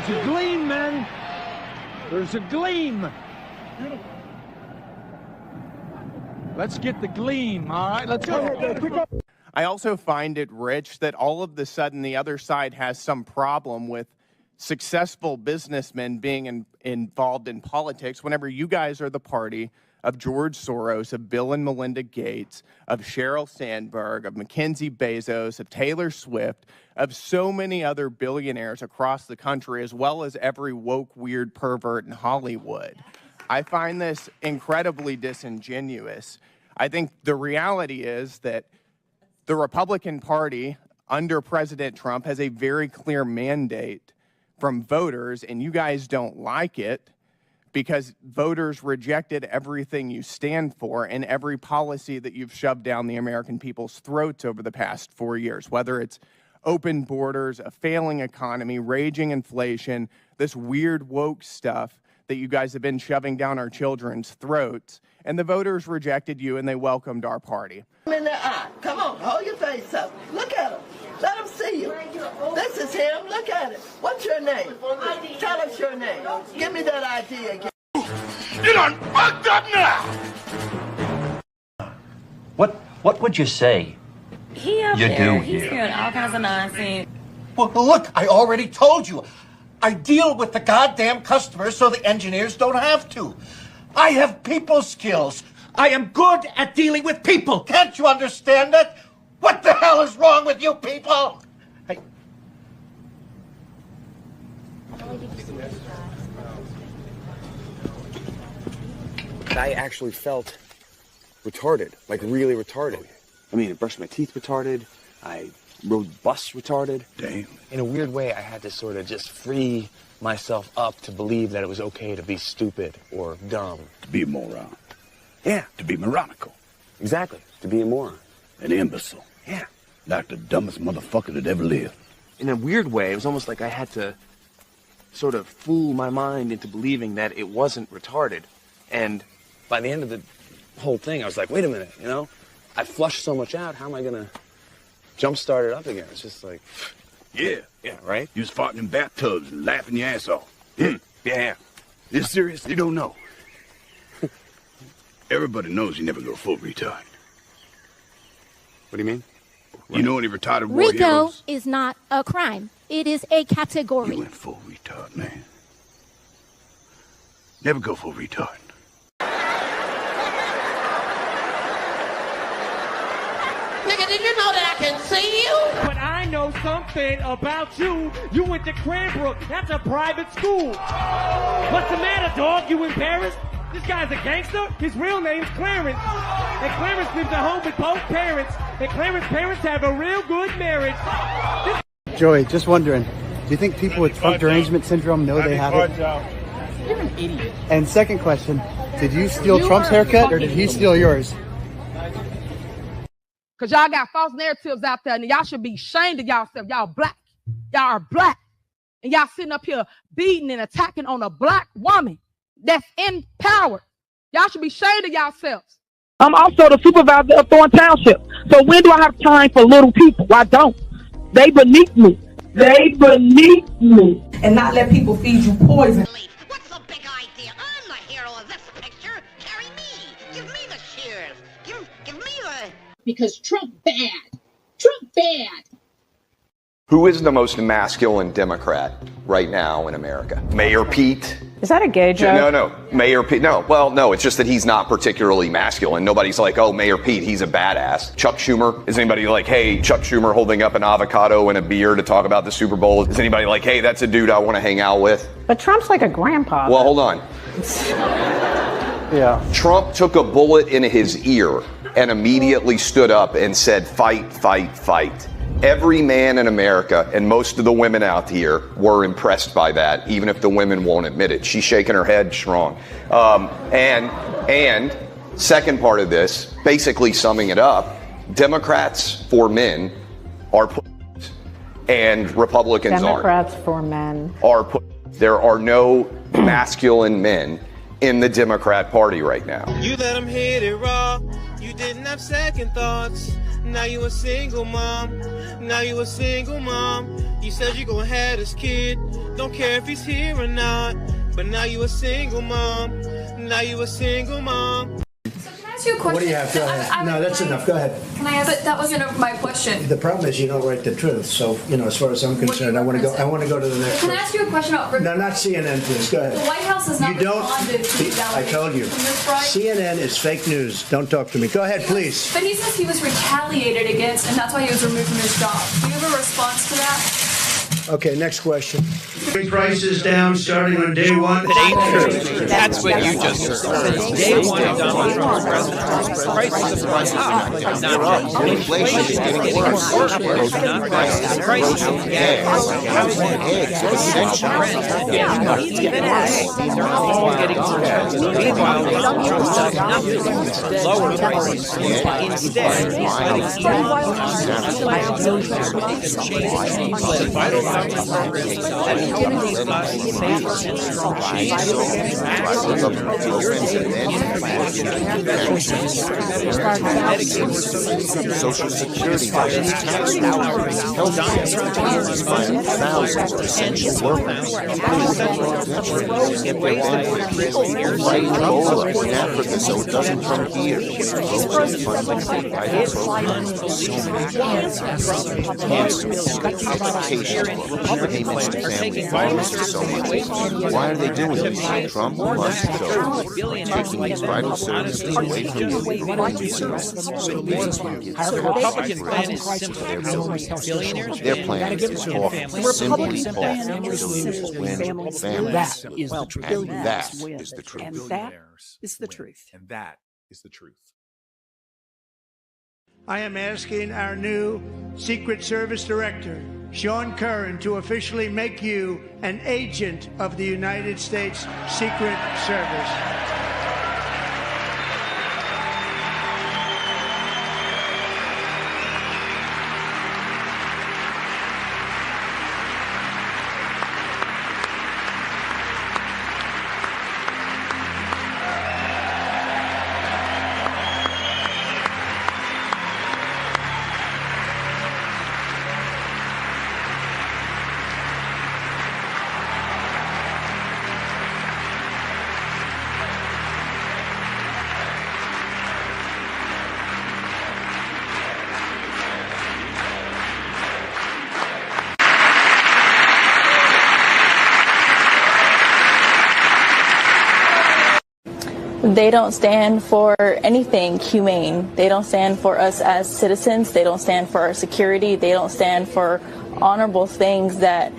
There's a gleam, man. There's a gleam. Let's get the gleam, all right? Let's go. I also find it rich that all of the sudden the other side has some problem with successful businessmen being involved in politics whenever you guys are the party of George Soros, of Bill and Melinda Gates, of Sheryl Sandberg, of Mackenzie Bezos, of Taylor Swift, of so many other billionaires across the country, as well as every woke, weird pervert in Hollywood. I find this incredibly disingenuous. I think the reality is that the Republican Party under President Trump has a very clear mandate from voters, and you guys don't like it because voters rejected everything you stand for and every policy that you've shoved down the American people's throats over the past 4 years, whether it's open borders, a failing economy, raging inflation, this weird woke stuff that you guys have been shoving down our children's throats. And the voters rejected you and they welcomed our party. In the eye. Come on, hold your face up. Look at him. Let him see you. This is him. Look at it. What's your name? Tell us your name. Give me that ID again. You done fucked up now! What would you say? He's doing all kinds of nonsense. Well, look, I already told you. I deal with the goddamn customers so the engineers don't have to. I have people skills. I am good at dealing with people. Can't you understand that? What the hell is wrong with you people? I actually felt retarded, like really retarded. I mean, I brushed my teeth retarded. I rode bus retarded. Damn. In a weird way, I had to sort of just free myself up to believe that it was okay to be stupid or dumb. To be a moron. Yeah. To be moronical. Exactly. To be a moron. An imbecile. Yeah. Like the dumbest motherfucker that ever lived. In a weird way, it was almost like I had to sort of fool my mind into believing that it wasn't retarded. And by the end of the whole thing, I was like, wait a minute, you know? I flushed so much out, how am I going to jumpstart it up again? It's just like... Yeah. Yeah, right? You was farting in bathtubs and laughing your ass off. Yeah. Yeah. You serious? You don't know. Everybody knows you never go full retard. What do you mean? You know any retarded war Rico heroes? is not a crime. It is a category. You went full retard, man. Never go full retard. Nigga, did you know that I can see you? But I know something about you. You went to Cranbrook. That's a private school. What's the matter, dog? You embarrassed? This guy's a gangster? His real name's Clarence. And Clarence lives at home with both parents. And Clarence's parents have a real good marriage. Joey, just wondering, do you think people with Trump derangement syndrome know they have it? You're an idiot. And second question, did you steal Trump's haircut or did he steal yours? Because y'all got false narratives out there, and y'all should be ashamed of yourself. Y'all black. Y'all are black. And y'all sitting up here beating and attacking on a black woman that's in power. Y'all should be ashamed of yourselves. I'm also the supervisor of Thorn Township. So when do I have time for little people? I don't. They beneath me. They beneath me. And not let people feed you poison. What's the big idea? I'm the hero of this picture. Carry me. Give me the cheers. Give me the... Because Trump bad. Trump bad. Who is the most masculine Democrat right now in America? Mayor Pete? Is that a gay joke? No. Mayor Pete. No. Well, no, it's just that he's not particularly masculine. Nobody's like, oh, Mayor Pete, he's a badass. Chuck Schumer? Is anybody like, hey, Chuck Schumer holding up an avocado and a beer to talk about the Super Bowl? Is anybody like, hey, that's a dude I want to hang out with? But Trump's like a grandpa. Well, hold on. Yeah. Trump took a bullet in his ear and immediately stood up and said, fight, fight, fight. Every man in America and most of the women out here were impressed by that, even if the women won't admit it. She's shaking her head strong. And second part of this, basically summing it up, Democrats for men are pussies and Republicans Democrats for men are pussies. There are no masculine men in the Democrat Party right now. You let them hit it raw. You didn't have second thoughts. Now you a single mom. Now you a single mom. You said you gonna have this kid. Don't care if he's here or not. But now you a single mom. Now you a single mom. Ask you a question. What do you have? Go ahead. No, that's enough. Go ahead. Can I ask? But that wasn't my question. The problem is you don't write the truth. So, as far as I'm concerned, I want to go to the next Can I one. ask you a question about? No, not CNN, please. Go ahead. The White House has not responded to the I told you. CNN is fake news. Don't talk to me. Go ahead, please. But he says he was retaliated against, and that's why he was removed from his job. Do you have a response to that? Okay, next question. Prices down starting on day one. It ain't true. That's what you just heard. Day one of Donald Trump's presidency, prices have gone up. Not just inflation is getting worse. Not prices. Prices of gas, housing, essential rent, getting worse. These are all getting worse. Meanwhile, Donald Trump does nothing. Lower prices. Instead, he's letting vital programs that help us save Social Security measures, tax dollars, health care, finding thousands of essential workers, get their benefits, fighting Ebola in Africa so it doesn't come here, funding vital programs, education, payments to family farmers and so on. Why are they doing this? Trump wants to go taking these vital services away from you so business can get the Republican plan is simple. Billionaires their plan is talk, simply talk, billions win families. And that is the truth. And that is the truth. And that is the truth. I am asking our new Secret Service Director, Sean Curran, to officially make you an agent of the United States Secret Service. They don't stand for anything humane. They don't stand for us as citizens. They don't stand for our security. They don't stand for honorable things that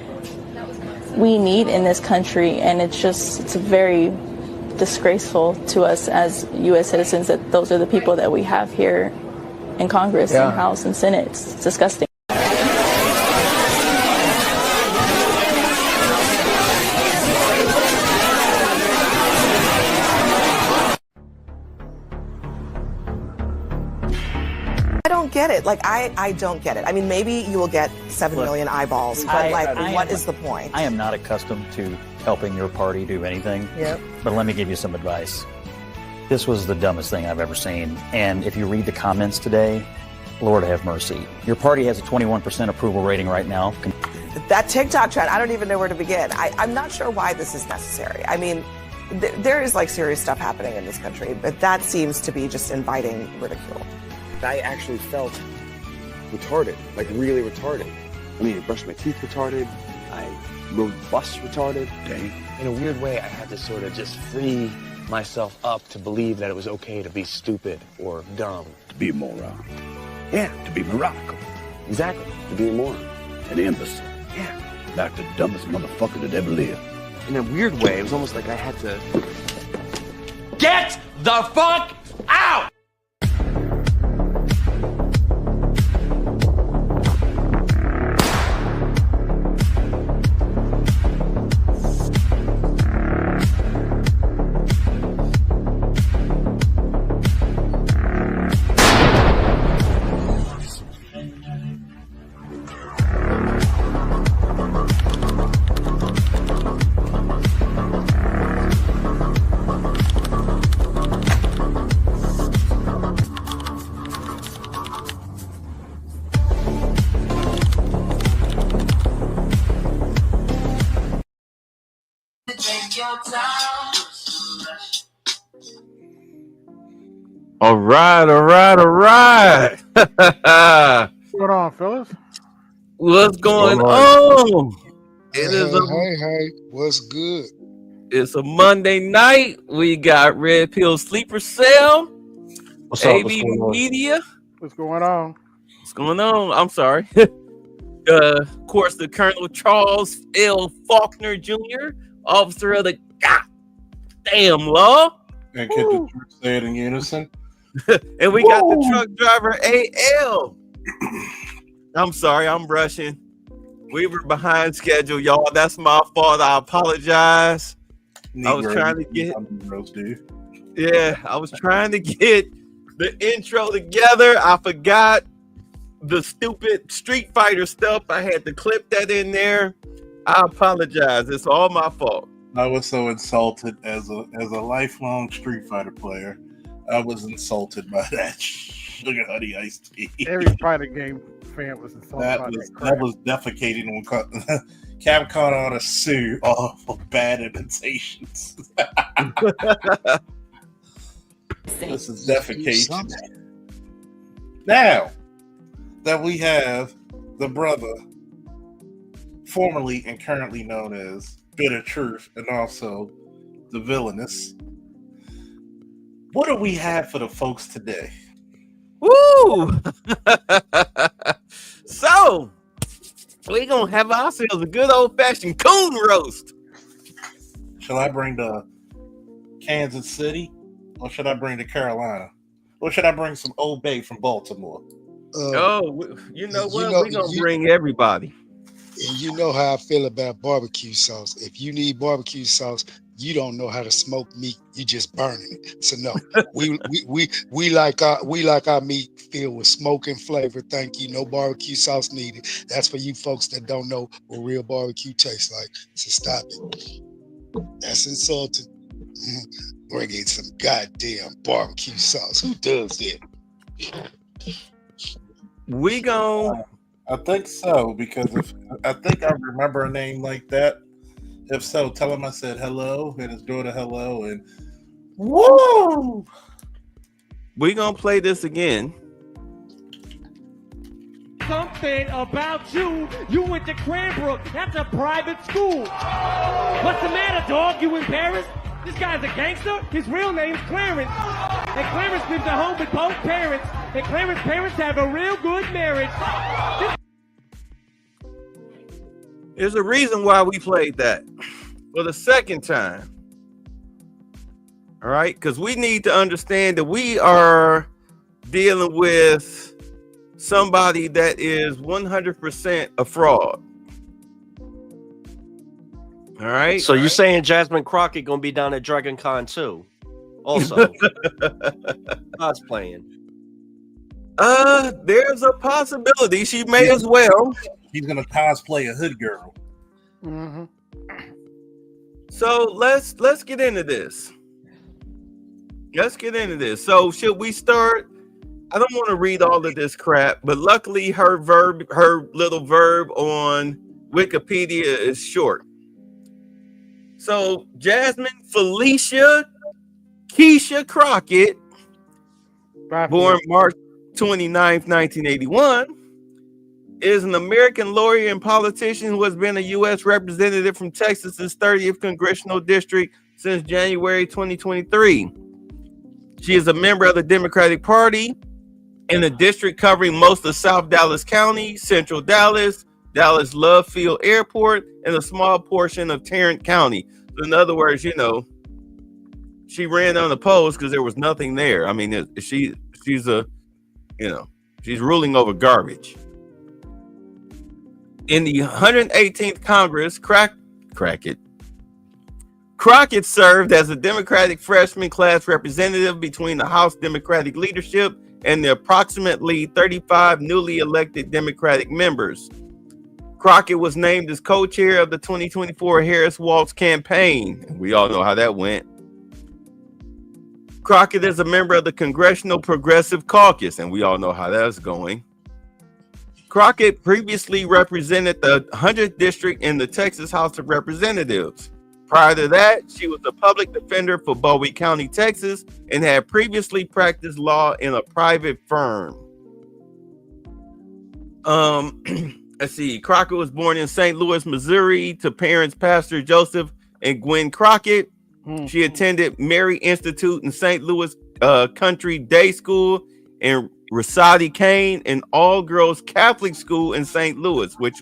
we need in this country. And it's very disgraceful to us as U.S. citizens that those are the people that we have here in Congress and House and Senate. It's disgusting. I don't get it. Like, I don't get it. I mean, maybe you will get 7 million eyeballs, but what is the point? I am not accustomed to helping your party do anything. Yep. But let me give you some advice. This was the dumbest thing I've ever seen. And if you read the comments today, Lord have mercy. Your party has a 21% approval rating right now. That TikTok trend, I don't even know where to begin. I'm not sure why this is necessary. I mean, there is like serious stuff happening in this country, but that seems to be just inviting ridicule. I actually felt retarded, like really retarded. I mean, I brushed my teeth retarded. I rode the bus retarded. Dang. In a weird way, I had to sort of just free myself up to believe that it was okay to be stupid or dumb. To be a moron. Yeah. To be moronical. Exactly. To be a moron. An imbecile. Yeah. Like the dumbest motherfucker that ever lived. In a weird way, it was almost like I had to get the fuck out! All right. What's going on, fellas? What's going on? It is hey, what's good? It's a Monday night. We got Red Pill Sleeper Cell. What's up? AV Media. What's going on? What's going on? I'm sorry. Of course, the Colonel Charles L. Faulkner Jr., officer of the goddamn law. And could the truth say it in unison? And we got the truck driver AL. I'm sorry, I'm rushing. We were behind schedule, y'all. That's my fault. I apologize. I was trying to get I was trying to get the intro together. I forgot the stupid Street Fighter stuff. I had to clip that in there. I apologize. It's all my fault. I was so insulted as a lifelong Street Fighter player. I was insulted by that Sugar Honey Iced Tea. Every fighting game fan was insulted by that crap. That was defecating when Capcom ought to sue all for bad imitations. This is defecation. Now that we have the brother formerly and currently known as Bitter Truth and also the Villainous, what do we have for the folks today? Woo! So, we're going to have ourselves a good old-fashioned coon roast. Shall I bring the Kansas City? Or should I bring the Carolina? Or should I bring some Old Bay from Baltimore? You know what? We're going to bring everybody. And you know how I feel about barbecue sauce. If you need barbecue sauce, you don't know how to smoke meat. You just burning it. So no, we like our meat filled with smoke and flavor. Thank you. No barbecue sauce needed. That's for you folks that don't know what real barbecue tastes like. So stop it. That's insulting. Bring in some goddamn barbecue sauce. Who does that? We gon' I think so, because I think I remember a name like that. If so, tell him I said hello and his daughter hello and woo! We gonna play this again. Something about you. You went to Cranbrook. That's a private school. What's the matter, dog? You in Paris? This guy's a gangster. His real name's Clarence. And Clarence lives at home with both parents. And Clarence's parents have a real good marriage. There's a reason why we played that for the second time. All right, because we need to understand that we are dealing with somebody that is 100% a fraud. All right. So you're saying Jasmine Crockett gonna be down at Dragon Con too? Also, cosplaying. There's a possibility she may as well. He's gonna cosplay a hood girl. Mm-hmm. So let's get into this. So should we start? I don't want to read all of this crap, but luckily her little verb on Wikipedia is short. So Jasmine Felicia Keisha Crockett, born March 29th, 1981, is an American lawyer and politician who has been a U.S. representative from Texas's 30th Congressional District since January 2023. She is a member of the Democratic Party in a district covering most of South Dallas County, Central Dallas, Dallas Love Field Airport, and a small portion of Tarrant County. So in other words, she ran unopposed because there was nothing there. I mean, she's ruling over garbage. In the 118th Congress, Crockett served as a Democratic freshman class representative between the House Democratic leadership and the approximately 35 newly elected Democratic members. Crockett was named as co-chair of the 2024 Harris Waltz campaign. We all know how that went. Crockett is a member of the Congressional Progressive Caucus, and we all know how that's going. Crockett previously represented the 100th District in the Texas House of Representatives. Prior to that, she was a public defender for Bowie County, Texas, and had previously practiced law in a private firm. Let's see. Crockett was born in St. Louis, Missouri, to parents Pastor Joseph and Gwen Crockett. She attended Mary Institute in St. Louis Country Day School and Rosati Kane, an all-girls Catholic school in St. Louis, which,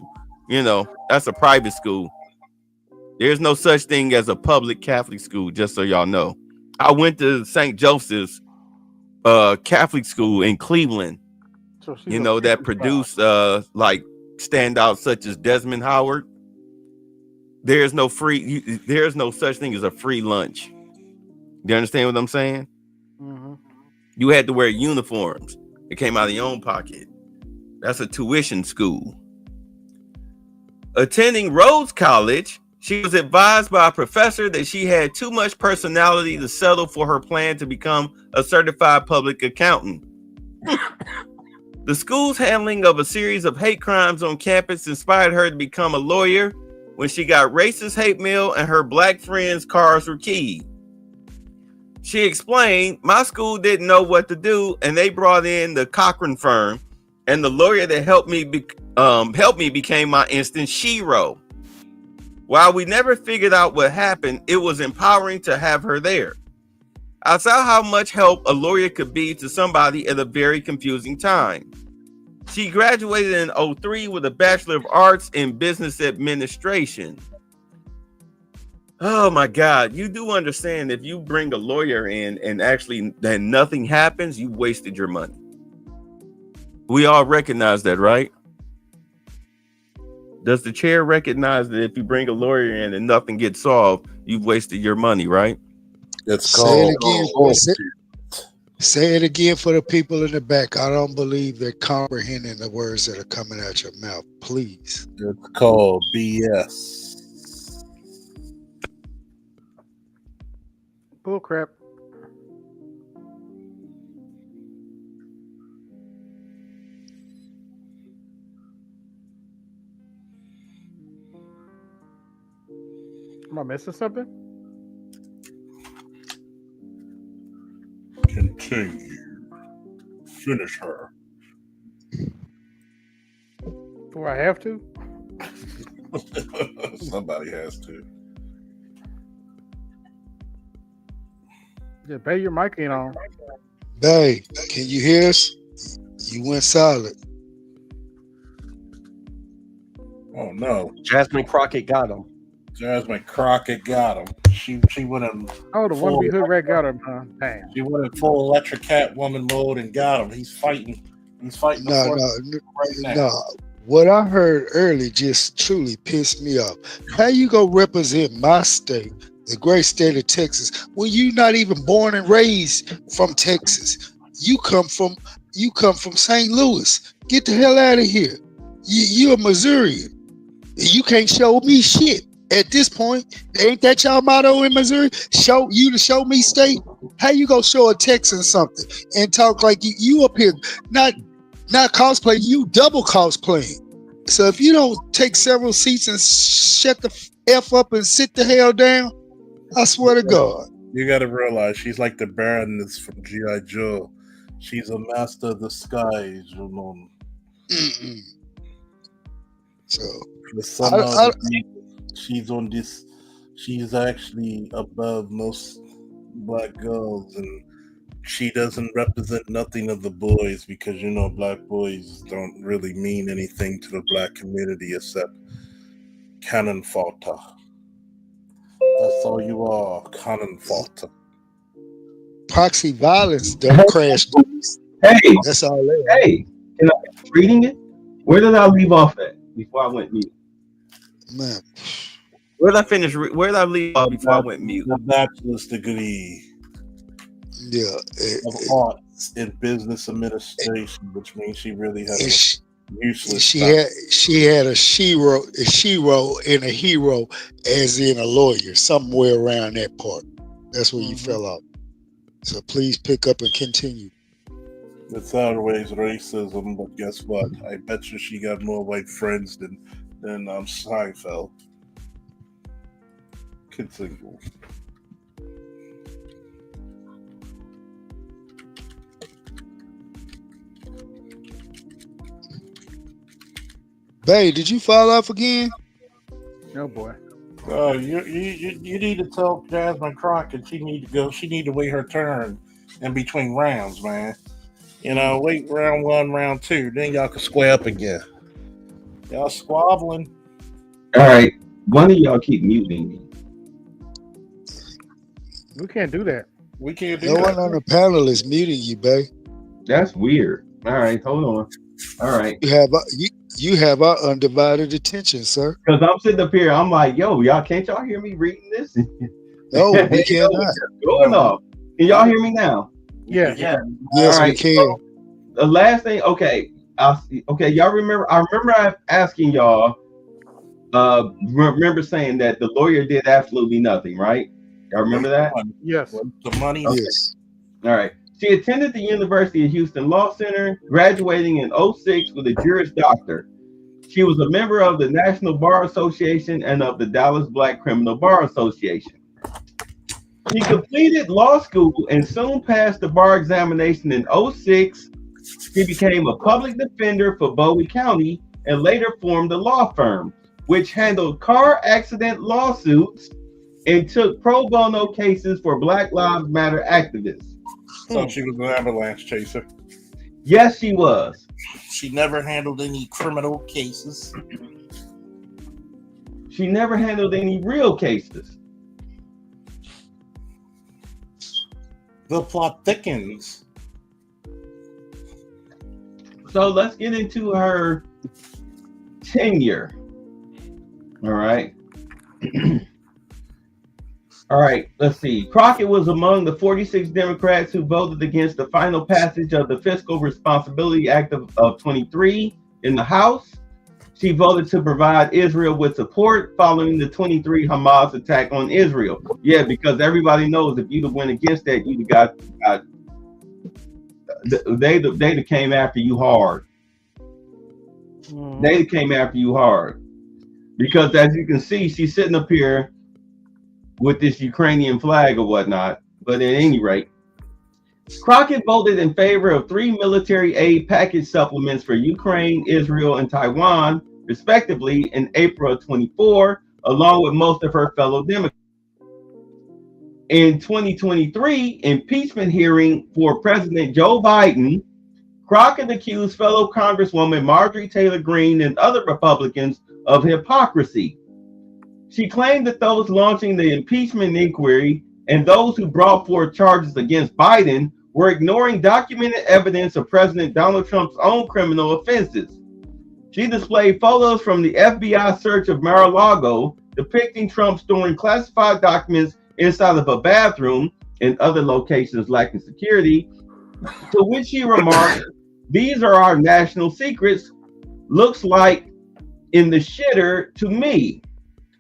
you know, that's a private school. There's no such thing as a public Catholic school, just so y'all know. I went to St. Joseph's Catholic school in Cleveland, So you know, that produced like standouts such as Desmond Howard. There's no such thing as a free lunch. Do you understand what I'm saying? Mm-hmm. You had to wear uniforms. It came out of your own pocket. That's a tuition school. Attending Rhodes College, she was advised by a professor that she had too much personality to settle for her plan to become a certified public accountant. The school's handling of a series of hate crimes on campus inspired her to become a lawyer when she got racist hate mail and her black friends' cars were keyed. She explained, my school didn't know what to do, and they brought in the Cochran firm, and the lawyer that helped me became my instant shero. While we never figured out what happened, it was empowering to have her there. I saw how much help a lawyer could be to somebody at a very confusing time. She graduated in 2003 with a Bachelor of Arts in Business Administration. Oh my God, you do understand if you bring a lawyer in and actually then nothing happens, you wasted your money. We all recognize that, right? Does the chair recognize that if you bring a lawyer in and nothing gets solved, you've wasted your money, right? Say it again for the people in the back. I don't believe they're comprehending the words that are coming out your mouth. Please. It's called BS. Bull crap. Am I missing something? Continue. Finish her. Do I have to? Somebody has to. Yeah, Bay, your mic ain't on. Bay, can you hear us? You went silent. Oh no. Jasmine Crockett got him. Jasmine Crockett got him. She went in. Oh, the one be hood rat got him, huh? Damn. She went in full electric Catwoman mode and got him. He's fighting. No. What I heard early just truly pissed me off. How you gonna represent my state, the great state of Texas, when you not even born and raised from Texas? You come from St. Louis. Get the hell out of here. You're a Missourian. You can't show me shit. At this point, ain't that y'all motto in Missouri? Show me state. How you gonna show a Texan something and talk like you up here not cosplay, you double cosplaying. So if you don't take several seats and shut the F up and sit the hell down, I swear to God. You gotta realize she's like the Baroness from G.I. Joe. She's a master of the skies, you know. Mm-mm. So she's on this. She's actually above most black girls, and she doesn't represent nothing of the boys because you know black boys don't really mean anything to the black community except cannon fodder. That's all you are, cannon fodder. Proxy violence don't crash. Hey, that's all that. Hey, can I finish reading it? Where did I leave off at before I went mute? Man, where did I leave off before I went mute? The bachelor's degree. Yeah, of arts in business administration, which means she really had useless. She had a shero and a hero, as in a lawyer, somewhere around that part. That's where you fell out. So please pick up and continue. It's always racism, but guess what? I bet you she got more white friends than Seinfeld. Kid single. Babe, did you fall off again? Oh boy. You need to tell Jasmine Crockett she need to go. She need to wait her turn in between rounds, man. You know, wait round 1, round 2, then y'all can square up again. Y'all squabbling. All right, one of y'all keep muting me. We can't do that. We can't do No that. one on the panel is muting you, babe. That's weird. All right, hold on. All right. You have our undivided attention, sir. Because I'm sitting up here, I'm like, yo, can't y'all hear me reading this? No, we cannot. Going off. Can y'all hear me now? Yeah. Yes, All right, we can. so the last thing, okay, y'all remember? I remember asking y'all. Remember saying that the lawyer did absolutely nothing, right? Y'all remember that? Yes. The money. Okay. Yes. All right. She attended the University of Houston Law Center, graduating in 2006 with a Juris Doctor. She was a member of the National Bar Association and of the Dallas Black Criminal Bar Association. She completed law school and soon passed the bar examination in 2006. She became a public defender for Bowie County and later formed a law firm, which handled car accident lawsuits and took pro bono cases for Black Lives Matter activists. So she was an ambulance chaser. Yes, she was. She never handled any criminal cases. She never handled any real cases. The plot thickens. So let's get into her tenure. All right. All right, let's see. Crockett was among the 46 Democrats who voted against the final passage of the Fiscal Responsibility Act of 23 in the House. She voted to provide Israel with support following the 23 Hamas attack on Israel. Yeah, because everybody knows if you'd have went against that, you'd have got they came after you hard. They came after you hard. Because as you can see, she's sitting up here with this Ukrainian flag or whatnot. But at any rate, Crockett voted in favor of 3 military aid package supplements for Ukraine, Israel, and Taiwan, respectively, in April of 24, along with most of her fellow Democrats. In 2023 impeachment hearing for President Joe Biden, Crockett accused fellow Congresswoman Marjorie Taylor Greene and other Republicans of hypocrisy. She claimed that those launching the impeachment inquiry and those who brought forth charges against Biden were ignoring documented evidence of President Donald Trump's own criminal offenses. She displayed photos from the FBI search of Mar-a-Lago depicting Trump storing classified documents inside of a bathroom and other locations lacking security, to which she remarked, "These are our national secrets. Looks like in the shitter to me."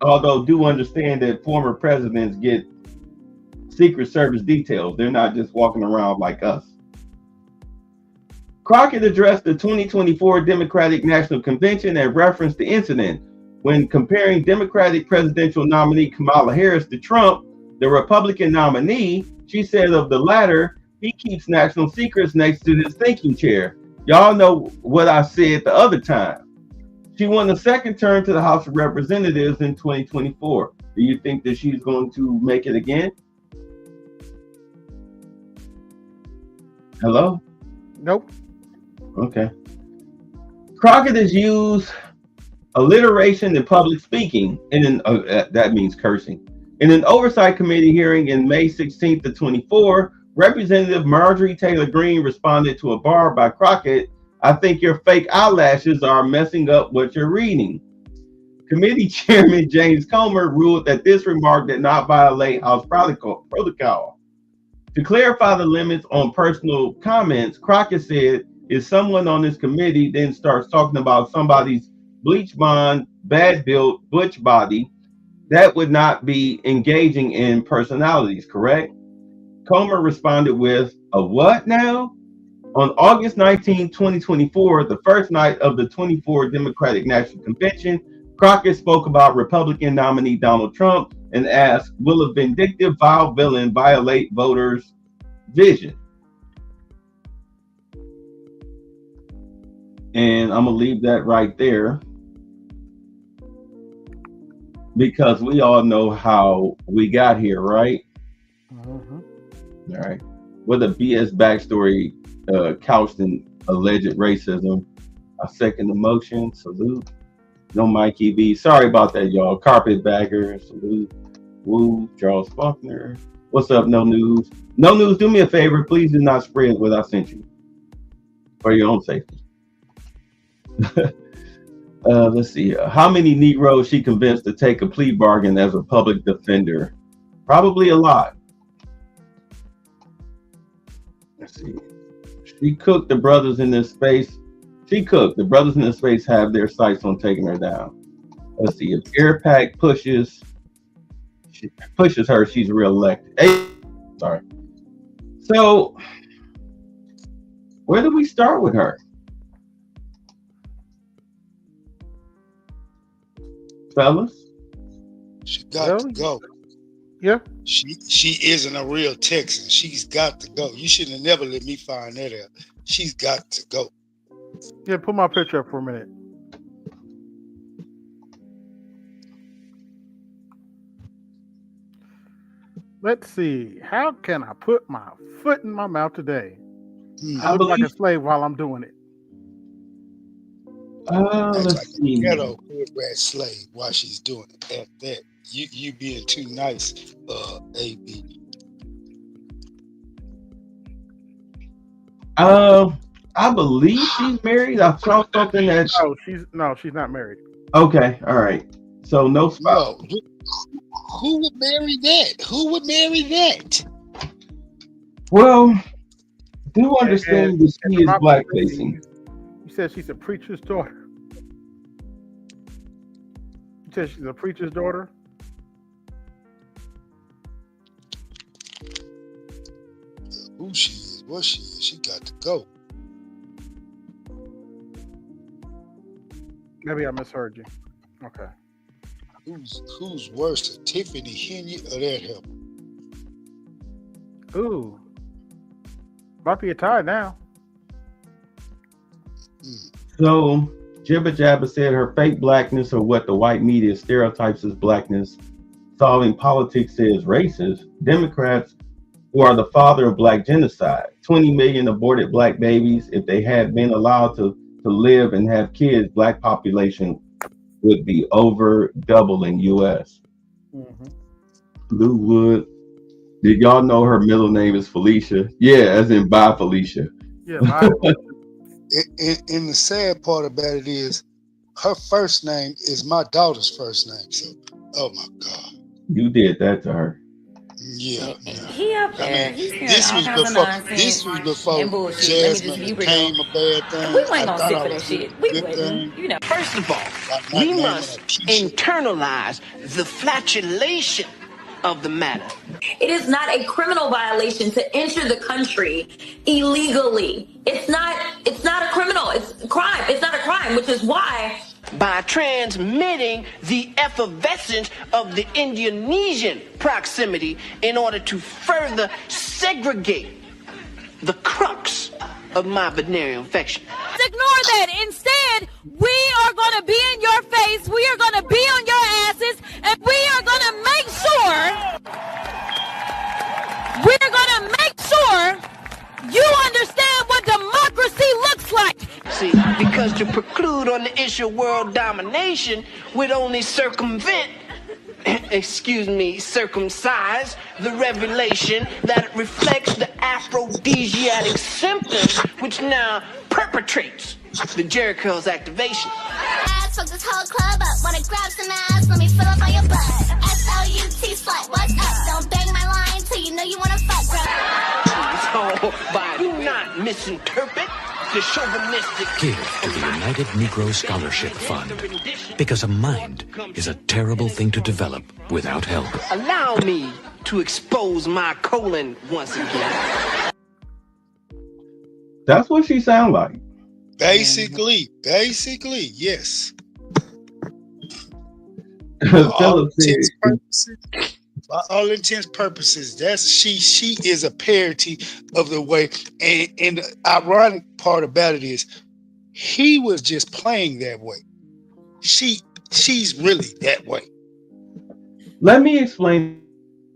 Although do understand that former presidents get Secret Service details. They're not just walking around like us. Crockett addressed the 2024 Democratic National Convention and referenced the incident when comparing Democratic presidential nominee Kamala Harris to Trump, the Republican nominee. She said of the latter, he keeps national secrets next to his thinking chair. Y'all know what I said the other time. She won the second term to the House of Representatives in 2024. Do you think that she's going to make it again? Hello? Nope. Okay. Crockett has used alliteration in public speaking, and that means cursing. In an oversight committee hearing in May 16th of 24, Representative Marjorie Taylor Greene responded to a bar by Crockett, "I think your fake eyelashes are messing up what you're reading." Committee Chairman James Comer ruled that this remark did not violate House protocol. To clarify the limits on personal comments, Crockett said, if someone on this committee then starts talking about somebody's bleach blonde, bad-built, butch body, that would not be engaging in personalities, correct? Comer responded with, "A what now?" On August 19, 2024, the first night of the 24 Democratic National Convention, Crockett spoke about Republican nominee Donald Trump and asks, will a vindictive, vile villain violate voters' vision? And I'm going to leave that right there because we all know how we got here, right? Mm-hmm. All right. With a BS backstory couched in alleged racism. I second the motion. Salute. No Mikey B. Sorry about that, y'all. Carpetbagger. Salute. Woo. Charles Faulkner. What's up, No News? No News, do me a favor. Please do not spread what I sent you for your own safety. Let's see. How many Negroes she convinced to take a plea bargain as a public defender? Probably a lot. Let's see. She cooked the brothers in this space. She cooked. The brothers in this space have their sights on taking her down. Let's see. If Airpack pushes her, she's reelected. Hey, sorry. So, where do we start with her? Fellas? She got to go. Yeah. She isn't a real Texan. She's got to go. You should have never let me find that out. She's got to go. Yeah, put my picture up for a minute. Let's see. How can I put my foot in my mouth today? I look like a slave while I'm doing it. Let's see. Ghetto rat slave while she's doing it. At that, you being too nice, AB. I believe she's married. I saw something that. She's not married. Okay, all right. So no spouse. No. Who would marry that? Who would marry that? Well, do understand that she is black facing. You said she's a preacher's daughter. You said she's a preacher's daughter. Who she is, what she is, she got to go. Maybe I misheard you. Okay. Who's worse, Tiffany Henry or that helper? Ooh. Might be a tie now. So Jibba Jabba said her fake blackness, or what the white media stereotypes as blackness, solving politics is racist. Democrats, who are the father of black genocide, 20 million aborted black babies. If they had been allowed to live and have kids, black population would be over double in U.S. Mm-hmm. Lou Wood. Did y'all know her middle name is Felicia? Yeah, as in bye Felicia. Yeah, bye. And the sad part about it is her first name is my daughter's first name. So, oh my God. You did that to her. Yeah. He up there. He's hearing this all was kinds before. of nonsense This was before and bullshit. Jasmine Let me just be became real. a bad thing. We wasn't I gonna sit thought for I that was shit. We good thing. wasn't. You know. First of all, we must internalize the flatulation of the matter. It is not a criminal violation to enter the country illegally. It's not a criminal. It's a crime. It's not a crime, which is why by transmitting the effervescence of the Indonesian proximity in order to further segregate the crux of my venereal infection. Ignore that. Instead, we are going to be in your face. We are going to be on your asses, and we are going to make sure you understand what democracy looks like. See, because to preclude on the issue of world domination would only circumvent, circumcise the revelation that reflects the aphrodisiac symptoms which now perpetrates the Jericho's activation. Ass, fuck this whole club up. Wanna grab some ass? Let me fill up on your butt. SLUT slut, what's up? Don't bang my line till you know you wanna fuck, bro. So, do not misinterpret the chauvinistic. Give to the United Negro Scholarship Fund, because a mind is a terrible thing to develop without help. Allow me to expose my colon once again. That's what she sound like. Basically, yes. Philip said, by all intents purposes, that's she is a parody of the way. And the ironic part about it is he was just playing that way. She's really that way. let me explain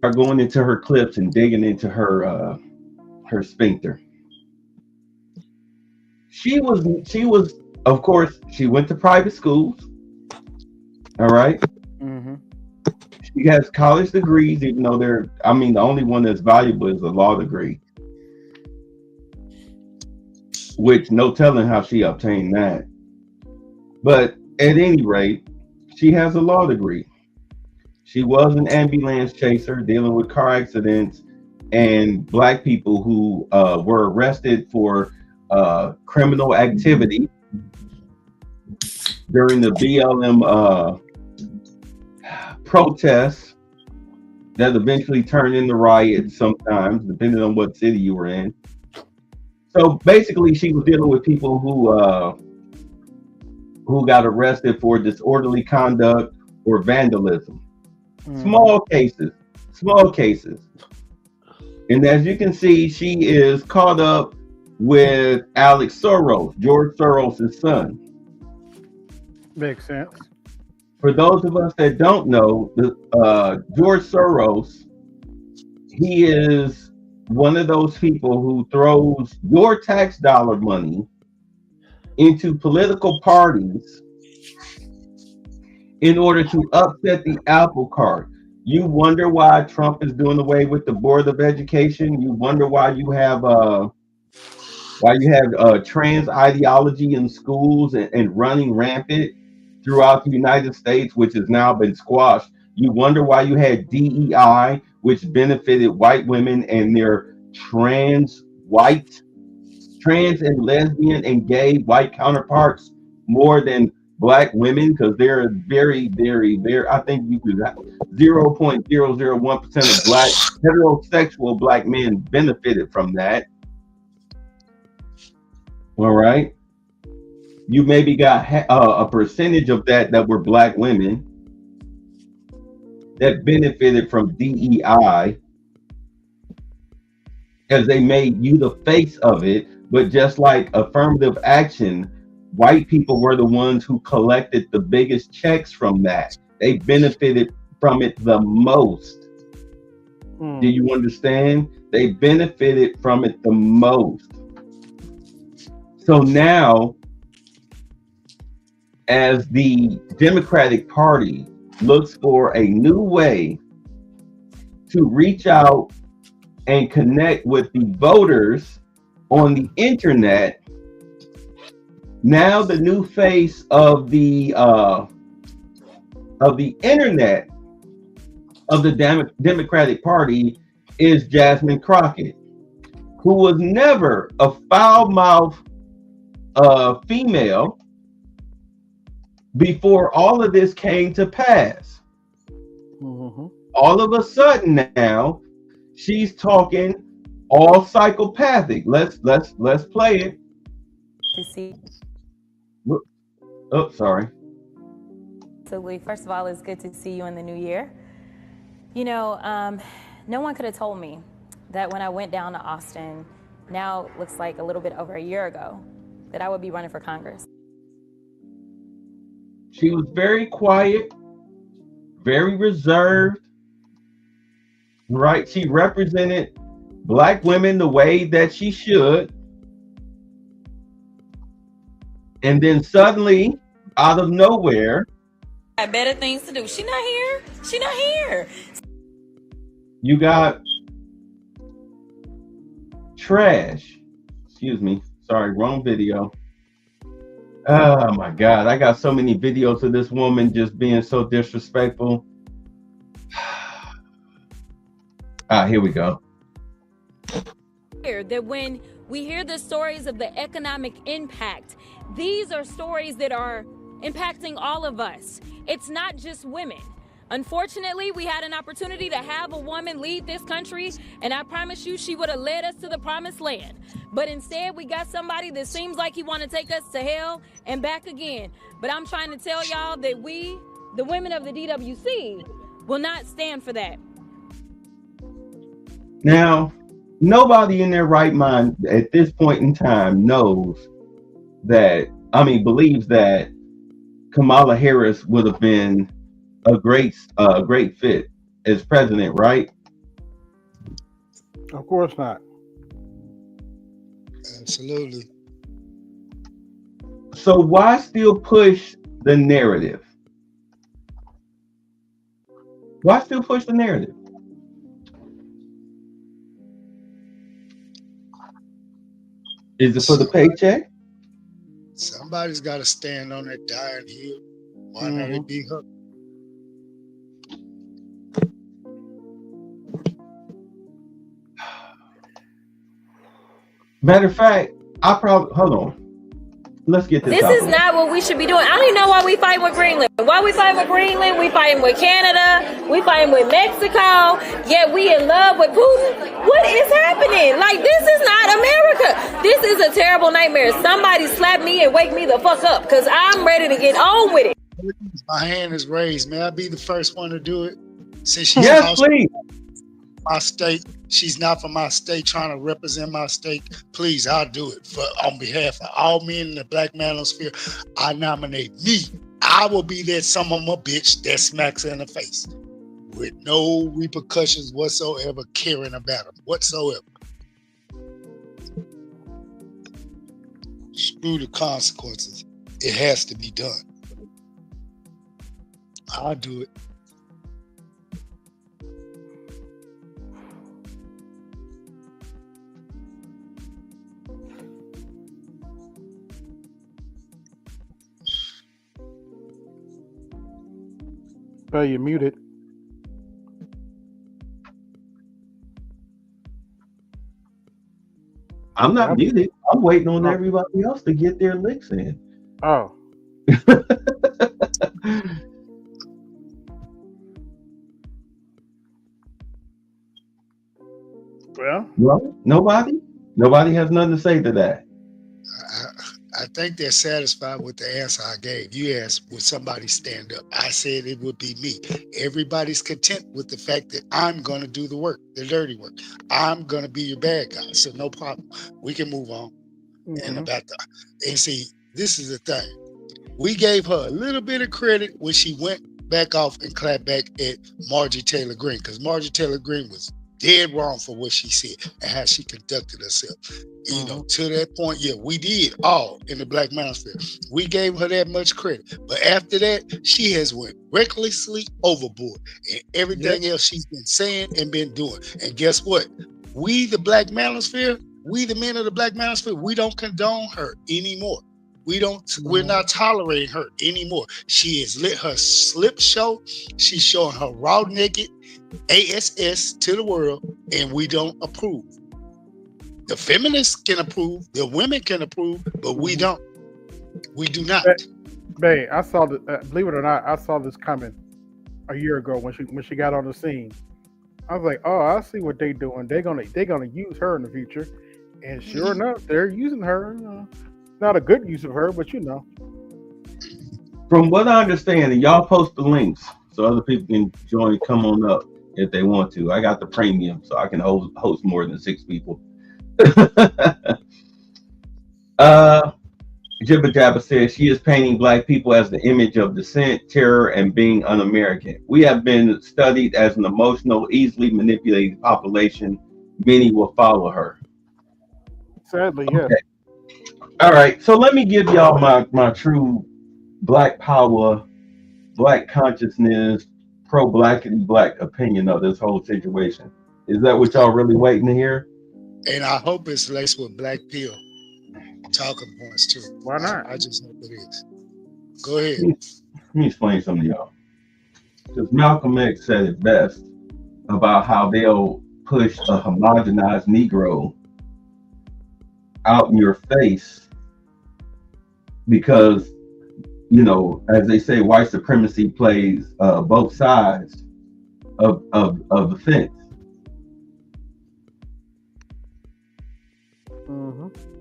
her going into her clips and digging into her sphincter. She was, of course, she went to private schools. All right. Mm-hmm. She has college degrees, even though the only one that's valuable is a law degree, which no telling how she obtained that. But at any rate, she has a law degree. She was an ambulance chaser dealing with car accidents and black people who were arrested for criminal activity during the BLM protests that eventually turned into riots sometimes, depending on what city you were in. So basically, she was dealing with people who got arrested for disorderly conduct or vandalism. Small cases. And as you can see, she is caught up with Alex Soros, George Soros' son. Makes sense. For those of us that don't know, George Soros, he is one of those people who throws your tax dollar money into political parties in order to upset the apple cart. You wonder why Trump is doing away with the Board of Education. You wonder why you have trans ideology in schools and running rampant throughout the United States, which has now been squashed. You wonder why you had DEI, which benefited white women and their trans and lesbian and gay white counterparts more than black women, because they're very, very, very, I think you could 0.001% of black heterosexual black men benefited from that. All right. You maybe got a percentage of that were black women that benefited from DEI, as they made you the face of it. But just like affirmative action, white people were the ones who collected the biggest checks from that. They benefited from it the most. Do you understand? They benefited from it the most. So now, as the Democratic Party looks for a new way to reach out and connect with the voters on the internet, now the new face of the internet of the Democratic Party is Jasmine Crockett, who was never a foul-mouthed female before all of this came to pass. Mm-hmm. All of a sudden now, she's talking all psychopathic. Let's play it. To see. Oh, sorry. So first of all, it's good to see you in the new year. You know, no one could have told me that when I went down to Austin, now it looks like a little bit over a year ago, that I would be running for Congress. She was very quiet, very reserved, right? She represented black women the way that she should. And then suddenly, out of nowhere, I have better things to do. She not here. She not here. you got trash. Excuse me. Sorry, wrong video. Oh my God. I got so many videos of this woman just being so disrespectful. Here we go. That when we hear the stories of the economic impact, these are stories that are impacting all of us. It's not just women. Unfortunately, we had an opportunity to have a woman lead this country, and I promise you she would have led us to the promised land. But instead, we got somebody that seems like he want to take us to hell and back again. But I'm trying to tell y'all that we the women of the DWC will not stand for that. Now, nobody in their right mind at this point in time believes that Kamala Harris would have been a great fit as president, right? Of course not. Absolutely. So why still push the narrative? Why still push the narrative? Is it for the paycheck? Somebody's got to stand on that dying hill. Why not it be her? Matter of fact, hold on. Let's get this. This is not what we should be doing. I don't even know why we fighting with Greenland. Why we fighting with Greenland? We fighting with Canada. We fighting with Mexico. Yet we in love with Putin. What is happening? Like, this is not America. This is a terrible nightmare. Somebody slap me and wake me the fuck up, because I'm ready to get on with it. My hand is raised. May I be the first one to do it? Since she's please. My state, she's not from my state, trying to represent my state. Please, I'll do it on behalf of all men in the Black manosphere. I nominate me. I will be that son of a bitch that smacks her in the face with no repercussions whatsoever, caring about them whatsoever. Screw the consequences. It has to be done. I'll do it. Oh, you're muted. I'm not muted. I'm waiting on everybody else to get their licks in. Oh. Well, nobody has nothing to say to that. I think they're satisfied with the answer I gave. You asked, would somebody stand up? I said it would be me. Everybody's content with the fact that I'm going to do the work, the dirty work. I'm going to be your bad guy. So no problem. We can move on. And see, this is the thing. We gave her a little bit of credit when she went back off and clapped back at Marjorie Taylor Greene, because Marjorie Taylor Greene was dead wrong for what she said and how she conducted herself. You know, to that point, yeah, we did all in the Black manosphere. We gave her that much credit. But after that, she has went recklessly overboard in everything else she's been saying and been doing. And guess what? We, the Black manosphere, we, the men of the Black manosphere, we don't condone her anymore. We're not tolerating her anymore. She has let her slip show. She's showing her raw naked ASS to the world, and we don't approve. The feminists can approve, the women can approve, but we don't. We do not. Babe, I saw believe it or not, I saw this coming a year ago when she got on the scene. I was like, oh, I see what they're doing. They're gonna use her in the future, and sure enough, they're using her. Not a good use of her, but you know. From what I understand, and y'all post the links so other people can join, come on up if they want to. I got the premium, so I can host more than 6 people. Jibba Jabba says she is painting Black people as the image of dissent, terror, and being un-American. We have been studied as an emotional, easily manipulated population. Many will follow her. Sadly, yes. All right, so let me give y'all my true Black power, Black consciousness, pro-Blackity Black opinion of this whole situation. Is that what y'all really waiting to hear? And I hope it's laced with Black pill talking points too. Why not? I just hope it is. Go ahead. Let me explain something to y'all. Because Malcolm X said it best about how they'll push a homogenized Negro out in your face because, you know, as they say, white supremacy plays both sides of the fence.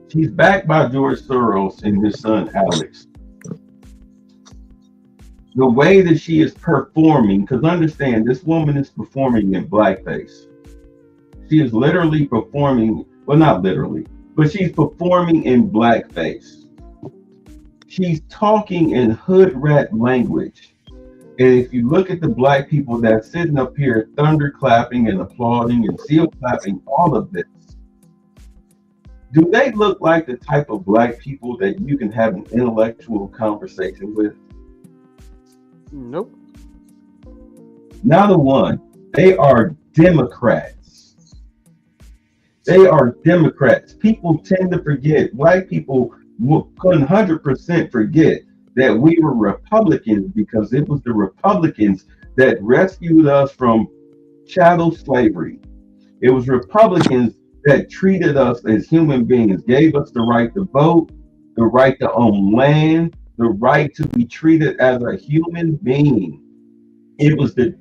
She's backed by George Soros and his son Alex. the way that she is performing, because understand, this woman is performing in blackface. She is literally performing, well, not literally, but she's performing in blackface. She's talking in hood rat language. And if you look at the black people that's sitting up here thunderclapping and applauding and seal clapping all of this, do they look like the type of black people that you can have an intellectual conversation with? Nope. Not a one. They are Democrats. They are Democrats. People tend to forget, black people will 100% forget that we were Republicans because it was the Republicans that rescued us from chattel slavery. It was Republicans that treated us as human beings, gave us the right to vote, the right to own land, the right to be treated as a human being. It was the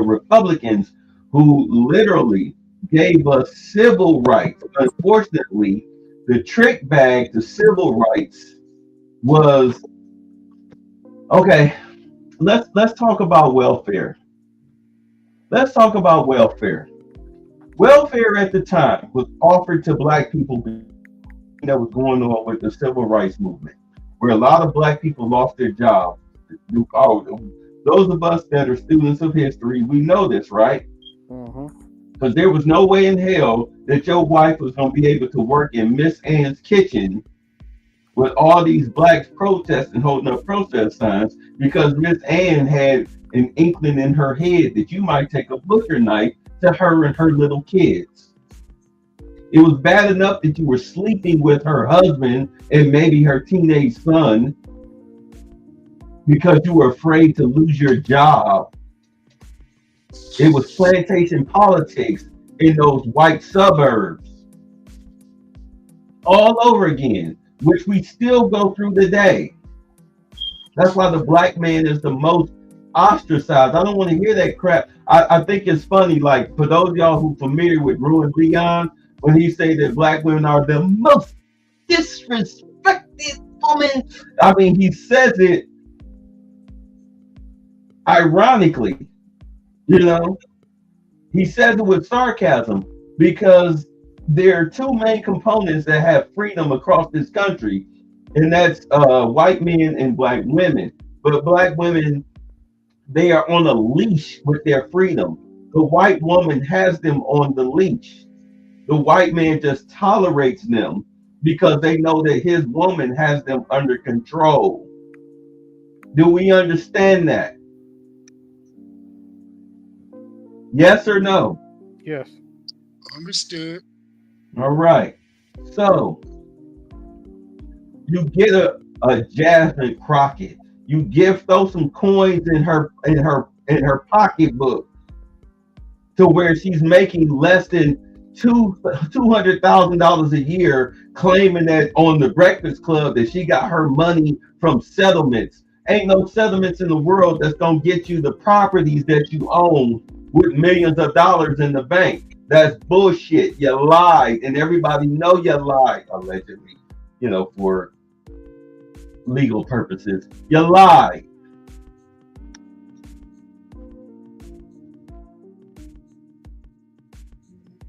Republicans who literally gave us civil rights. Unfortunately, the trick bag to civil rights was, okay, let's talk about welfare. Let's talk about welfare. Welfare at the time was offered to black people that was going on with the civil rights movement, where a lot of black people lost their jobs. Those of us that are students of history, we know this, right? Because there was no way in hell that your wife was going to be able to work in Miss Ann's kitchen with all these blacks protesting, holding up protest signs, because Miss Ann had an inkling in her head that you might take a butcher knife to her and her little kids. It was bad enough that you were sleeping with her husband and maybe her teenage son because you were afraid to lose your job. It was plantation politics in those white suburbs all over again, which we still go through today. That's why the black man is the most ostracized. I don't want to hear that crap. I think it's funny, like, for those of y'all who familiar with Ruin Leon, when he say that black women are the most disrespected woman. I mean, he says it ironically, you know. He says it with sarcasm because there are two main components that have freedom across this country, and that's white men and black women. But black women, they are on a leash with their freedom. The white woman has them on the leash. The white man just tolerates them because they know that his woman has them under control. Do we understand that? Yes or no? Yes. Understood. All right. So you get a Jasmine Crockett. You throw some coins in her pocketbook to where she's making less than $200,000 a year, claiming that on the Breakfast Club that she got her money from settlements. Ain't no settlements in the world that's gonna get you the properties that you own with millions of dollars in the bank. That's bullshit. You lied, and everybody know you lied, allegedly, you know, for legal purposes. You lied.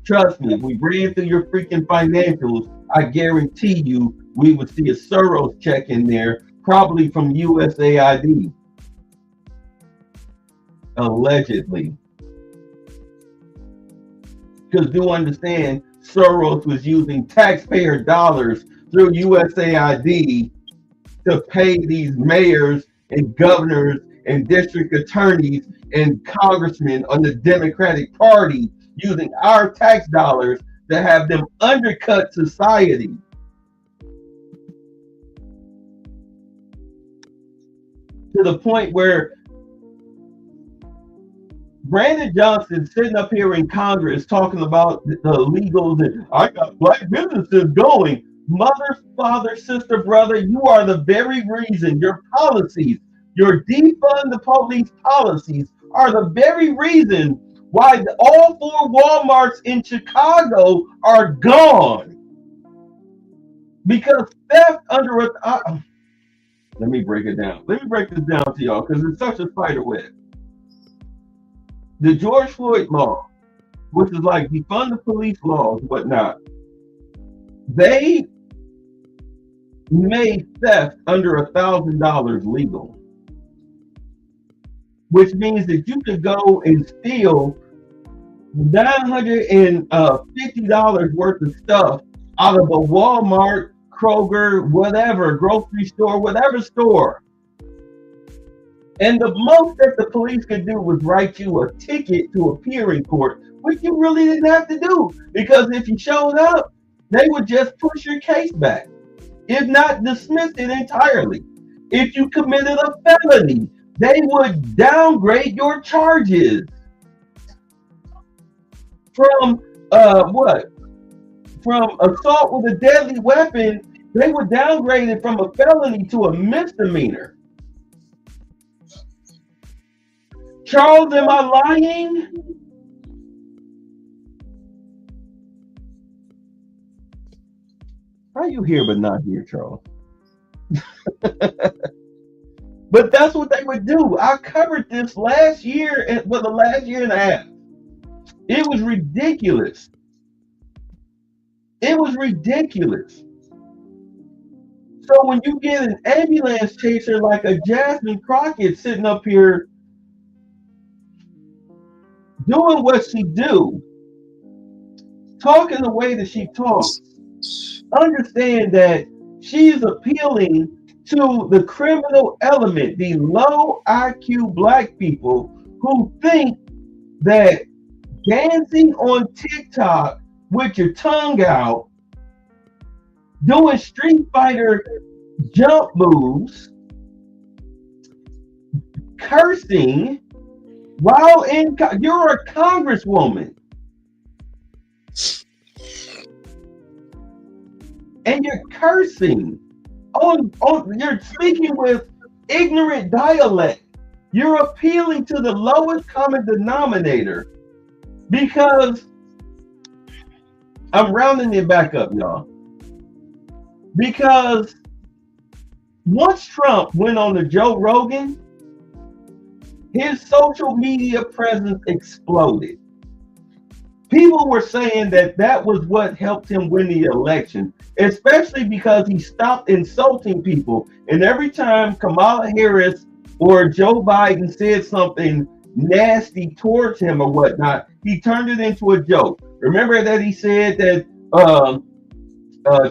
Trust me, if we ran through your freaking financials, I guarantee you we would see a Soros check in there, probably from USAID. Allegedly. Because do understand, Soros was using taxpayer dollars through USAID to pay these mayors and governors and district attorneys and congressmen on the Democratic Party, using our tax dollars to have them undercut society. To the point where Brandon Johnson sitting up here in Congress talking about the illegals and I got black businesses going. Mother, father, sister, brother, you are the very reason your policies, your defund the police policies are the very reason why all 4 Walmarts in Chicago are gone. Because theft under Let me break it down. Let me break this down to y'all because it's such a spider web. The George Floyd law, which is like defund the police laws, whatnot, they made theft under $1,000 legal, which means that you could go and steal $950 worth of stuff out of a Walmart, Kroger, whatever, grocery store, whatever store. And the most that the police could do was write you a ticket to appear in court, which you really didn't have to do, because if you showed up, they would just push your case back, if not dismiss it entirely. If you committed a felony, they would downgrade your charges from from assault with a deadly weapon. They would downgrade it from a felony to a misdemeanor. Charles, am I lying? How you here but not here, Charles? But that's what they would do. I covered this last year, the last year and a half. It was ridiculous. It was ridiculous. So when you get an ambulance chaser like a Jasmine Crockett sitting up here doing what she do, talking the way that she talks, understand that she's appealing to the criminal element, the low IQ black people who think that dancing on TikTok with your tongue out, doing Street Fighter jump moves, cursing while in you're a congresswoman and you're cursing on you're speaking with ignorant dialect. You're appealing to the lowest common denominator, because I'm rounding it back up, y'all. Because once Trump went on the Joe Rogan, his social media presence exploded. People were saying that that was what helped him win the election, especially because he stopped insulting people. And every time Kamala Harris or Joe Biden said something nasty towards him or whatnot, he turned it into a joke. Remember that he said that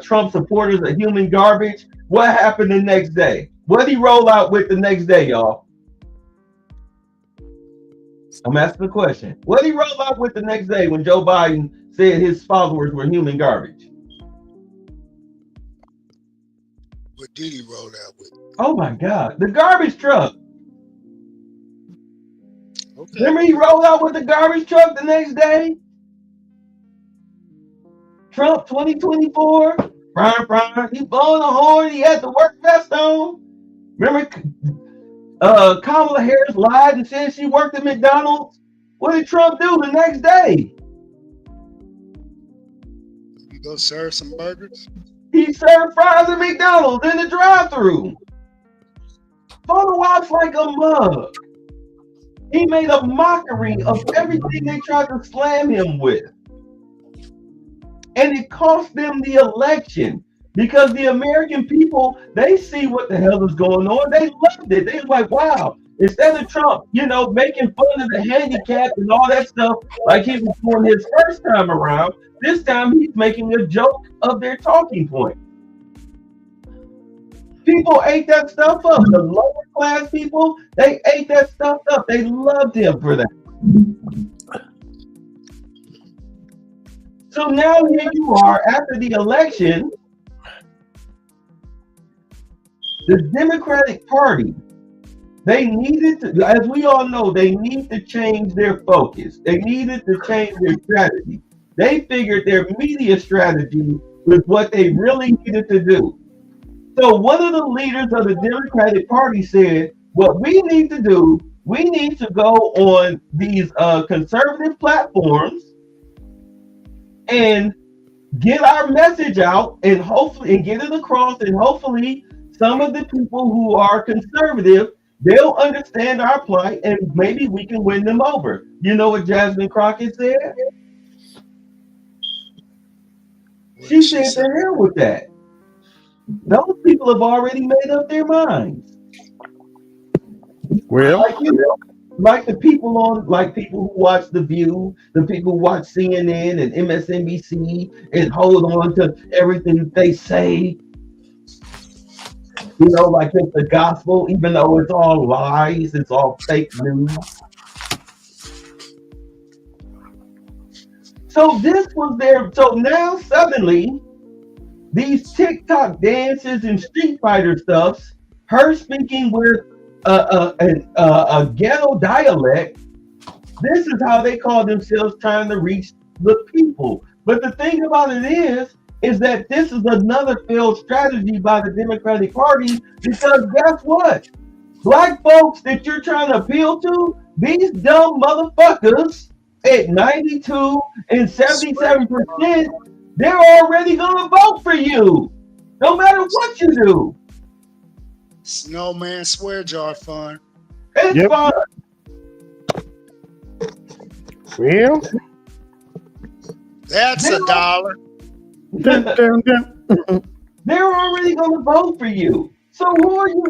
Trump supporters are human garbage? What happened the next day? What did he roll out with the next day, y'all? I'm asking the question. What did he roll out with the next day when Joe Biden said his followers were human garbage? What did he roll out with? Oh my God, the garbage truck. Okay. Remember he rolled out with the garbage truck the next day? Trump 2024, he blowing the horn, he had the work vest on. Remember Kamala Harris lied and said she worked at McDonald's? What did Trump do the next day? You go serve some burgers? He served fries at McDonald's in the drive-thru. Photo ops like a mug. He made a mockery of everything they tried to slam him with. And it cost them the election, because the American people, they see what the hell is going on. They loved it. They was like, wow, instead of Trump, making fun of the handicapped and all that stuff like he was doing his first time around, this time he's making a joke of their talking point. People ate that stuff up. The lower class people, they ate that stuff up. They loved him for that. So now here you are after the election. The Democratic Party, they needed to, as we all know, they need to change their focus. They needed to change their strategy. They figured their media strategy was what they really needed to do. So one of the leaders of the Democratic Party said, what we need to do, we need to go on these conservative platforms and get our message out and hopefully get it across and hopefully some of the people who are conservative, they'll understand our plight, and maybe we can win them over. You know what Jasmine Crockett said? She said, "To hell with that." Those people have already made up their minds. Well, like the people who watch The View, the people who watch CNN and MSNBC and hold on to everything they say. You know, like it's the gospel, even though it's all lies, it's all fake news. So this was their. So now suddenly, these TikTok dances and Street Fighter stuffs, her speaking with a ghetto dialect. This is how they call themselves trying to reach the people. But the thing about it is that this is another failed strategy by the Democratic Party, because guess what? Black folks that you're trying to appeal to, these dumb motherfuckers at 92 and 77%, they're already gonna vote for you, no matter what you do. Snowman swear jar fun. It's fun. Well, that's $1. They're already going to vote for you. So who are you?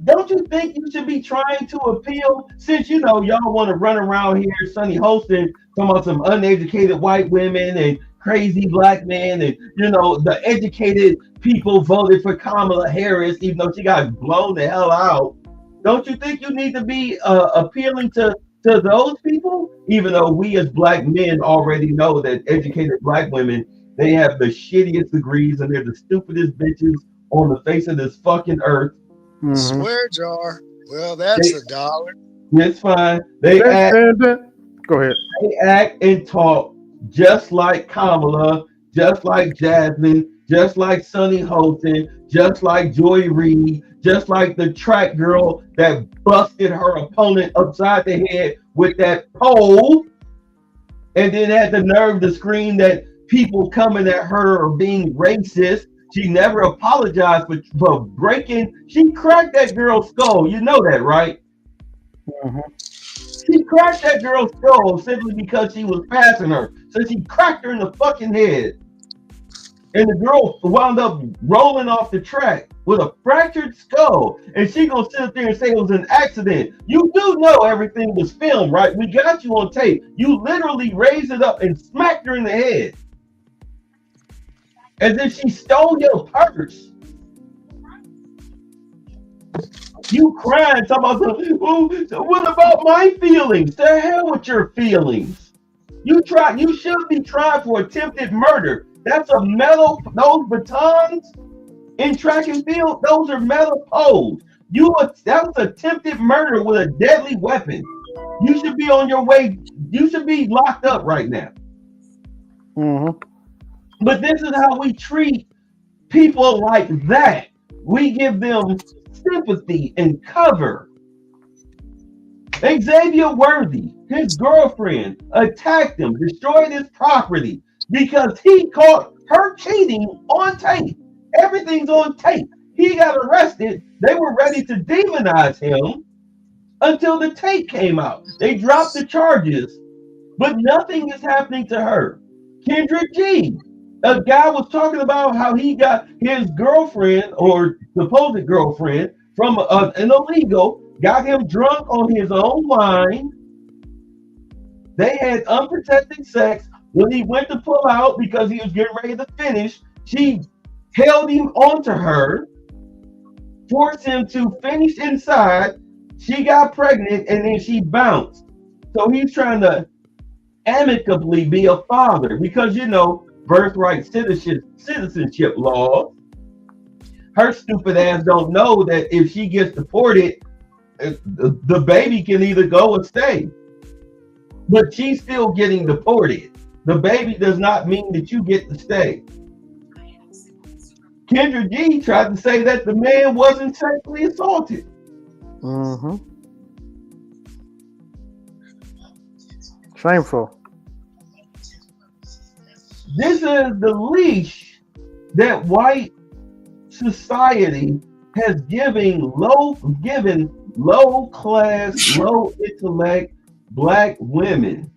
Don't you think you should be trying to appeal, since you know y'all want to run around here, Sonny hosting, talking about some uneducated white women and crazy black men, and you know the educated people voted for Kamala Harris even though she got blown the hell out. Don't you think you need to be appealing to those people, even though we as black men already know that educated black women, they have the shittiest degrees and they're the stupidest bitches on the face of this fucking earth. Mm-hmm. Swear jar. Well, that's $1. It's fine. They act. Go ahead. They act and talk just like Kamala, just like Jasmine, just like Sonny Holton, just like Joy Reid, just like the track girl that busted her opponent upside the head with that pole, and then had the nerve to scream that people coming at her are being racist. She never apologized for breaking. She cracked that girl's skull. You know that, right? Mm-hmm. She cracked that girl's skull simply because she was passing her. So she cracked her in the fucking head. And the girl wound up rolling off the track with a fractured skull. And she gonna sit there and say it was an accident. You do know everything was filmed, right? We got you on tape. You literally raised it up and smacked her in the head. As if she stole your purse. You crying, talking about, oh, what about my feelings? The hell with your feelings. You should be tried for attempted murder. That's a metal, those batons in track and field, those are metal poles. That was attempted murder with a deadly weapon. You should be on your way. You should be locked up right now. Mm-hmm. But this is how we treat people like that. We give them sympathy and cover. Xavier Worthy, his girlfriend, attacked him, destroyed his property because he caught her cheating on tape. Everything's on tape. He got arrested. They were ready to demonize him until the tape came out. They dropped the charges, but nothing is happening to her. Kendrick G, a guy was talking about how he got his girlfriend or supposed girlfriend from an illegal, got him drunk on his own wine. They had unprotected sex. When he went to pull out because he was getting ready to finish, she held him onto her, forced him to finish inside. She got pregnant and then she bounced. So he's trying to amicably be a father because, you know, birthright citizenship laws. Her stupid ass don't know that if she gets deported, the baby can either go or stay. But she's still getting deported. The baby does not mean that you get to stay. Kendra G tried to say that the man wasn't sexually assaulted. Mm-hmm. Shameful. This is the leash that white society has given low class, low intellect black women,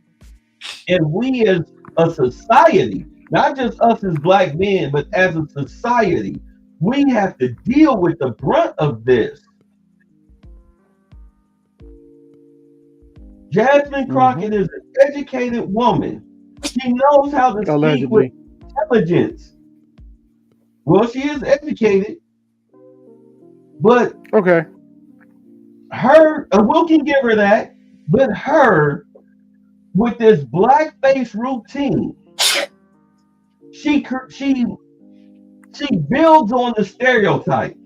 and we as a society, not just us as black men, but as a society, we have to deal with the brunt of this. Jasmine Crockett is an educated woman. She knows how to speak with intelligence. Well, she is educated, but okay, her, Will can give her that, but her, with this blackface routine, she builds on the stereotype.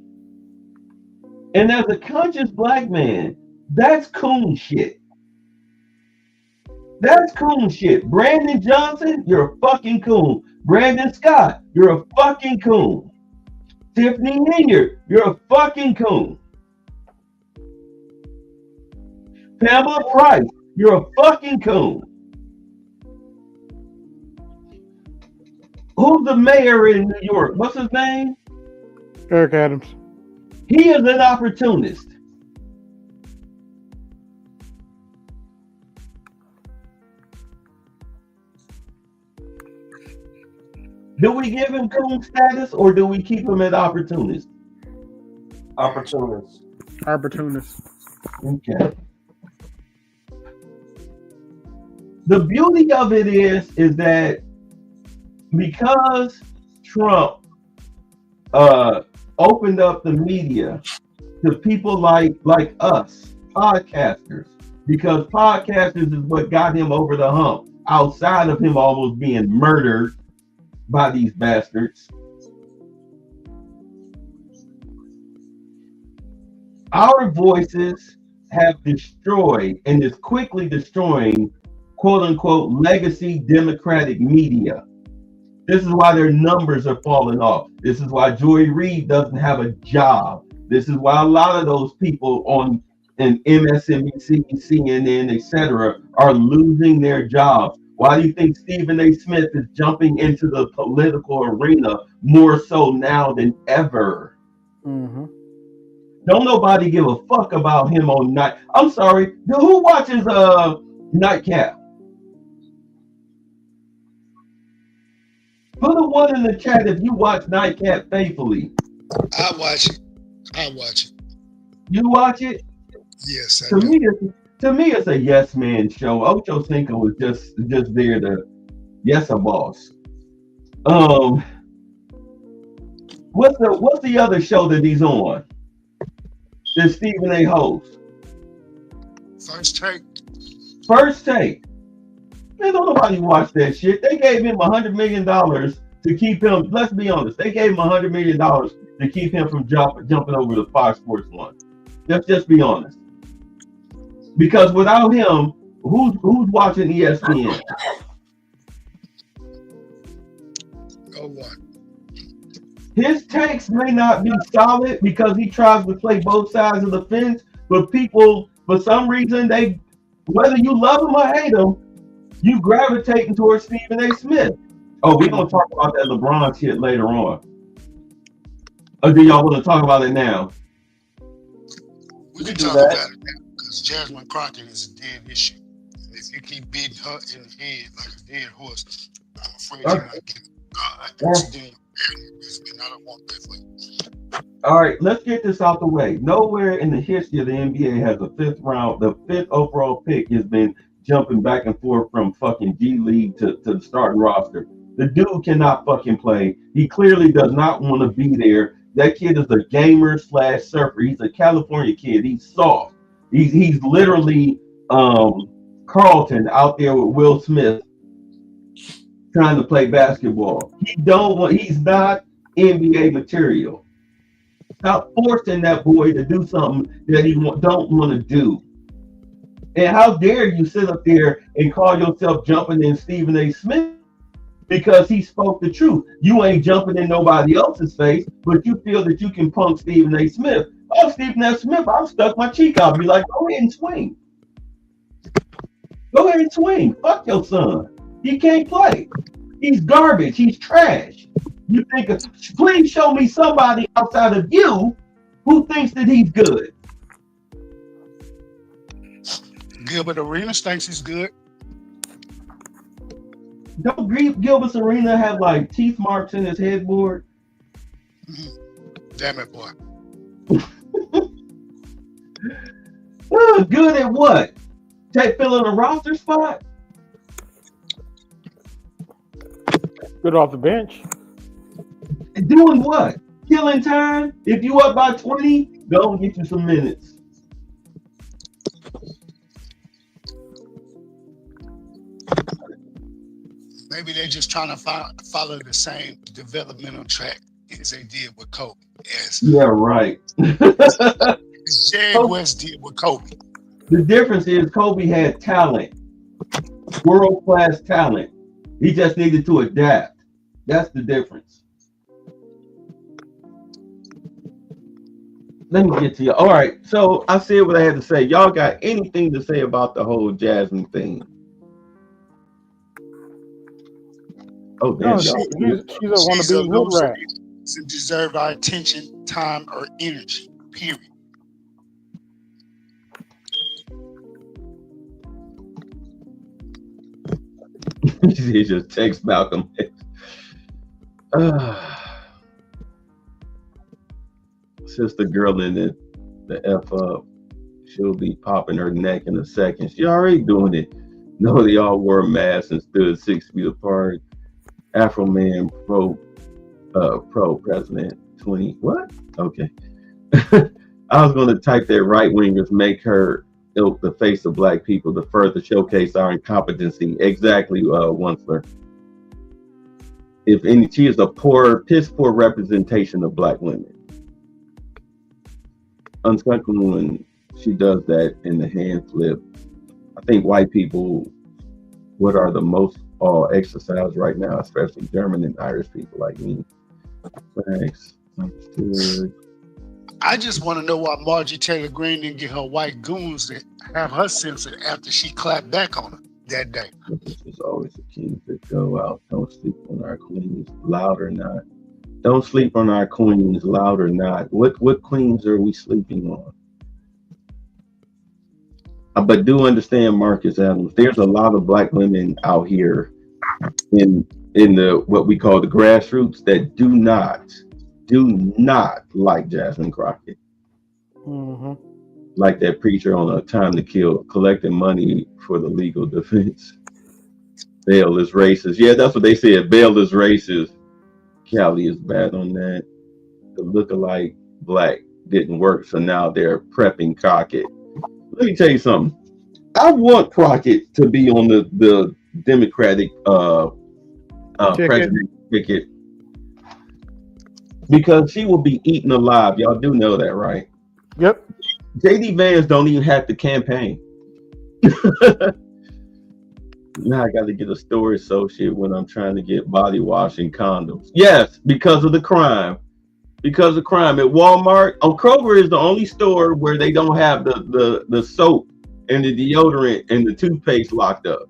And as a conscious black man, that's coon shit. That's coon shit. Brandon Johnson, you're a fucking coon. Brandon Scott, you're a fucking coon. Tiffany Ninyard, you're a fucking coon. Pamela Price, you're a fucking coon. Who's the mayor in New York? What's his name? Eric Adams. He is an opportunist. Do we give him coon status or do we keep him at opportunist? Opportunist. Opportunist. Okay. The beauty of it is that because Trump opened up the media to people like us, podcasters, because podcasters is what got him over the hump, outside of him almost being murdered by these bastards. Our voices have destroyed and is quickly destroying quote unquote legacy Democratic media. This is why their numbers are falling off. This is why Joy Reid doesn't have a job. This is why a lot of those people on MSNBC, CNN, etc., are losing their jobs. Why do you think Stephen A. Smith is jumping into the political arena more so now than ever? Mm-hmm. Don't nobody give a fuck about him on night. I'm sorry, who watches Nightcap? Put a one in the chat if you watch Nightcap faithfully. I watch it. You watch it? Yes. To me, it's a yes man show. Ocho Cinco was just there to yes a boss. What's the other show that he's on? That Stephen A. hosts. First Take. Man, don't nobody watch that shit. They gave him $100 million to keep him. Let's be honest. They gave him $100 million to keep him from jumping over to Fox Sports 1. Let's just be honest. Because without him, who's watching ESPN? No one. His takes may not be solid because he tries to play both sides of the fence, but people, for some reason, whether you love him or hate him, you gravitating towards Stephen A. Smith. Oh, we're gonna talk about that LeBron shit later on. Or do y'all want to talk about it now? We can talk about it now because Jasmine Crockett is a dead issue. And if you keep beating her in the head like a dead horse, I'm afraid you might get accident. And I don't want that for you. All right, let's get this out the way. Nowhere in the history of the NBA has the fifth overall pick has been jumping back and forth from fucking G League to the starting roster. The dude cannot fucking play. He clearly does not want to be there. That kid is a gamer / surfer. He's a California kid. He's soft. He's literally Carlton out there with Will Smith trying to play basketball. He's not NBA material. Stop forcing that boy to do something that he don't want to do. And how dare you sit up there and call yourself jumping in Stephen A. Smith because he spoke the truth. You ain't jumping in nobody else's face, but you feel that you can punk Stephen A. Smith. Oh, Stephen A. Smith, I'll stuck my cheek out. Be like, go ahead and swing. Go ahead and swing. Fuck your son. He can't play. He's garbage. He's trash. You think of, please show me somebody outside of you who thinks that he's good. Gilbert Arenas thinks he's good. Don't Gilbert Arenas have like teeth marks in his headboard? Damn it, boy. Good at what? Filling a roster spot? Good off the bench. Doing what? Killing time? If you up by 20, go and get you some minutes. Maybe they're just trying to follow the same developmental track as they did with Kobe. Yeah, right. Jerry West did with Kobe. The difference is Kobe had talent, world-class talent. He just needed to adapt. That's the difference. Let me get to you. All right, so I said what I had to say. Y'all got anything to say about the whole Jasmine thing? Oh, damn. No, she's a wannabe hood rat. Doesn't deserve our attention, time, or energy. Period. He just text Malcolm. Sister girl in the F up. She'll be popping her neck in a second. She already doing it. No, they all wore masks and stood 6 feet apart. Afro man pro president 20. What? Okay. I was going to type that right wingers make her ilk the face of black people to further showcase our incompetency. Exactly, Onceler. If any, she is a piss poor representation of black women. Unspeakable when she does that in the hand flip. I think white people, what are the most exercised right now, especially German and Irish people like me. Thanks. Understood. I just want to know why Marjorie Taylor Greene didn't get her white goons to have her censored after she clapped back on her that day. There's always a king to go out. Don't sleep on our queens, loud or not. Don't sleep on our queens, loud or not. What queens are we sleeping on? But do understand, Marcus Adams, there's a lot of black women out here in the what we call the grassroots that do not like Jasmine Crockett. Mm-hmm. Like that preacher on A Time to Kill, collecting money for the legal defense. Bail is racist. Yeah, that's what they said. Bail is racist. Cali is bad on that. The lookalike black didn't work, so now they're prepping Crockett. Let me tell you something. I want Crockett to be on the Democratic president ticket because she will be eaten alive. Y'all do know that, right? Yep. JD Vance don't even have to campaign. Now I got to get a store associate when I'm trying to get body wash and condoms. Yes, because of the crime. Because of crime at Walmart. Kroger is the only store where they don't have the soap and the deodorant and the toothpaste locked up.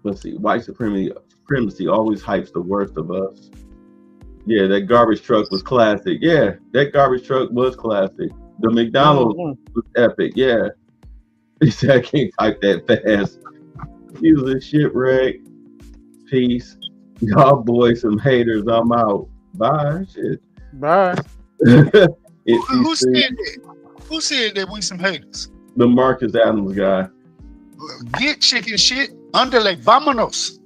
Let's see. White supremacy always hypes the worst of us. Yeah, that garbage truck was classic. Yeah, that garbage truck was classic. The McDonald's was epic. Yeah. He said, I can't type that fast. He was a shipwreck. Peace. Y'all boys, some haters. I'm out. Bye. Shit. Bye. Who said that? Who said that we some haters? The Marcus Adams guy. Get chicken shit. Underlay. Vamonos.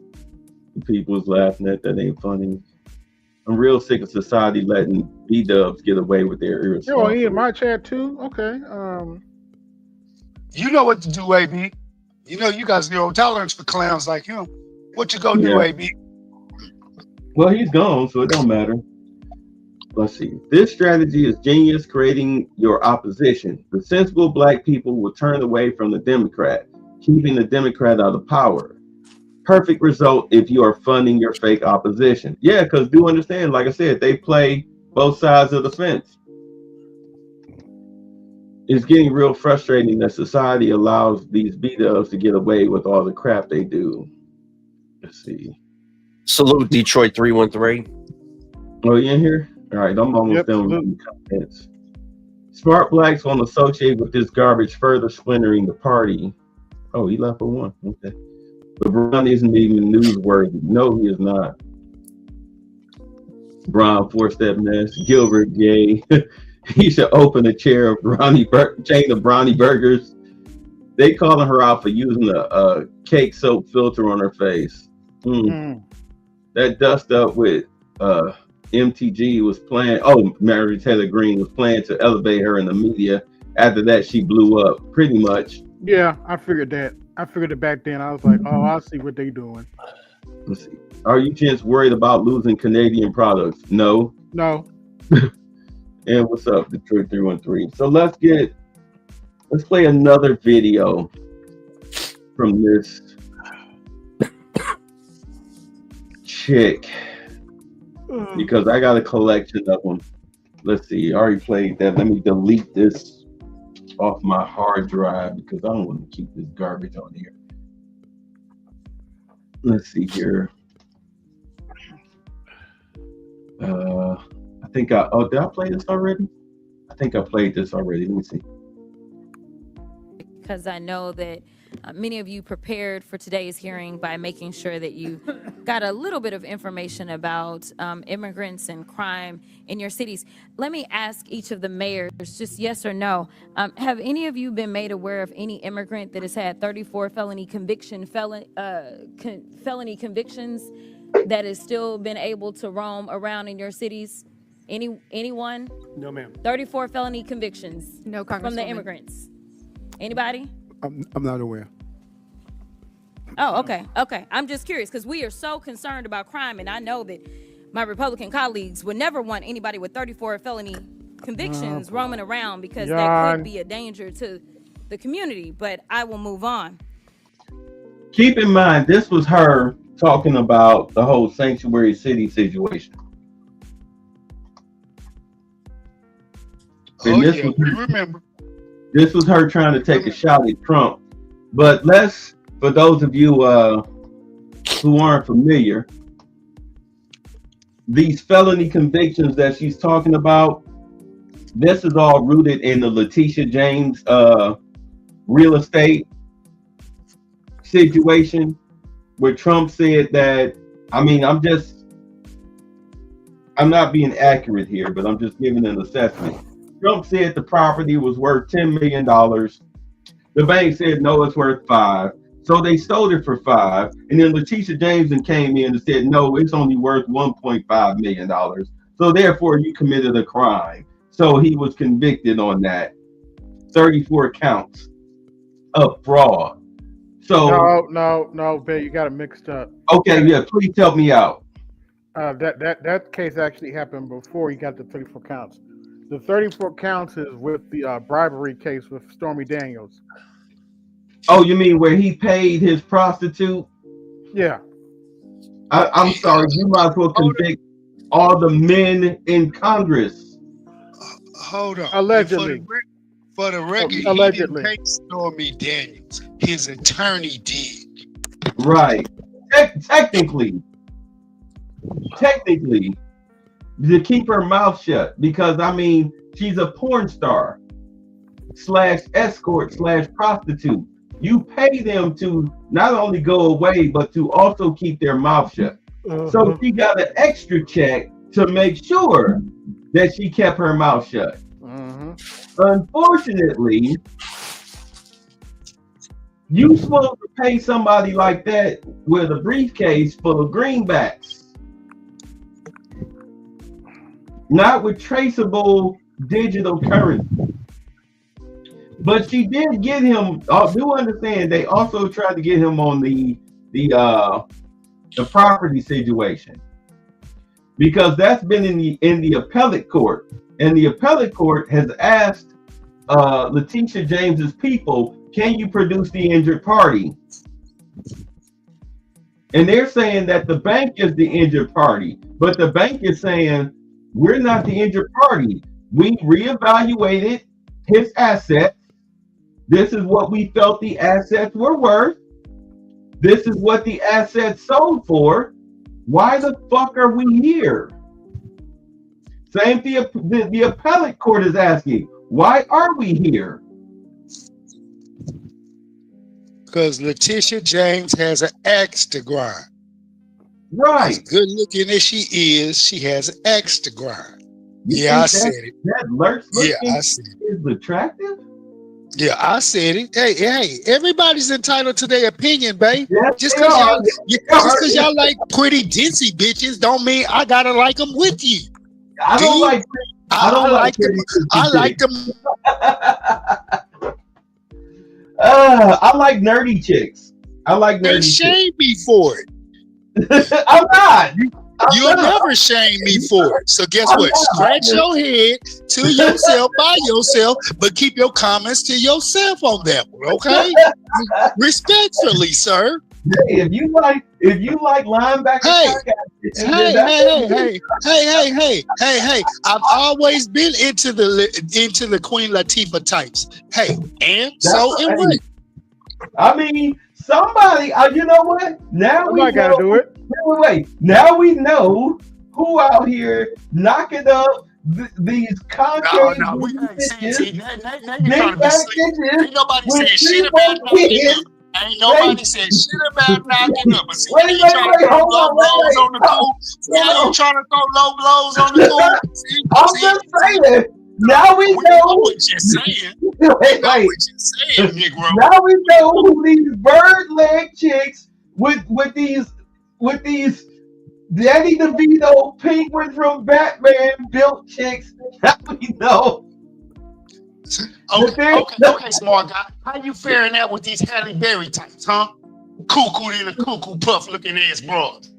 People was laughing at that. Ain't funny. I'm real sick of society letting B-dubs get away with their irresponsible. Oh, he in my chat too? Okay. You know what to do, AB. You know you got zero tolerance for clowns like him. What you gonna do, AB? Well, he's gone, so it don't matter. Let's see. This strategy is genius, creating your opposition. The sensible black people will turn away from the Democrat, keeping the Democrat out of power. Perfect result if you are funding your fake opposition. Yeah, because do understand, like I said, they play both sides of the fence. It's getting real frustrating that society allows these B-dubs to get away with all the crap they do. Let's see. Salute Detroit 313. Oh, you in here? All right, I'm almost done with the comments. Smart blacks won't associate with this garbage, further splintering the party. Oh, he left for one. Okay. But Brown isn't even newsworthy. No, he is not. Brown forced that mess. Gilbert gay. He should open a chair of chain of brownie burgers. They calling her out for using a cake soap filter on her face. That dust up with MTG was playing. Oh, Mary Taylor Greene was playing to elevate her in the media. After that, she blew up pretty much. Yeah, I figured that. I figured it back then. I was like, oh, I see what they doing. Let's see. Are you gents worried about losing Canadian products? No. No. And what's up, Detroit 313? So let's play another video from this chick because I got a collection of them. Let's see. I already played that. Let me delete this off my hard drive because I don't want to keep this garbage on here. Let's see here. I think did I play this already? I think I played this already. Let me see. Because I know that many of you prepared for today's hearing by making sure that you got a little bit of information about immigrants and crime in your cities. Let me ask each of the mayors, just yes or no. Have any of you been made aware of any immigrant that has had 34 felony convictions that has still been able to roam around in your cities? Anyone? No, ma'am. 34 felony convictions. No, from the Congresswoman. immigrants. Anybody? I'm not aware. Oh, okay. I'm just curious because we are so concerned about crime, and I know that my Republican colleagues would never want anybody with 34 felony convictions roaming around because that could be a danger to the community. But I will move on. Keep in mind, this was her talking about the whole sanctuary city situation. Oh, yeah, we remember. This was her trying to take a shot at Trump. But for those of you who aren't familiar, these felony convictions that she's talking about, this is all rooted in the Letitia James real estate situation where Trump said that, I'm not being accurate here, but I'm just giving an assessment. Trump said the property was worth $10 million. The bank said, no, it's worth $5 million. So they sold it for $5 million. And then Letitia Jameson came in and said, no, it's only worth $1.5 million. So therefore, you committed a crime. So he was convicted on that. 34 counts of fraud. So no, Ben, you got it mixed up. Okay, yeah, please help me out. That case actually happened before he got the 34 counts. The 34 counts is with the bribery case with Stormy Daniels. Oh, you mean where he paid his prostitute? Yeah. I'm sorry, you might as well convict all the men in Congress. Hold on. Allegedly. For the record, allegedly. He didn't pay Stormy Daniels. His attorney did. Right. Technically, to keep her mouth shut, because she's a porn star / escort / prostitute. You pay them to not only go away, but to also keep their mouth shut. So she got an extra check to make sure that she kept her mouth shut. Unfortunately, you supposed to pay somebody like that with a briefcase full of greenbacks. Not with traceable digital currency. But she did get him. Do understand they also tried to get him on the property situation, because that's been in the appellate court, and the appellate court has asked Letitia James's people, can you produce the injured party? And they're saying that the bank is the injured party, but the bank is saying we're not the injured party. We reevaluated his assets. This is what we felt the assets were worth. This is what the assets sold for. Why the fuck are we here? Same thing the appellate court is asking. Why are we here? Because Letitia James has an axe to grind. Right. As good looking as she is, she has an axe to grind. You Yeah, I think said it. That lurch Yeah, I said it. is attractive? Yeah, I said it. Hey, everybody's entitled to their opinion, babe. Yes, Just they because are. y'all like pretty ditzy bitches, don't mean I gotta like them with you. I don't like. I like them. I like them. I like nerdy chicks. I like They nerdy chicks. shame me for it. I'm not. You'll never shame me for it. So guess what? Scratch your head to yourself by yourself, but keep your comments to yourself on that one, okay? Respectfully, sir. Hey, if you like linebacker, Hey. I've always been into the Queen Latifah types. Hey, and so am I. I mean, somebody. You know what? Now we gotta do it. Wait. Now we know who out here knocking up these contrary. No, we ain't saying. Now you're trying to be slick. Ain't nobody saying shit about knocking up. Ain't nobody said shit about knocking up. But see, now you trying to throw low blows on the cool. Now you trying to throw low blows on the cool. I'm just saying. Now we know what you're saying. Negro. Now we know who these bird leg chicks with these Danny DeVito Penguin from Batman built chicks. Now we know. Okay, smart guy. How you faring that with these Halle Berry types, huh? Cuckoo in a cuckoo puff looking ass broads.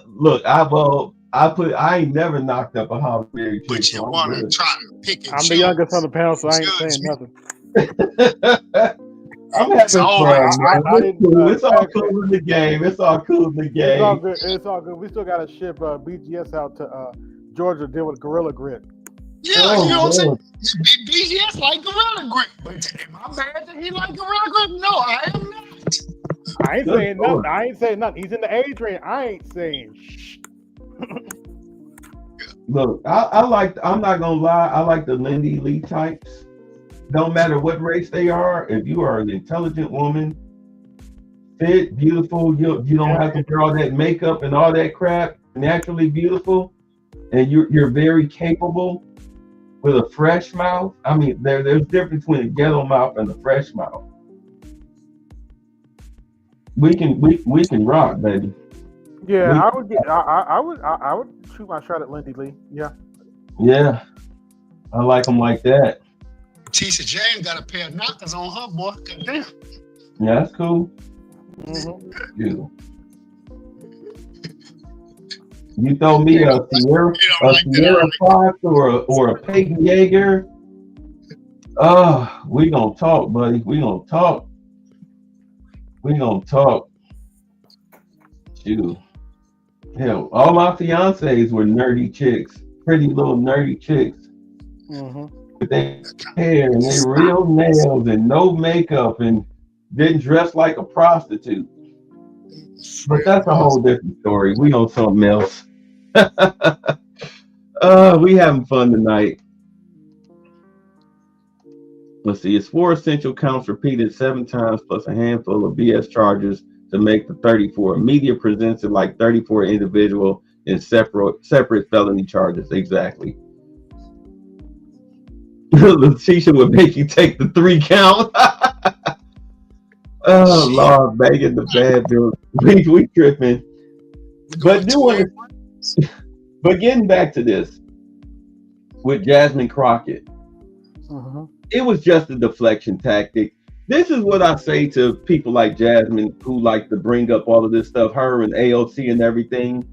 Look, I ain't never knocked up a Halle Berry chick. But you want to try to pick and I'm choose. the youngest on the panel, so I ain't saying nothing. I'm having fun. It's all cool in the game. It's all cool in the game. It's all good. It's all good. We still got to ship BGS out to Georgia to deal with Gorilla Grit. Yeah, you know what I'm saying? BGS like Gorilla Grip. But am I mad that he like Gorilla Grip? No, I am not. I ain't saying nothing. I ain't saying nothing. He's in the age range. I ain't saying shh. Look, I'm not gonna lie, I like the Lindy Lee types. Don't matter what race they are, if you are an intelligent woman, fit, beautiful, you don't have to wear all that makeup and all that crap, naturally beautiful, and you're very capable with a fresh mouth. I mean, there's a difference between a ghetto mouth and a fresh mouth. We can rock, baby. Yeah, I would shoot my shot at Lindy Lee. Yeah. Yeah, I like them like that. Tisha James got a pair of knockers on her, boy. Goddamn. Yeah, that's cool. Mm-hmm. Yeah. You throw me a Sierra Fox or a Peyton Yeager. We gonna talk, buddy. We gonna talk. Shoot. Hell, all my fiancés were nerdy chicks, pretty little nerdy chicks. Mm-hmm. With their hair and their real nails and no makeup and didn't dress like a prostitute. But that's a whole different story. We on something else. We having fun tonight. Let's see, it's 4 essential counts repeated 7 times plus a handful of BS charges to make the 34. Media presents it like 34 individual and separate felony charges. Exactly. Letitia would make you take the 3 count. Oh Lord, banging the bad dude. We tripping. But getting back to this with Jasmine Crockett, it was just a deflection tactic. This is what I say to people like Jasmine who like to bring up all of this stuff, her and AOC and everything,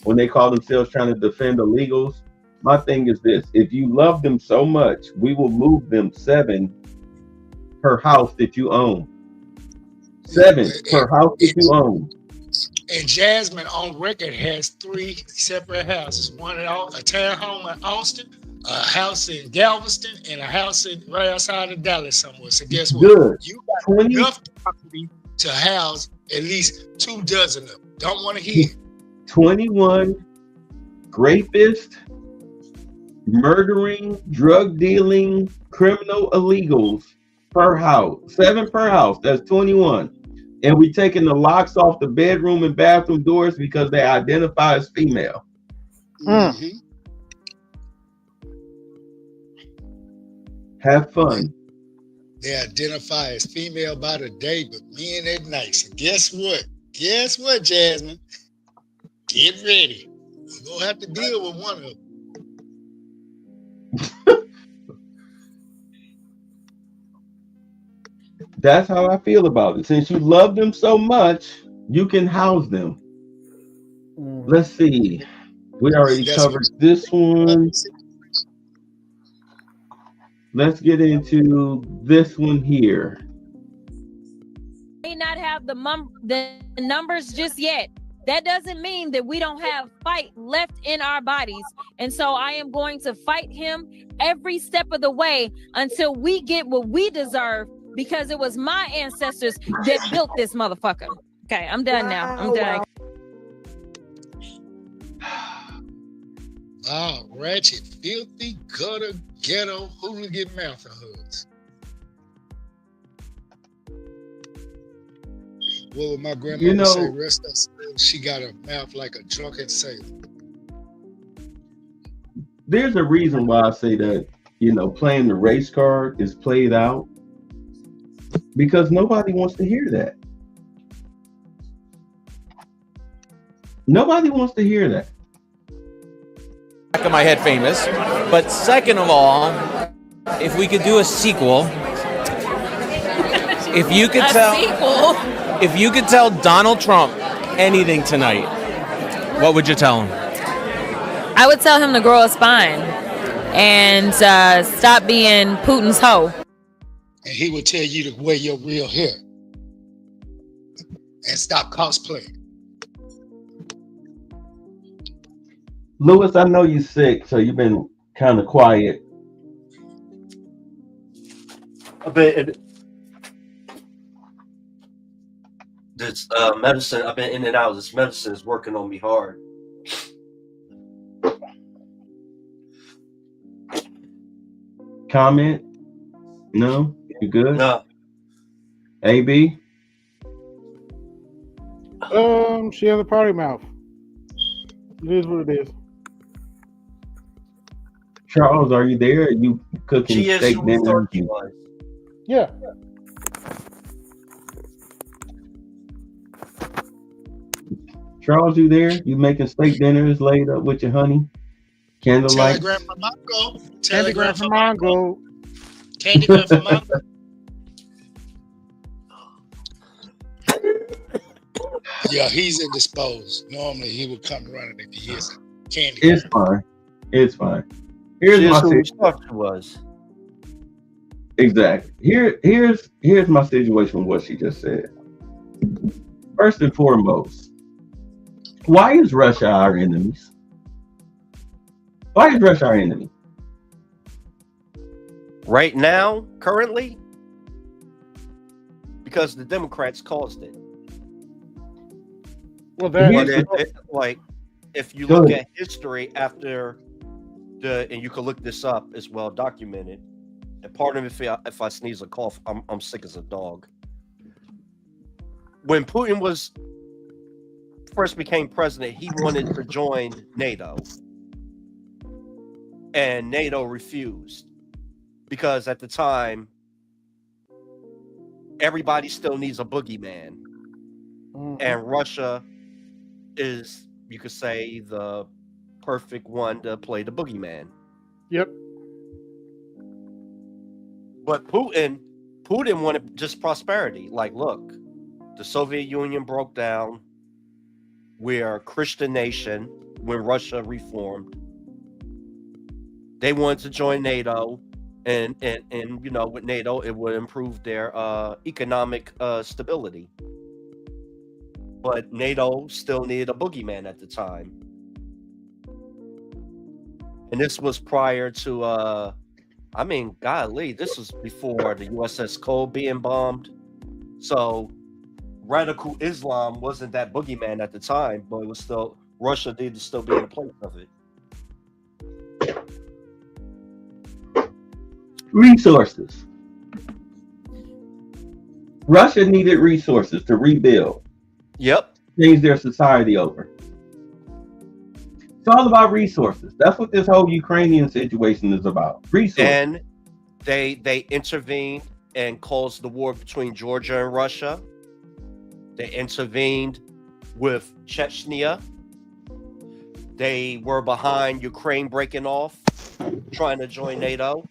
when they call themselves trying to defend illegals. My thing is this: if you love them so much, we will move them 7 per house that you own. 7 per house that you own. And Jasmine on record has 3 separate houses. One at a townhome in Austin, a house in Galveston, and a house right outside of Dallas somewhere. So guess what? Good. You got enough property to house At least 2 dozen of them. Don't want to hear. 21 rapists, murdering, drug dealing, criminal illegals per house. 7 per house. That's 21. And we taking the locks off the bedroom and bathroom doors because they identify as female. Mm-hmm. Have fun. They identify as female by the day, but men at night. So guess what? Guess what, Jasmine? Get ready. We're going to have to deal with one of them. That's how I feel about it. Since you love them so much, you can house them. Let's see. We already covered this one. Let's get into this one here. May not have the numbers just yet. That doesn't mean that we don't have fight left in our bodies. And so I am going to fight him every step of the way until we get what we deserve, because it was my ancestors that built this motherfucker. Okay, I'm done now. I'm done. Wow, ratchet, filthy, gutter, ghetto, hooligan mouth of hoods. What would my grandmother say? Rest her soul, she got a mouth like a drunken sailor. There's a reason why I say that, playing the race card is played out, because nobody wants to hear that. Nobody wants to hear that. Back of my head famous. But second of all, if we could do a sequel, if you could tell Donald Trump anything tonight, what would you tell him? I would tell him to grow a spine and stop being Putin's hoe. And he would tell you to wear your real hair and stop cosplaying. Lewis, I know you're sick, so you've been kind of quiet. This medicine, I've been in and out. This medicine is working on me hard. Comment? No? You good? No. AB? She has a potty mouth. It is what it is. Charles, are you there? Are you cooking She is. steak dinner? Yeah. Charles, you there? You making steak dinners laid up with your honey? Candlelight? Telegram from Mongo. Telegram from Mongo. Candygram from Mongo. Yeah, he's indisposed. Normally he would come running if he hears a candy. It's fine. It's fine. Here's my situation. Was. Exactly. Here's my situation with what she just said. First and foremost, why is Russia our enemies? Why is Russia our enemy? Right now, currently, because the Democrats caused it. Well, like, if you look at history after and you can look this up, it's well documented. And pardon me if I sneeze or cough, I'm sick as a dog. When Putin first became president, he wanted to join NATO, and NATO refused because at the time everybody still needs a boogeyman, and Russia is, you could say, the perfect one to play the boogeyman. Yep. But Putin wanted just prosperity. Like, look, the Soviet Union broke down. We're a Christian nation when Russia reformed. They wanted to join NATO, and with NATO, it would improve their economic stability. But NATO still needed a boogeyman at the time. And this was prior to, golly, this was before the USS Cole being bombed. So radical Islam wasn't that boogeyman at the time, but it was still Russia needed to still be in the place of it. Resources. Russia needed resources to rebuild. Yep. Change their society over. It's all about resources. That's what this whole Ukrainian situation is about. Resources. And they intervened and caused the war between Georgia and Russia. They intervened with Chechnya. They were behind Ukraine breaking off, trying to join NATO.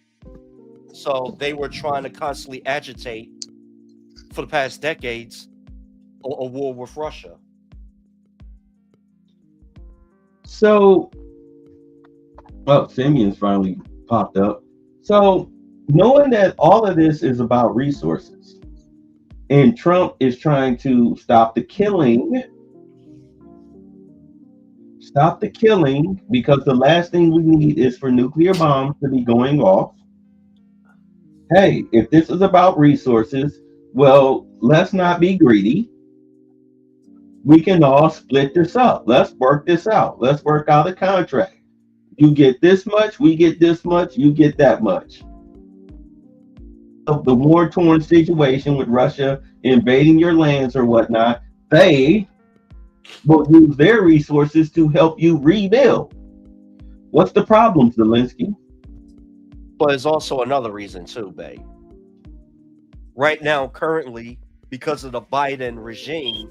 So they were trying to constantly agitate for the past decades a war with Russia. So, Simeon's finally popped up. So, knowing that all of this is about resources, and Trump is trying to stop the killing, because the last thing we need is for nuclear bombs to be going off. Hey, if this is about resources, well, let's not be greedy. We can all split this up. Let's work this out. Let's work out a contract. You get this much, we get this much, you get that much. Of the war-torn situation with Russia invading your lands or whatnot, they will use their resources to help you rebuild. What's the problem, Zelensky? But there's also another reason too, Bay. Right now, currently, because of the Biden regime,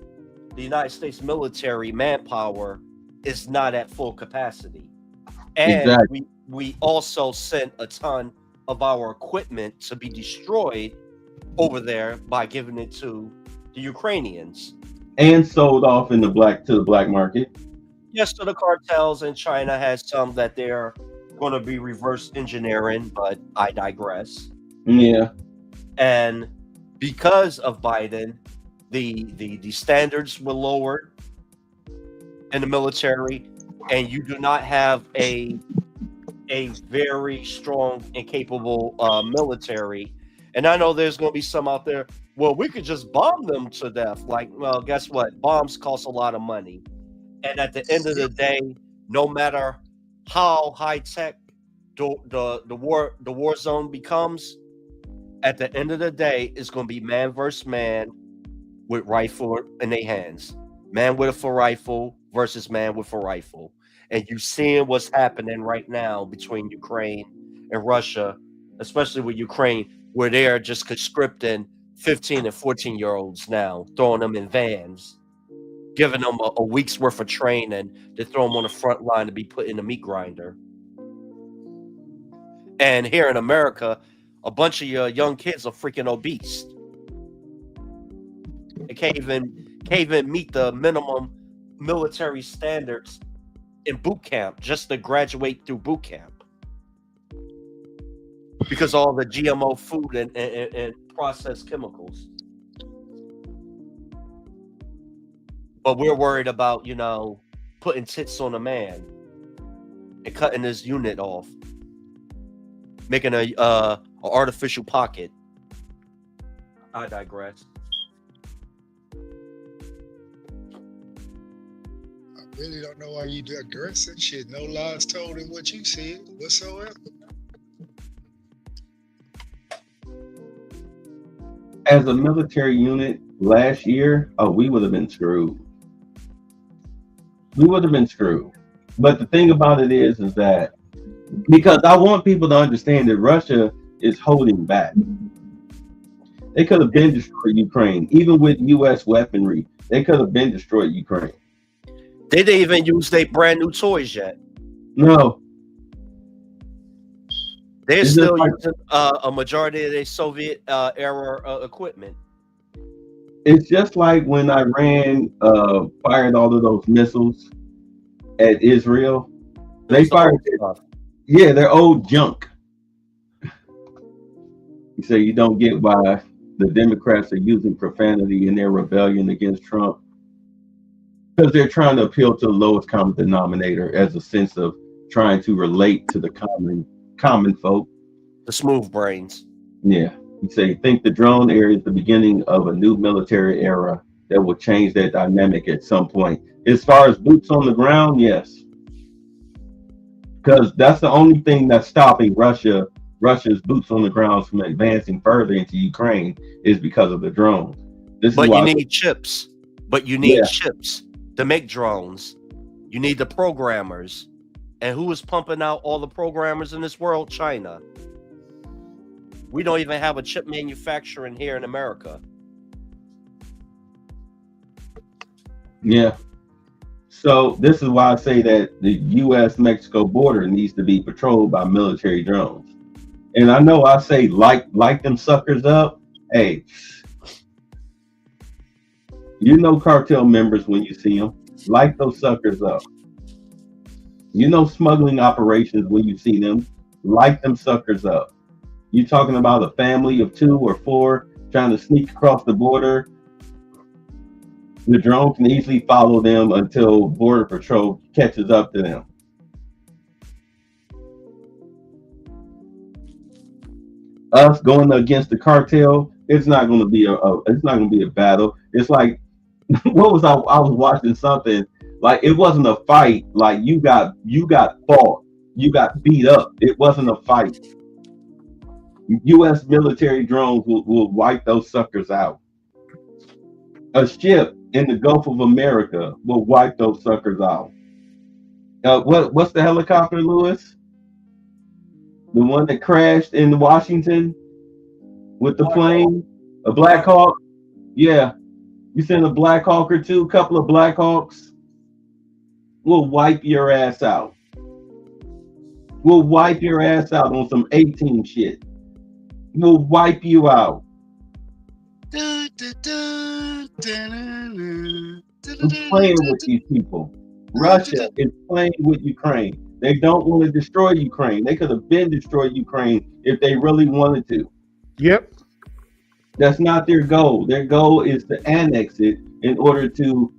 the United States military manpower is not at full capacity. And Exactly. we also sent a ton of our equipment to be destroyed over there by giving it to the Ukrainians. And sold off in the black market. Yes, so the cartels in China has some that they're going to be reverse engineering, but I digress. Yeah. And because of Biden, the standards were lowered in the military, and you do not have a very strong and capable military. And I know there's going to be some out there, well, we could just bomb them to death. Like, well, guess what? Bombs cost a lot of money. And at the end of the day, no matter how high tech the war zone becomes, at the end of the day, it's going to be man versus man with rifle in their hands. Man with a rifle versus man with a rifle. And you seeing what's happening right now between Ukraine and Russia, especially with Ukraine, where they're just conscripting 15 and 14-year-olds now, throwing them in vans, giving them a week's worth of training to throw them on the front line to be put in a meat grinder. And here in America, a bunch of your young kids are freaking obese. They can't even meet the minimum military standards in boot camp just to graduate through boot camp, because all the GMO food and processed chemicals. But we're worried about, putting tits on a man and cutting his unit off, making a artificial pocket. I digress. I really don't know why you digressing. Shit, no lies told in what you said whatsoever. As a military unit last year, we would have been screwed. We would have been screwed. But the thing about it is that, because I want people to understand that Russia is holding back. They could have been destroyed Ukraine. Even with U.S. weaponry, they could have been destroyed Ukraine. They didn't even use their brand new toys yet. No. They're It's still just like- using a majority of their Soviet era equipment. It's just like when Iran fired all of those missiles at Israel. They fired Yeah, they're old junk. You say you don't get why the Democrats are using profanity in their rebellion against Trump, because they're trying to appeal to the lowest common denominator as a sense of trying to relate to the common folk. The smooth brains. Yeah. You say, think the drone era is the beginning of a new military era that will change that dynamic at some point. As far as boots on the ground, yes. Because that's the only thing that's stopping Russia's boots on the ground from advancing further into Ukraine is because of the drones. But you need chips. But you need chips to make drones. You need the programmers. And who is pumping out all the programmers in this world? China. We don't even have a chip manufacturing here in America. Yeah. So this is why I say that the U.S.-Mexico border needs to be patrolled by military drones. And I know I say light them suckers up. Hey, you know cartel members when you see them. Light those suckers up. You know smuggling operations when you see them. Light them suckers up. You talking about a family of 2 or 4 trying to sneak across the border. The drone can easily follow them until Border Patrol catches up to them. Us going against the cartel, it's not going to be a battle. It's like what was I was watching something like it wasn't a fight. Like you got fought, you got beat up. It wasn't a fight. U.S. military drones will wipe those suckers out. A ship in the Gulf of America will wipe those suckers out. What's the helicopter, Lewis? The one that crashed in Washington with the plane? A Black Hawk? Yeah. You send a Black Hawk or two, couple of Black Hawks. We'll wipe your ass out. We'll wipe your ass out on some 18 shit. We'll wipe you out. Who's playing with these people? Russia is playing with Ukraine. They don't want to destroy Ukraine. They could have been destroyed Ukraine if they really wanted to. Yep. That's not their goal. Their goal is to annex it in order to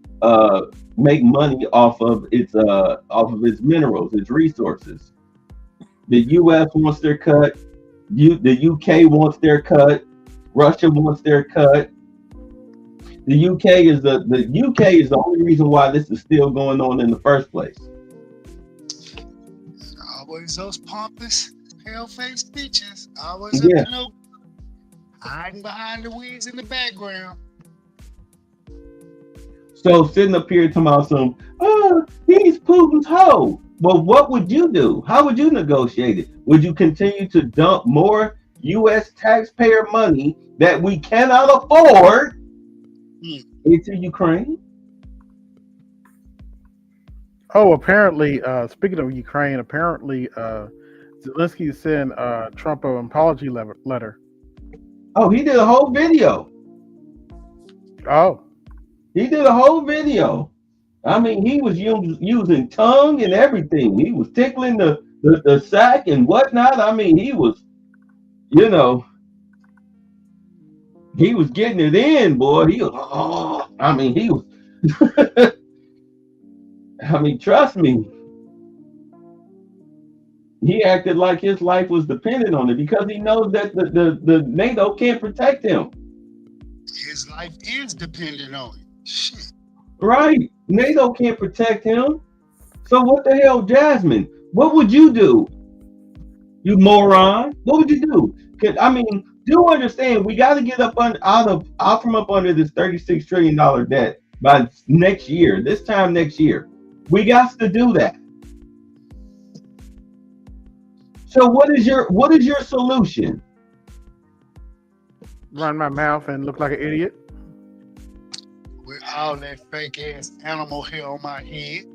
make money off of its minerals, its resources. The U.S. wants their cut. The U.K. wants their cut. Russia wants their cut. The UK is the only reason why this is still going on in the first place. Always those pompous, pale-faced bitches. Always up to no hiding behind the weeds in the background. So sitting up here talking about some, he's Putin's hoe. Well, what would you do? How would you negotiate it? Would you continue to dump more U.S. taxpayer money that we cannot afford into Ukraine? Oh, apparently, speaking of Ukraine, apparently Zelensky sent Trump an apology letter. Oh, he did a whole video. Oh. He did a whole video. I mean, he was using tongue and everything. He was tickling the sack and whatnot. I mean, he was, he was getting it in, boy. He was, I mean, trust me. He acted like his life was dependent on it because he knows that the NATO can't protect him. His life is dependent on it. Shit. Right. NATO can't protect him. So what the hell, Jasmine? What would you do? You moron. What would you do? I mean, do understand we got to get up out from up under this $36 trillion debt by next year. This time next year. We got to do that. So what is your solution? Run my mouth and look like an idiot. With all that fake ass animal hair on my head,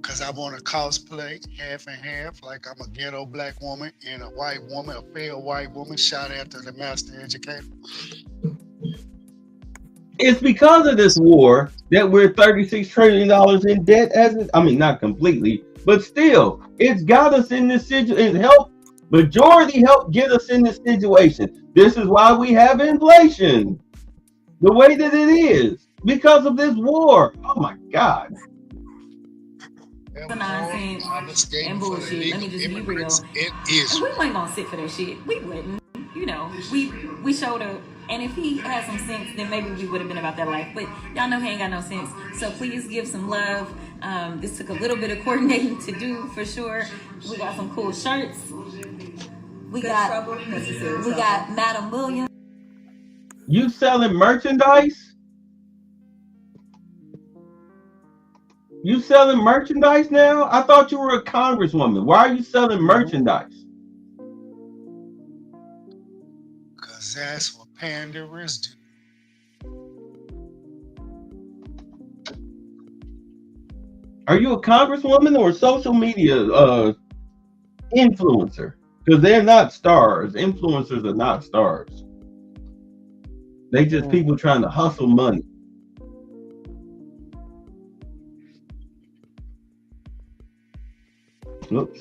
because I want to cosplay half and half, like I'm a ghetto black woman and a white woman, a fair white woman. Shout out to the master educator. It's because of this war that we're $36 trillion in debt. Not completely, but still, it's got us in this situation. Majority helped get us in this situation. This is why we have inflation the way that it is because of this war. Oh my God. Nonsense and bullshit. Let me just be real. And we weren't gonna sit for that shit. We wouldn't. We showed up And if he had some sense, then maybe we would have been about that life. But y'all know he ain't got no sense. So please give some love. This took a little bit of coordinating to do for sure. We got some cool shirts. We got Madam Williams. You selling merchandise? You selling merchandise now? I thought you were a congresswoman. Why are you selling merchandise? Because that's what pandering do. Are you a congresswoman or a social media influencer? Because they're not stars. Influencers are not stars. They just people trying to hustle money. Oops.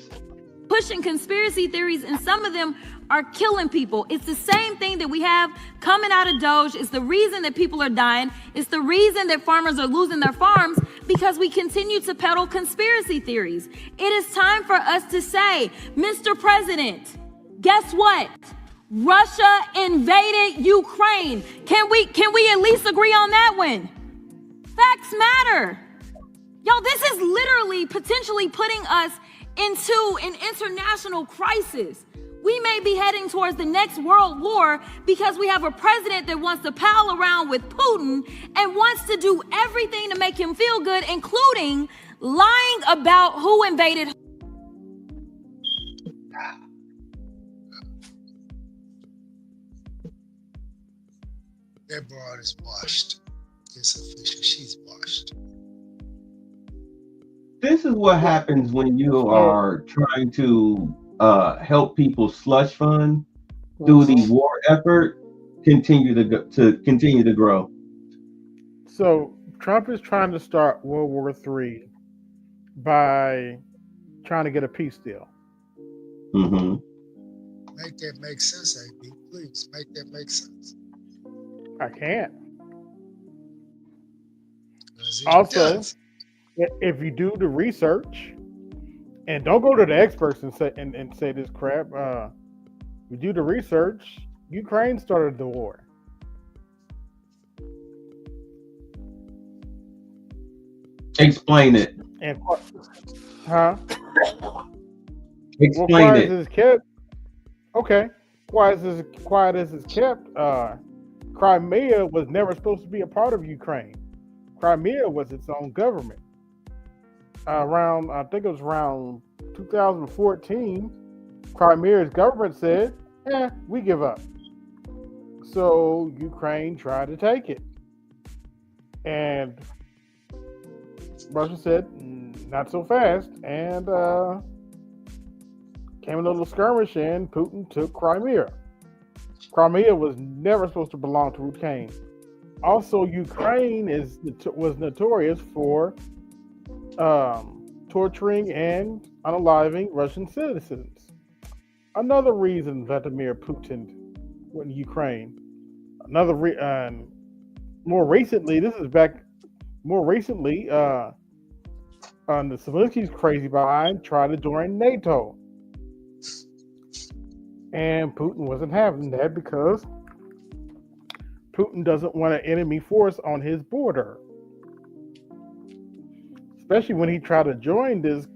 Pushing conspiracy theories, and some of them are killing people. It's the same thing that we have coming out of Doge. It's the reason that people are dying. It's the reason that farmers are losing their farms, because we continue to peddle conspiracy theories. It is time for us to say, Mr. President, guess what? Russia invaded Ukraine. Can we at least agree on that one? Facts matter. Yo, this is literally potentially putting us into an international crisis. We may be heading towards the next world war because we have a president that wants to pal around with Putin and wants to do everything to make him feel good, including lying about who invaded. That broad is washed. It's official. She's washed. This is what happens when you are trying to help people slush fund through the war effort continue to grow. So Trump is trying to start World War III by trying to get a peace deal. Mm-hmm. Make that make sense, AB. Please make that make sense. I can't. It Also, does. if you do the research, and don't go to the experts and say this crap, you do the research, Ukraine started the war. Explain it. And Explain it. Is kept? Okay. Quiet as it's kept. Crimea was never supposed to be a part of Ukraine. Crimea was its own government. I think it was around 2014, Crimea's government said, we give up. So Ukraine tried to take it. And Russia said, not so fast. And came a little skirmish and Putin took Crimea. Crimea was never supposed to belong to Ukraine. Also, Ukraine was notorious for torturing and unaliving Russian citizens. Another reason Vladimir Putin went to Ukraine. More recently, the Zelensky's crazy behind tried to join NATO. And Putin wasn't having that because Putin doesn't want an enemy force on his border. Especially when he tried to join this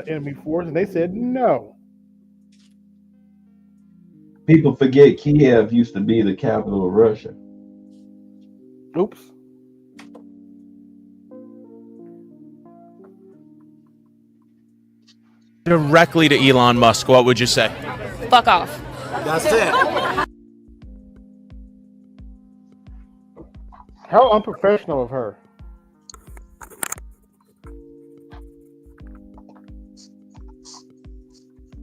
enemy force, and they said no. People forget Kiev used to be the capital of Russia. Oops. Directly to Elon Musk, what would you say? Fuck off. That's it. How unprofessional of her.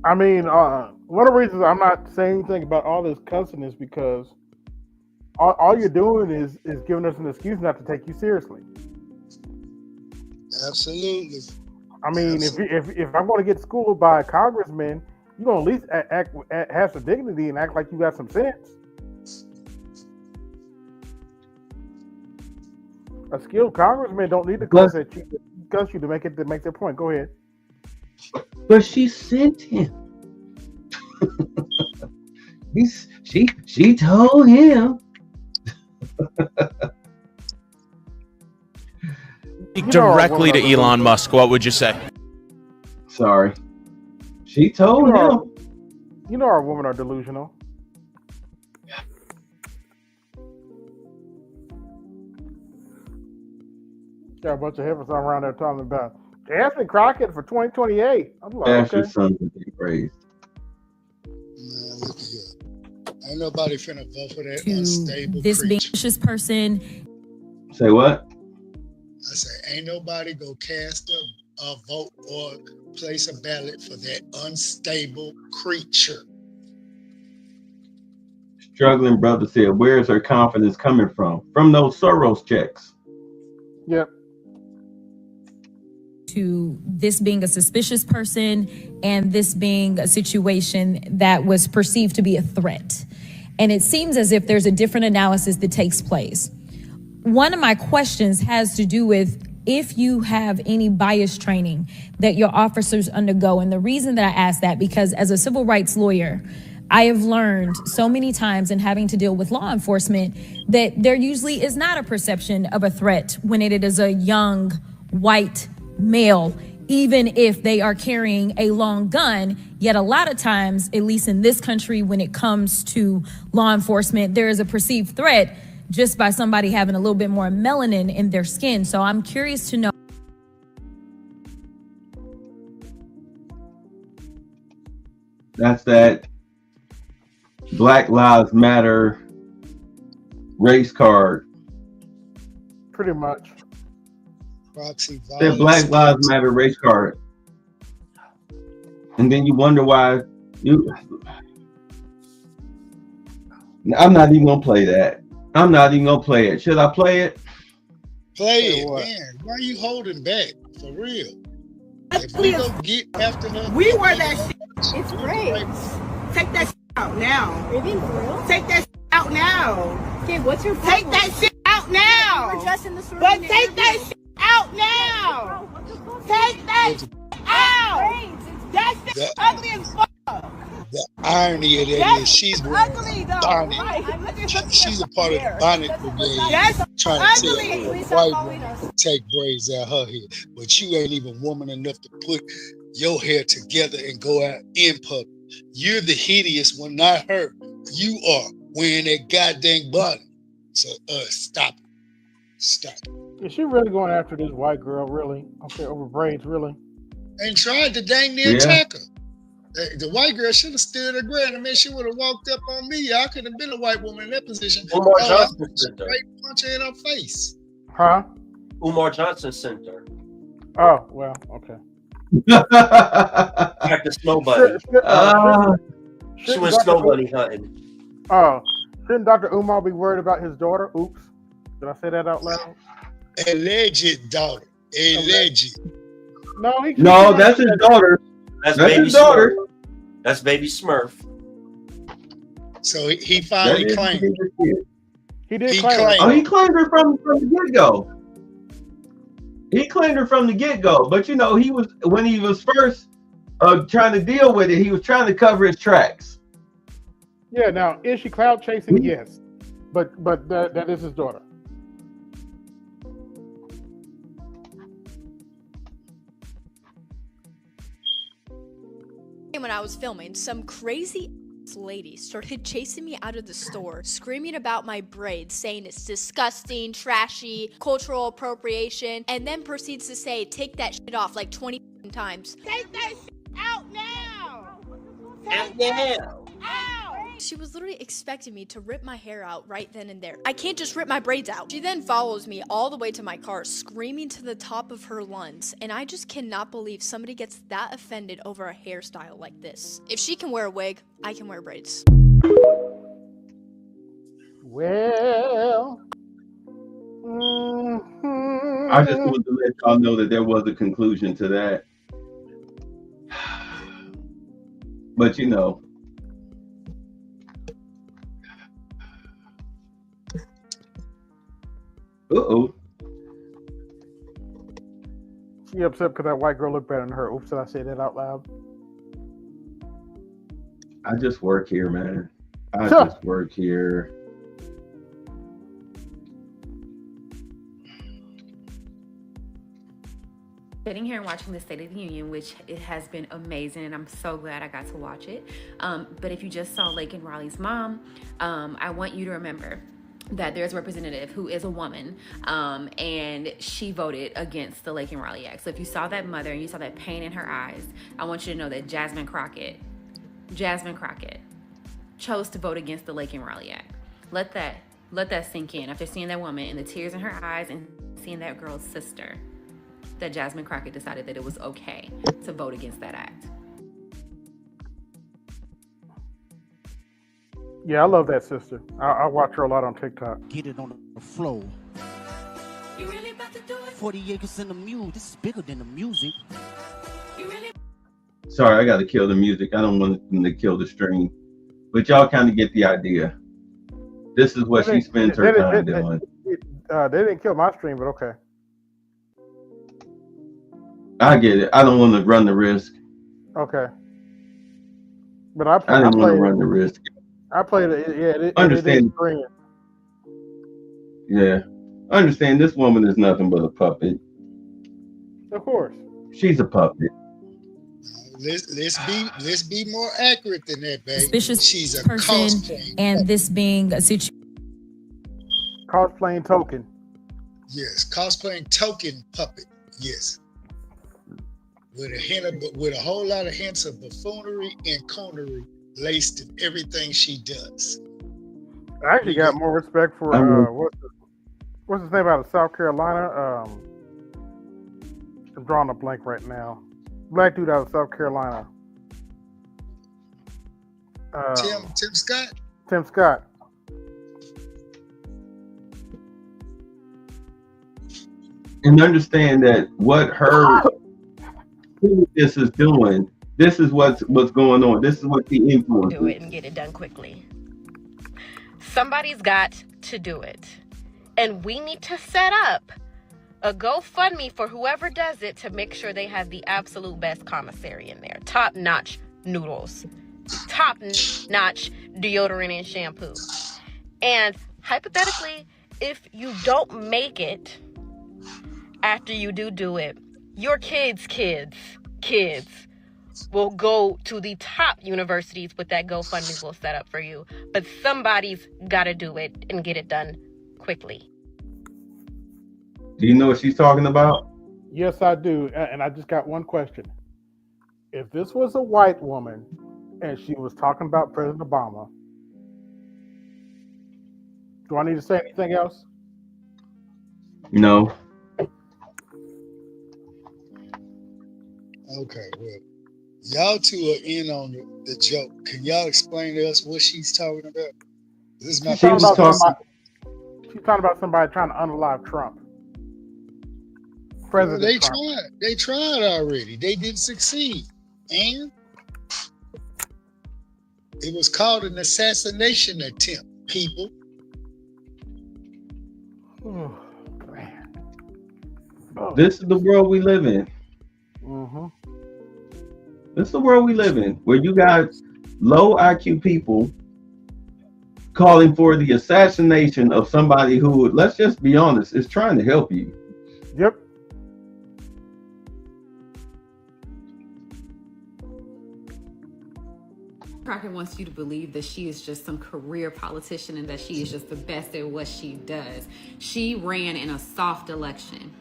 I mean, one of the reasons I'm not saying anything about all this cussing is because all you're doing is giving us an excuse not to take you seriously. Absolutely. I mean, if I'm going to get schooled by a congressman, you're going to at least have some dignity and act like you got some sense. A skilled congressman don't need to cuss you to make their point. Go ahead. But she sent him. She told him directly to Elon Musk, what would you say? Sorry. She told him. You know our women are delusional. Got a bunch of heifers around there talking about Jasmine Crockett for 2028. I'm like, Ask okay. your son to be praised. Man, look here. Ain't nobody finna vote for that To unstable this being creature. this person. Say what? I say, ain't nobody go cast a vote or place a ballot for that unstable creature. Struggling brother said, where's her confidence coming from? From those Soros checks. Yep. To this being a suspicious person and this being a situation that was perceived to be a threat. And it seems as if there's a different analysis that takes place. One of my questions has to do with if you have any bias training that your officers undergo. And the reason that I ask that, because as a civil rights lawyer, I have learned so many times in having to deal with law enforcement that there usually is not a perception of a threat when it is a young white male, even if they are carrying a long gun. Yet a lot of times, at least in this country, when it comes to law enforcement, there is a perceived threat just by somebody having a little bit more melanin in their skin. So I'm curious to know. That's that Black Lives Matter race card. Pretty much. Proxy That Black Lives Matter race card. And then you wonder why I'm not even gonna play that. I'm not even gonna play it. Should I play it? Play it, man. Why are you holding back? For real. If we go get after her, We wear that shit. It's great. Take that shit out now. Are you being for real? Take that shit out now. Okay, what's your problem? Take that shit out now. We're dressed in the sort but take that shit out now. Take that shit out. That shit's ugly as fuck. The irony of that is she's wearing ugly though. bonnet. She's a part of the bonnet brigade trying to tell a white woman to take braids out her hair. But you ain't even woman enough to put your hair together and go out in public. You're the hideous one, not her. You are wearing that goddamn bonnet. So stop it. Stop it. Is she really going after this white girl, really? Okay, over braids, really? And tried to dang near attack her. The white girl should have stood her ground. I mean, she would have walked up on me. I could have been a white woman in that position. Umar Johnson sent her. Straight punch her in her face. Huh? Umar Johnson sent her. Oh, well, okay. Back to snow bunny. She went snow bunny hunting. Oh, shouldn't Dr. Umar be worried about his daughter? Oops. Did I say that out loud? Alleged daughter. Alleged. No, that's his daughter. That's baby his daughter. Smurf. That's baby Smurf. So he finally claimed her. He did claim her. Oh, he claimed her from the get-go. He claimed her from the get-go. But you know, when he was first trying to deal with it, he was trying to cover his tracks. Yeah, now, is she cloud chasing? Yes. But that is his daughter. When I was filming, some crazy lady started chasing me out of the store, screaming about my braids, saying it's disgusting, trashy, cultural appropriation, and then proceeds to say, take that shit off like 20 times. Take that shit out now! Take that out! She was literally expecting me to rip my hair out right then and there. I can't just rip my braids out. She then follows me all the way to my car, screaming to the top of her lungs, and I just cannot believe somebody gets that offended over a hairstyle like this. If she can wear a wig, I can wear braids. Well, I just wanted to let y'all know that there was a conclusion to that. But you know. Uh-oh. She upset because that white girl looked better than her. Oops, did I say that out loud? I just work here, man. I just work here. sitting here and watching the State of the Union, which it has been amazing, and I'm so glad I got to watch it. But if you just saw Lake and Raleigh's mom, I want you to remember that there's a representative who is a woman, and she voted against the Lake and Raleigh Act. So if you saw that mother and you saw that pain in her eyes, I want you to know that Jasmine Crockett chose to vote against the Lake and Raleigh Act. Let that sink in after seeing that woman and the tears in her eyes and seeing that girl's sister, that Jasmine Crockett decided that it was okay to vote against that act. Yeah, I love that sister. I watch her a lot on TikTok. Get it on the floor. You really about to do it? 40 acres in the mule. This is bigger than the music. You really? Sorry, I got to kill the music. I don't want them to kill the stream. But y'all kind of get the idea. This is what she spends her time doing. They didn't kill my stream, but okay. I get it. I don't want to run the risk. Okay. But I didn't want to run the risk. I played it. Yeah, Understand. Yeah. Understand this woman is nothing but a puppet. Of course. She's a puppet. Let's be more accurate than that, baby. Suspicious She's a person, cosplaying and this being a situation. Cosplaying token. Yes, cosplaying token puppet. Yes. With a whole lot of hints of buffoonery and coonery laced in everything she does. I actually got more respect for what's his name out of South Carolina. I'm drawing a blank right now. Black dude out of South Carolina. Tim Scott. Tim Scott. And understand that what this is doing. This is what's going on. This is what the influence. Do it and get it done quickly. Somebody's got to do it, and we need to set up a GoFundMe for whoever does it to make sure they have the absolute best commissary in there. Top-notch noodles, top-notch deodorant and shampoo. And hypothetically, if you don't make it after you do it, your kids will go to the top universities with that GoFundMe we'll set up for you. But somebody's got to do it and get it done quickly. Do you know what she's talking about? Yes, I do. And I just got one question. If this was a white woman and she was talking about President Obama, do I need to say anything else? No. Okay, well, y'all two are in on the joke. Can y'all explain to us what she's talking about? This is my She's talking about somebody trying to unalive Trump. President Trump. They tried already. They didn't succeed. And it was called an assassination attempt, people. Oh, man. This is the world we live in. Mm-hmm. This is the world we live in, where you got low IQ people calling for the assassination of somebody who, let's just be honest, is trying to help you. Yep. Crockett wants you to believe that she is just some career politician and that she is just the best at what she does. She ran in a soft election.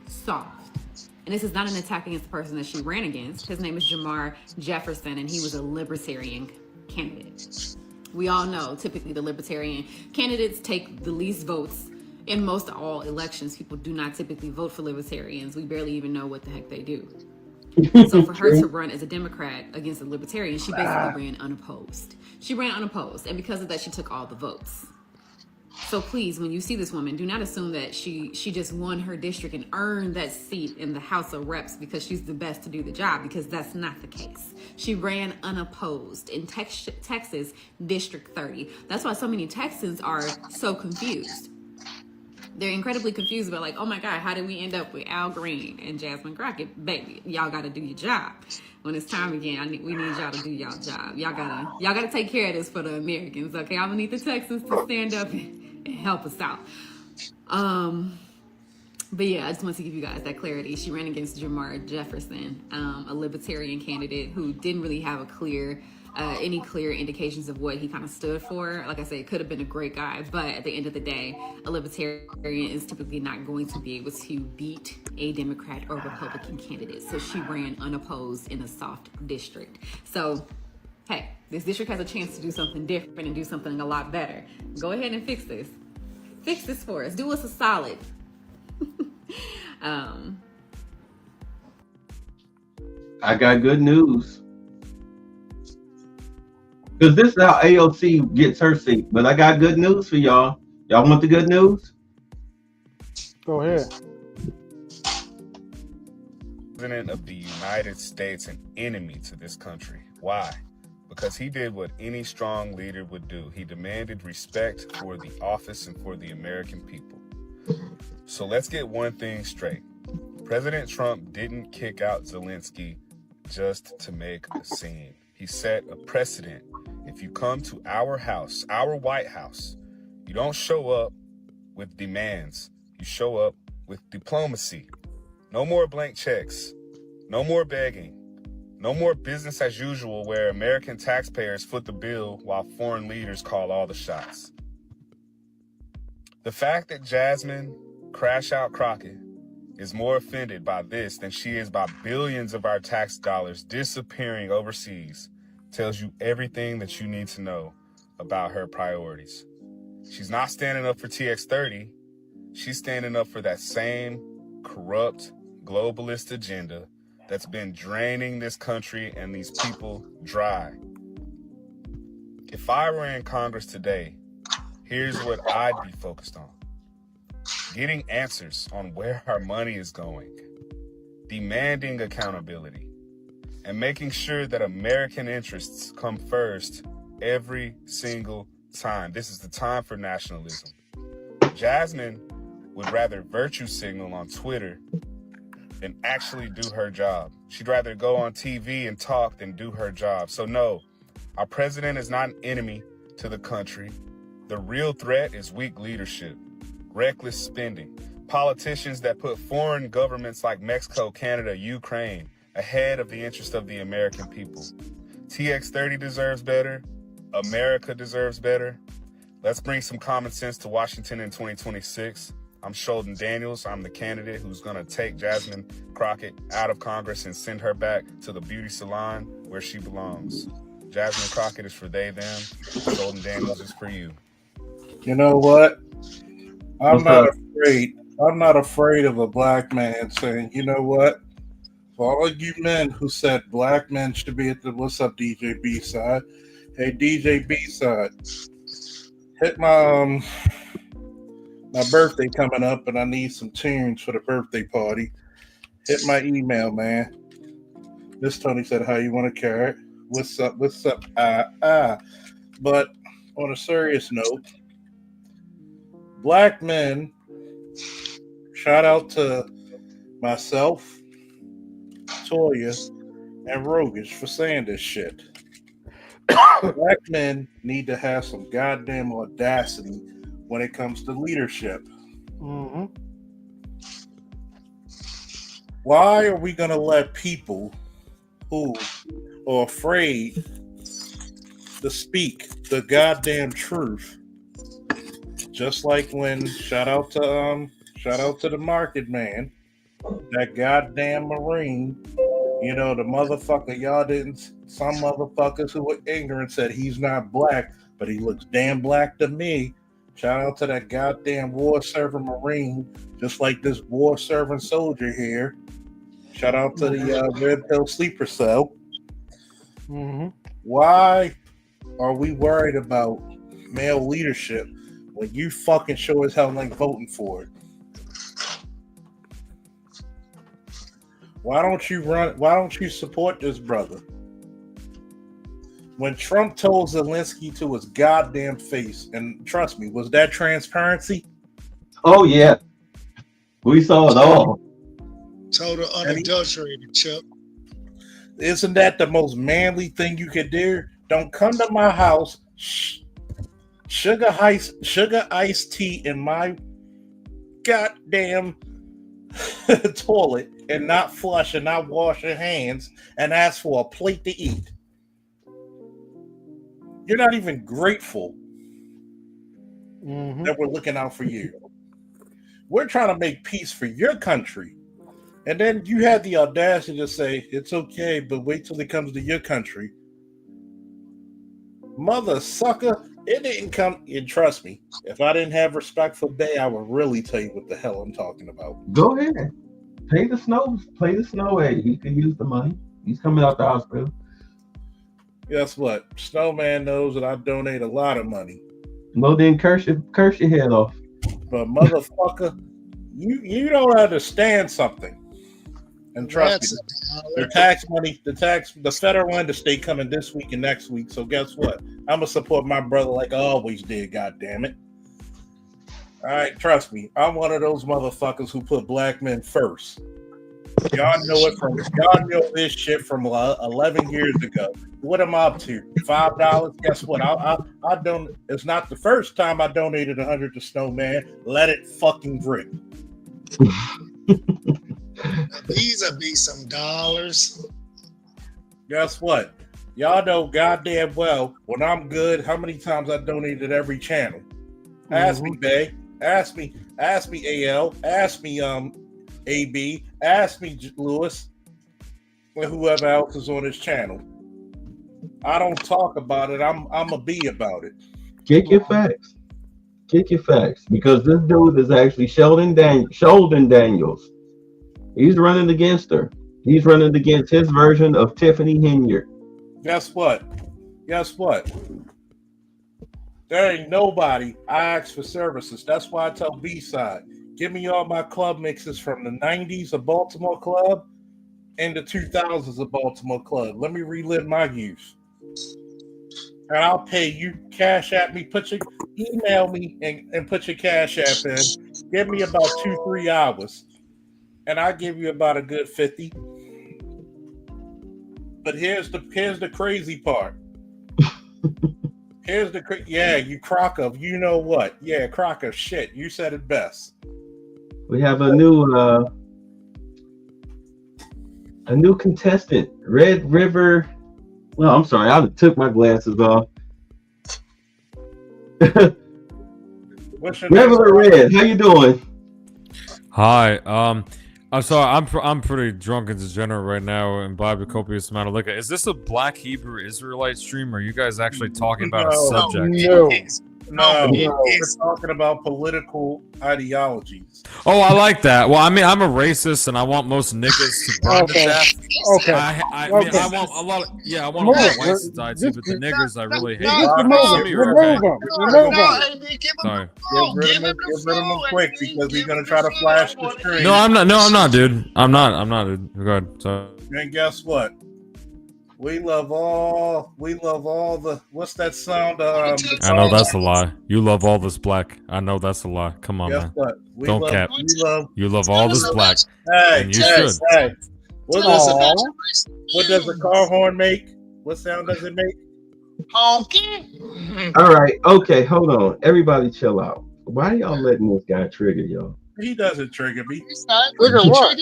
Soft. And this is not an attack against the person that she ran against. His name is Jamar Jefferson, and he was a libertarian candidate. We all know, typically, the libertarian candidates take the least votes in most all elections. People do not typically vote for libertarians. We barely even know what the heck they do. So for her to run as a Democrat against a libertarian, she basically ran unopposed. She ran unopposed, and because of that, she took all the votes. So please, when you see this woman, do not assume that she just won her district and earned that seat in the House of Reps because she's the best to do the job, because that's not the case. She ran unopposed in Texas District 30. That's why so many Texans are so confused. They're incredibly confused about, like, oh my God, how did we end up with Al Green and Jasmine Crockett? Baby, y'all got to do your job. When it's time again, we need y'all to do y'all job. Y'all gotta take care of this for the Americans, okay? I'm gonna need the Texans to stand up and help us out. But yeah, I just want to give you guys that clarity. She ran against Jamar Jefferson, a libertarian candidate who didn't really have any clear indications of what he kind of stood for. Like I said, could have been a great guy, but at the end of the day, a libertarian is typically not going to be able to beat a Democrat or Republican candidate. So she ran unopposed in a soft district. So, hey, this district has a chance to do something different and do something a lot better. Go ahead and fix this. Fix this for us. Do us a solid. I got good news. Because this is how AOC gets her seat. But I got good news for y'all. Y'all want the good news? Go ahead. President of the United States, an enemy to this country. Why? Because he did what any strong leader would do. He demanded respect for the office and for the American people. So let's get one thing straight. President Trump didn't kick out Zelensky just to make a scene. He set a precedent. If you come to our house, our White House, you don't show up with demands. You show up with diplomacy. No more blank checks. No more begging. No more business as usual where American taxpayers foot the bill while foreign leaders call all the shots. The fact that Jasmine, Crash Out Crockett, is more offended by this than she is by billions of our tax dollars disappearing overseas tells you everything that you need to know about her priorities. She's not standing up for TX30. She's standing up for that same corrupt globalist agenda that's been draining this country and these people dry. If I were in Congress today, here's what I'd be focused on. Getting answers on where our money is going, demanding accountability, and making sure that American interests come first every single time. This is the time for nationalism. Jasmine would rather virtue signal on Twitter than actually do her job. She'd rather go on TV and talk than do her job. So no, our president is not an enemy to the country. The real threat is weak leadership, reckless spending, politicians that put foreign governments like Mexico, Canada, Ukraine ahead of the interest of the American people. TX30 deserves better. America deserves better. Let's bring some common sense to Washington in 2026. I'm Sheldon Daniels. I'm the candidate who's going to take Jasmine Crockett out of Congress and send her back to the beauty salon where she belongs. Jasmine Crockett is for they, them. Sheldon Daniels is for you. You know what? I'm not afraid of a black man saying, you know what? For all of you men who said black men should be at the what's up, DJ B-side? Hey, DJ B-side, hit my birthday coming up, and I need some tunes for the birthday party. Hit my email, man. Miss Tony said, how you want to carry it? What's up? But on a serious note, black men, shout out to myself, Toya, and Rogish for saying this shit. Black men need to have some goddamn audacity when it comes to leadership. Mm-hmm. Why are we going to let people who are afraid to speak the goddamn truth, just like when shout out to the market man, that goddamn Marine, you know, the motherfucker y'all didn't, some motherfuckers who were ignorant said he's not black, but he looks damn black to me. Shout out to that goddamn war serving Marine, just like this war serving soldier here. Shout out to the red pill sleeper cell. Mm-hmm. Why are we worried about male leadership when you fucking sure as hell ain't voting for it? Why don't you support this brother? When Trump told Zelensky to his goddamn face, and trust me, was that transparency? Oh yeah, we saw it all. Total unadulterated, Chuck. Isn't that the most manly thing you could do? Don't come to my house, sugar iced tea in my goddamn toilet and not flush and not wash your hands and ask for a plate to eat. You're not even grateful that we're looking out for you. We're trying to make peace for your country. And then you have the audacity to say, it's okay, but wait till it comes to your country. Mother sucker, it didn't come, and trust me, if I didn't have respect for Bay, I would really tell you what the hell I'm talking about. Go ahead. Pay the snow aid. He can use the money. He's coming out the hospital. Guess what? Snowman knows that I donate a lot of money. Well, then curse your head off. But motherfucker, you don't understand something. And trust me, the federal and the state coming this week and next week. So guess what? I'm gonna support my brother like I always did. God damn it! All right, trust me, I'm one of those motherfuckers who put black men first. Y'all know this shit from 11 years ago. What am I up to? $5? Guess what? I don't. It's not the first time I donated 100 to Snowman. Let it fucking rip. These will be some dollars. Guess what? Y'all know goddamn well when I'm good, how many times I donated every channel. Ask me, Bay. Ask me, AL. Ask me, AB. Ask me, Lewis. Or whoever else is on this channel. I don't talk about it. I'm a be about it. Kick your facts. Because this dude is actually Sheldon Daniels. He's running against her. He's running against his version of Tiffany Henyard. Guess what? There ain't nobody I ask for services. That's why I tell B-Side, give me all my club mixes from the 90s of Baltimore Club and the 2000s of Baltimore Club. Let me relive my youth. And I'll pay you. Cash at me. Email me and put your cash app in. Give me about 2-3 hours. And I give you about a good 50. But here's the crazy part. You Crocker, you know what? Yeah, Crocker, shit, you said it best. We have a new contestant, Red River. Well, I'm sorry, I took my glasses off. Regular Red, how you doing? Hi. I'm sorry. I'm pretty drunk and degenerate right now and buy a copious amount of liquor. Is this a Black Hebrew Israelite stream? Or are you guys actually talking about a subject? No, we're talking about political ideologies. Oh, I like that. Well, I mean, I'm a racist and I want most niggas to burn to death. Okay. I mean, I want a lot of whites to die too, but the niggers I really hate. Remove them. Sorry. Get rid of them quick because we're gonna try to flash the stream. No, I'm not, dude. I'm not, dude. Go ahead. Sorry. And guess what? We love all the what's that sound? I know that's a lie. You love all this black. I know that's a lie. Come on, man. Don't cap. You love all this black. Hey, and you should. Hey. What does a car horn make? What sound does it make? Honking. All right, okay, hold on. Everybody chill out. Why are y'all letting this guy trigger y'all? He doesn't trigger me. Trigger what?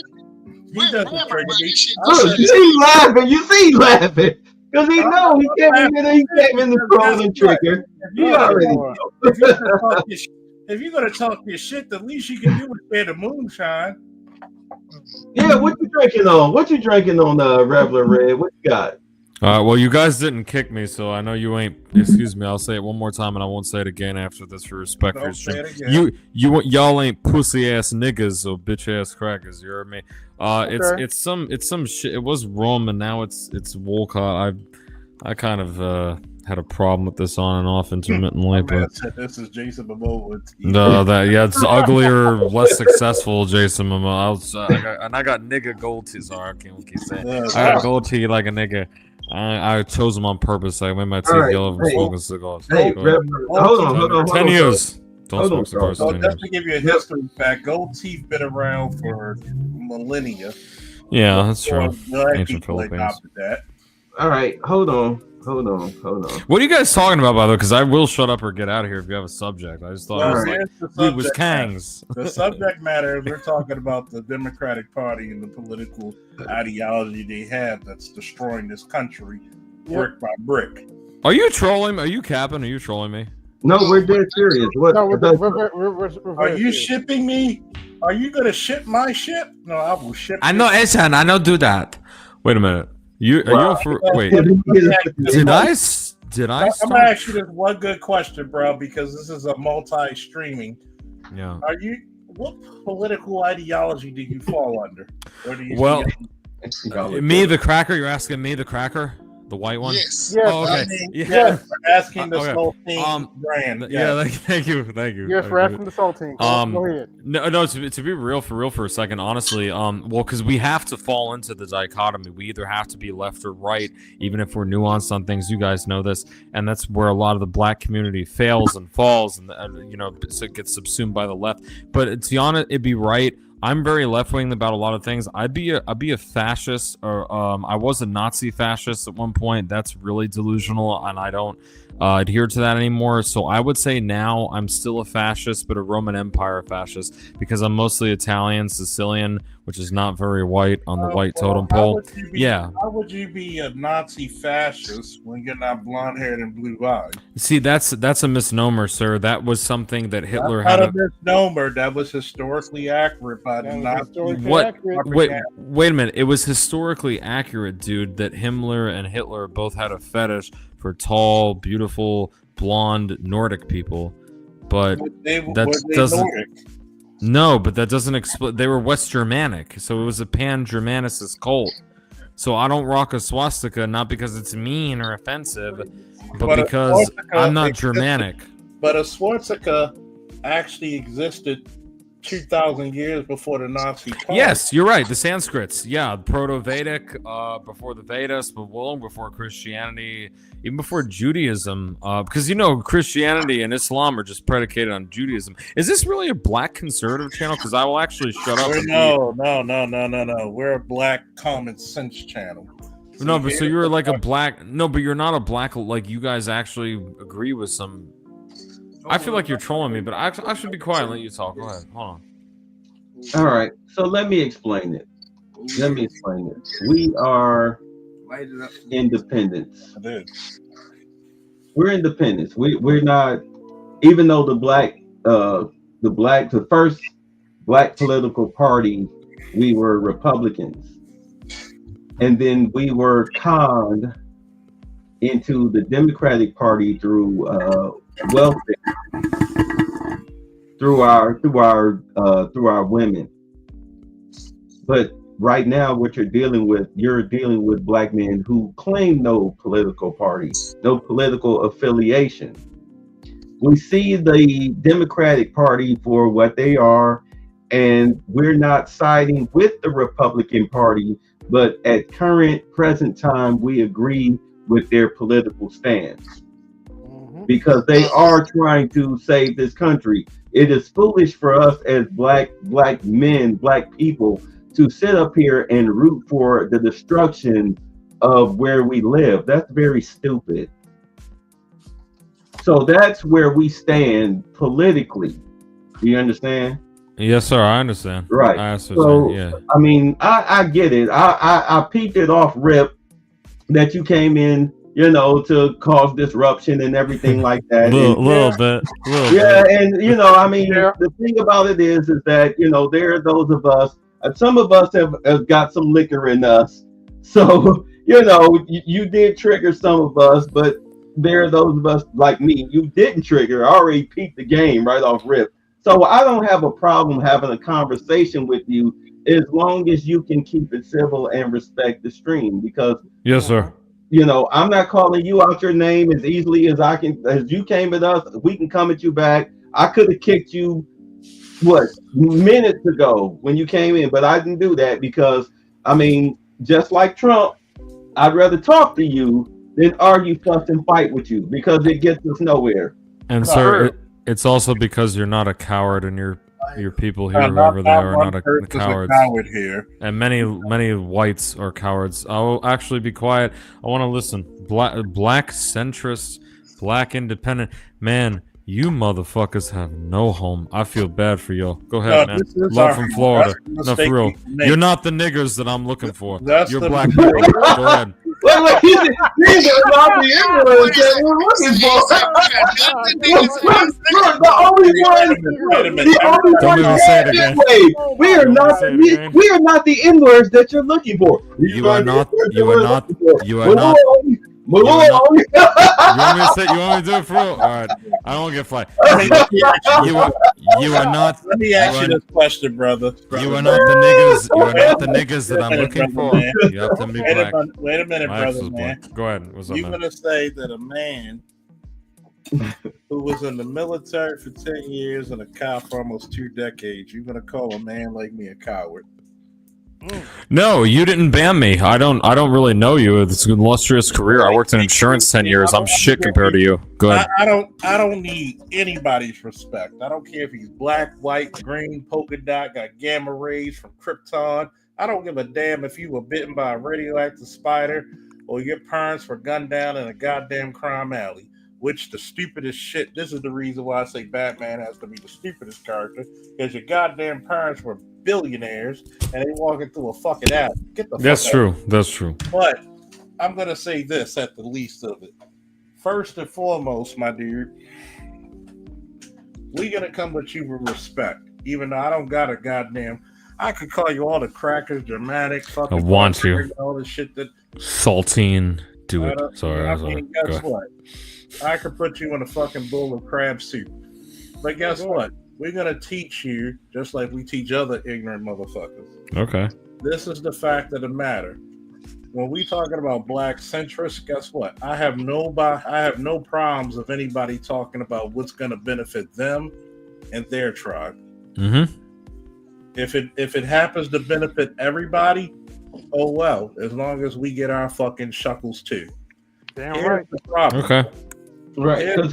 He doesn't trigger me. Oh, you see laughing. Because he know he came in the throne and trigger. You already know. If you're gonna talk your shit, the least you can do is share the moonshine. Yeah, what you drinking on? Reveler Red? What you got? Well, you guys didn't kick me, so I know you ain't. Excuse me. I'll say it one more time, and I won't say it again after this for respect for your stream. Y'all ain't pussy ass niggas or bitch ass crackers. You heard me? It's some shit. It was Roman. Now it's Wolcott. I kind of had a problem with this on and off intermittently, but this is Jason Momoa. No, it's uglier, less successful Jason Momoa. I got nigga gold teeth. Sorry, I can't keep saying. I got gold teeth like a nigga. I chose them on purpose. I made my teeth yellow from smoking cigars. Hey, hold on. 10 years. Don't smoke cigars. So just to give you a history fact, gold teeth been around for millennia. Yeah, that's true. All right, hold on. Hold on. What are you guys talking about, by the way? Because I will shut up or get out of here if you have a subject. I just thought Well, it was here's the like, it was subject Kangs. The subject matter, we're talking about the Democratic Party and the political ideology they have that's destroying this country brick by brick. Are you trolling? Are you capping? Are you trolling me? No, we're dead serious. What? No, Are you shipping me? Are you going to ship my ship? No, I will ship. I know, Eshan. I know. Do that. Wait a minute. You for wait? Did I? I'm gonna ask you this one good question, bro, because this is a multi-streaming. Yeah. What political ideology do you fall under? Or do you me the cracker. You're asking me the cracker, the white one. Yes. Oh, okay. Yes. Asking the Okay. Soul Team brand. Yeah. Thank you. Yes, for asking the Soul Team. Go ahead. No. To be real for a second, honestly, well, because we have to fall into the dichotomy. We either have to be left or right, even if we're nuanced on things. You guys know this, and that's where a lot of the black community fails and falls, and so it gets subsumed by the left. But to be honest, it'd be right. I'm very left-wing about a lot of things. I'd be a fascist, or I was a Nazi fascist at one point. That's really delusional, and I don't adhere to that anymore. So I would say now I'm still a fascist, but a Roman Empire fascist, because I'm mostly Italian, Sicilian, which is not very white on the white totem pole. How would you be a Nazi fascist when you're not blonde-haired and blue-eyed? See, that's a misnomer, sir. That was something that Hitler That's had. not a misnomer. That was historically accurate by the Nazis. Wait a minute. It was historically accurate, dude, that Himmler and Hitler both had a fetish for tall, beautiful, blonde Nordic people, but that doesn't. Nordic? No, but that doesn't explain. They were West Germanic, so it was a pan-Germanicist cult. So I don't rock a swastika, not because it's mean or offensive, but because I'm not Germanic. But a swastika actually existed 2,000 years before the Nazi party. Yes, you're right. The Sanskrits, Proto-Vedic, before the Vedas, but long before Christianity, even before Judaism, because Christianity and Islam are just predicated on Judaism. Is this really a black conservative channel? Because I will actually shut up. No. We're a black common sense channel. No, but so you're like a black. No, but you're not a black. Like you guys actually agree with some. I feel like you're trolling me, but I should be quiet and let you talk. Go ahead. Hold on. All right. So let me explain it. We are independents. We're independents. We're not, even though the first black political party, we were Republicans. And then we were conned into the Democratic Party through welfare, through our women. But right now, what you're dealing with black men who claim no political party, no political affiliation. We see the Democratic Party for what they are, and we're not siding with the Republican Party, but at present time, we agree with their political stance. Because they are trying to save this country. It is foolish for us as black men, black people, to sit up here and root for the destruction of where we live. That's very stupid. So that's where we stand politically. Do you understand? Yes, sir. I understand. Right. I mean, I get it. I peeped it off rip that you came in, to cause disruption and everything like that. little bit. And the thing about it is that there are those of us. Some of us have got some liquor in us, so you did trigger some of us. But there are those of us like me. You didn't trigger. I already peeped the game right off rip. So I don't have a problem having a conversation with you as long as you can keep it civil and respect the stream. Because yes, sir. I'm not calling you out your name as easily as as you came at us. We can come at you back. I could have kicked you, minutes ago when you came in, but I didn't do that because, just like Trump, I'd rather talk to you than argue, fuss, and fight with you because it gets us nowhere. And sir, it's also because you're not a coward and you're your people here, whoever they are, not cowards. Coward here. And many whites are cowards. I'll actually be quiet. I want to listen. Black centrist, black independent. Man, you motherfuckers have no home. I feel bad for y'all. Go ahead, man. Love from Florida. No, for real. You're not the niggers that I'm looking for. You're black people. Go ahead. Wait, these are not the ignorance that we're looking for. Look, the only one. We are not the inwards that you're looking for. You are not. You are not. You want me to do it for real? All right. I don't get fly. You are not. Let me ask you this question, brother. You are not the niggas. You are not the niggas that I'm looking for. You have to be black. Wait a minute, brother, man. Go ahead. What's up, You're man? gonna say that a man who was in the military for 10 years and a cop for almost 2 decades, you're gonna call a man like me a coward? No, you didn't ban me. I don't really know you. It's an illustrious career. I worked in insurance 10 years. I'm shit compared to you. Go ahead. I don't need anybody's respect. I don't care if he's black, white, green, polka dot, got gamma rays from Krypton. I don't give a damn if you were bitten by a radioactive spider or your parents were gunned down in a goddamn crime alley. Which the stupidest shit. This is the reason why I say Batman has to be the stupidest character, because your goddamn parents were billionaires and they walking through a fucking alley. Get the That's fuck true. out. That's true. But I'm gonna say this at the least of it. First and foremost, my dude, we gonna come with you with respect. Even though I don't got a goddamn, I could call you all the crackers, dramatic, fucking. I want you. All the shit that. Saltine. Do it. Sorry. I mean, guess what? I could put you in a fucking bowl of crab soup. But guess what? We're going to teach you just like we teach other ignorant motherfuckers. Okay. This is the fact of the matter. When we talking about black centrists, guess what? I have no problems of anybody talking about what's going to benefit them and their tribe. Mm-hmm. If it happens to benefit everybody, oh well, as long as we get our fucking shuckles too. Damn Here's right. the problem. Okay. Right. Because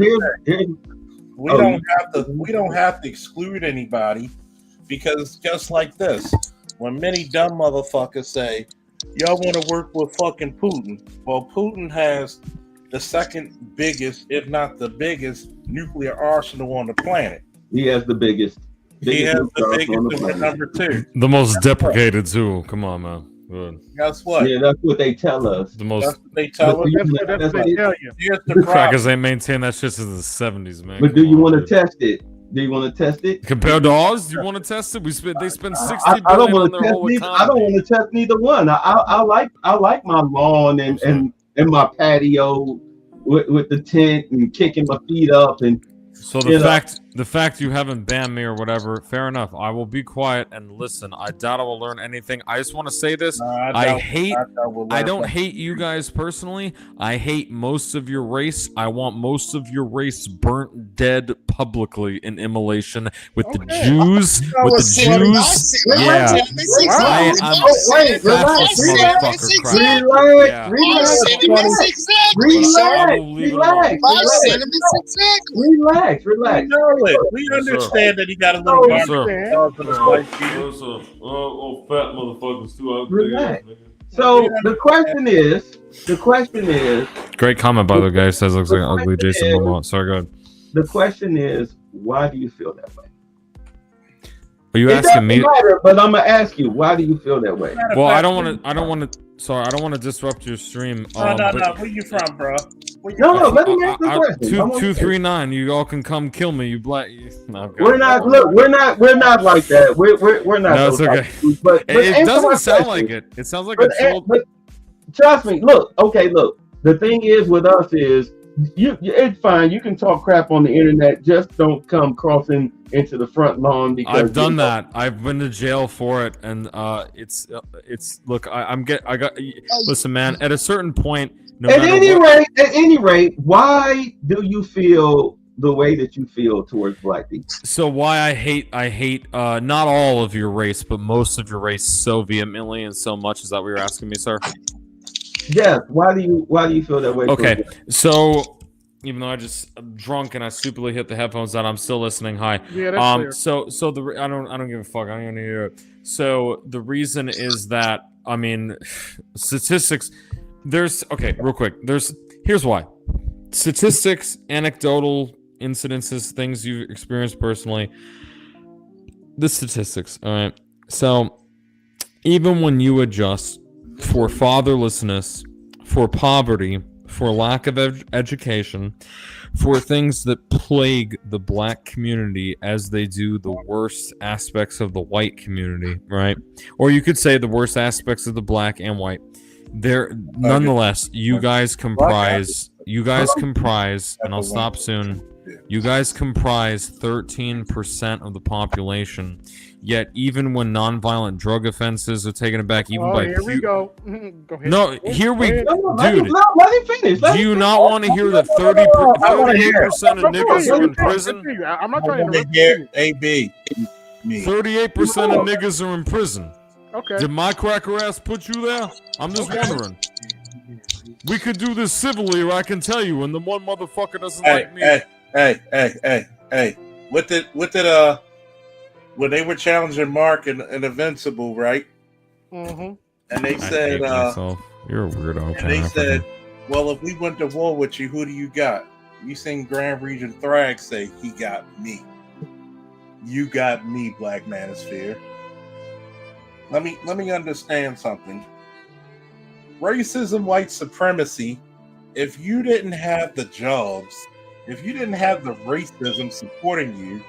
we don't have to exclude anybody, because just like this, when many dumb motherfuckers say, y'all want to work with fucking Putin. Well, Putin has the second biggest, if not the biggest, nuclear arsenal on the planet. He has the biggest. He has the biggest, and we're number 2. The most deprecated too. Come on, man. Good. Guess what? Yeah, that's what they tell us. The most. That's what they tell us. That's what they tell you. Here's the problem. Crackers ain't maintained that shit since the 70s, man. But do you want to test it? Do you want to test it? Compared to ours, do you want to test it? They spend 60 I don't billion on want their to test whole neither. economy. I don't want to test neither one. I like my lawn and my patio with the tent and kicking my feet up and. So the fact you haven't banned me or whatever, fair enough. I will be quiet and listen. I doubt I will learn anything. I just want to say this. I don't hate you guys personally. I hate most of your race. I want most of your race burnt dead publicly in immolation with the Jews. With the Jews. Yeah. Relax. We understand that he got a little Yes, fat motherfuckers too. Relax. So the question is. Great comment by the guy. Says looks like an ugly Jason Momoa. Sorry, go ahead. The question is, why do you feel that way? Are you asking me? Matter, but I'm gonna ask you, why do you feel that way? Well, I don't want to disrupt your stream. No. Where you from, bro? No. Let me ask the question. 239. You all can come kill me. You black. No, we're not. Look, we're not like that. We're not. No, it's okay. But it doesn't sound like it. It sounds like a troll. But trust me. Look. The thing is with us is it's fine. You can talk crap on the internet. Just don't come crossing into the front lawn because I've done that. I've been to jail for it, and it's look. Listen, man. At a certain point, at any rate, why do you feel the way that you feel towards black people? So why I hate not all of your race, but most of your race so vehemently and so much. Is that what you're asking me, sir? Yes. Why do you feel that way? Okay, so even though I'm drunk and I stupidly hit the headphones out, I'm still listening. Hi. Yeah, that's clear. So I don't give a fuck. I don't even hear it. So the reason is that, I mean, statistics. Real quick. Here's why. Statistics, anecdotal incidences, things you've experienced personally. The statistics. All right. So even when you adjust for fatherlessness, for poverty, for lack of education, for things that plague the black community as they do the worst aspects of the white community, right? Or you could say the worst aspects of the black and white. Nonetheless, you guys comprise, and I'll stop soon. You guys comprise 13% of the population. Yet, even when nonviolent drug offenses are taken back, even by here we go. Go ahead. No, here we Go go, ahead. dude. Let him finish. Do you not want to hear that 38% of niggas are in prison? I'm not trying to interrupt. AB. 38% of niggas are in prison. Okay. Did my cracker ass put you there? I'm just wondering. We could do this civilly, or I can tell you, and the one motherfucker doesn't like me. Hey. When they were challenging Mark and Invincible, right? Mm-hmm. And they said, "You're a weirdo." And they said, "Well, if we went to war with you, who do you got?" You seen Grand Regent Thrag say, "He got me." You got me, Black Manosphere. Let me understand something. Racism, white supremacy. If you didn't have the jobs, if you didn't have the racism supporting you,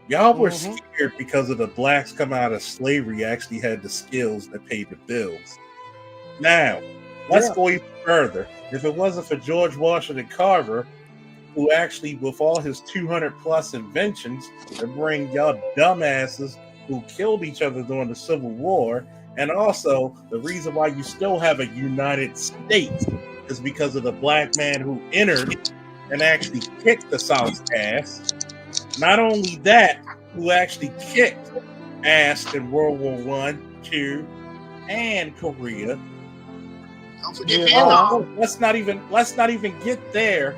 y'all were scared because of the blacks coming out of slavery actually had the skills that paid the bills. Now, let's go even further. If it wasn't for George Washington Carver, who actually, with all his 200 plus inventions, to bring y'all dumbasses who killed each other during the Civil War, and also the reason why you still have a United States is because of the black man who entered and actually kicked the South's ass. Not only that, who actually kicked ass in World War I, II, and Korea. Don't forget Vietnam. Let's not even get there.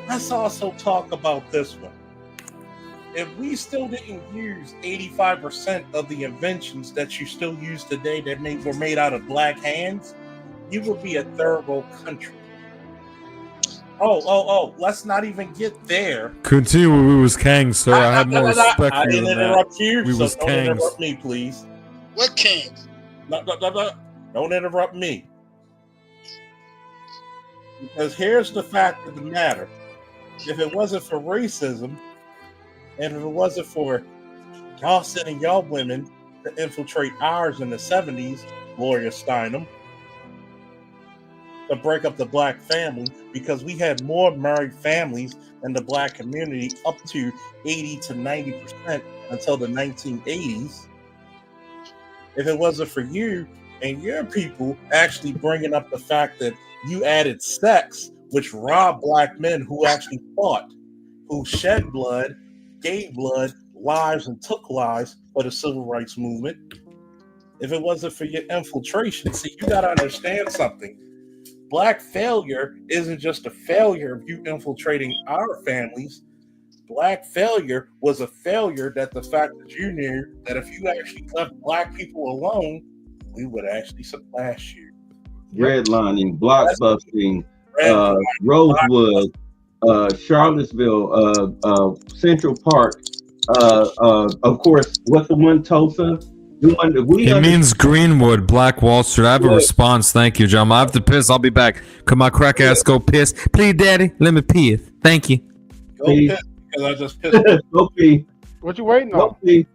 Let's also talk about this one. If we still didn't use 85% of the inventions that you still use today that were made out of black hands, you would be a third world country. Oh, let's not even get there. Continue. We was Kang, sir. I have more respect for you. I didn't interrupt you, We so was don't Kangs. interrupt me, please. What king? No. Don't interrupt me. Because here's the fact of the matter. If it wasn't for racism, and if it wasn't for y'all sending y'all women to infiltrate ours in the 70s, Gloria Steinem, to break up the black family, because we had more married families in the black community up to 80 to 90% until the 1980s. If it wasn't for you and your people actually bringing up the fact that you added sex, which robbed black men who actually fought, who shed blood, gave blood, lives, and took lives for the civil rights movement. If it wasn't for your infiltration, see, you got to understand something. Black failure isn't just a failure of you infiltrating our families. Black failure was a failure that the fact that you knew that if you actually left black people alone, we would actually surpass you. Redlining, blockbusting, Rosewood, Charlottesville, Central Park, of course, what's the one, Tulsa? It means Greenwood, Black Wall Street. I have a response. Thank you, John. I have to piss. I'll be back. Could my crack ass go piss? Please, Daddy, let me piss. Thank you. Go piss, because I just pissed. Go pee. What you waiting on? Go pee.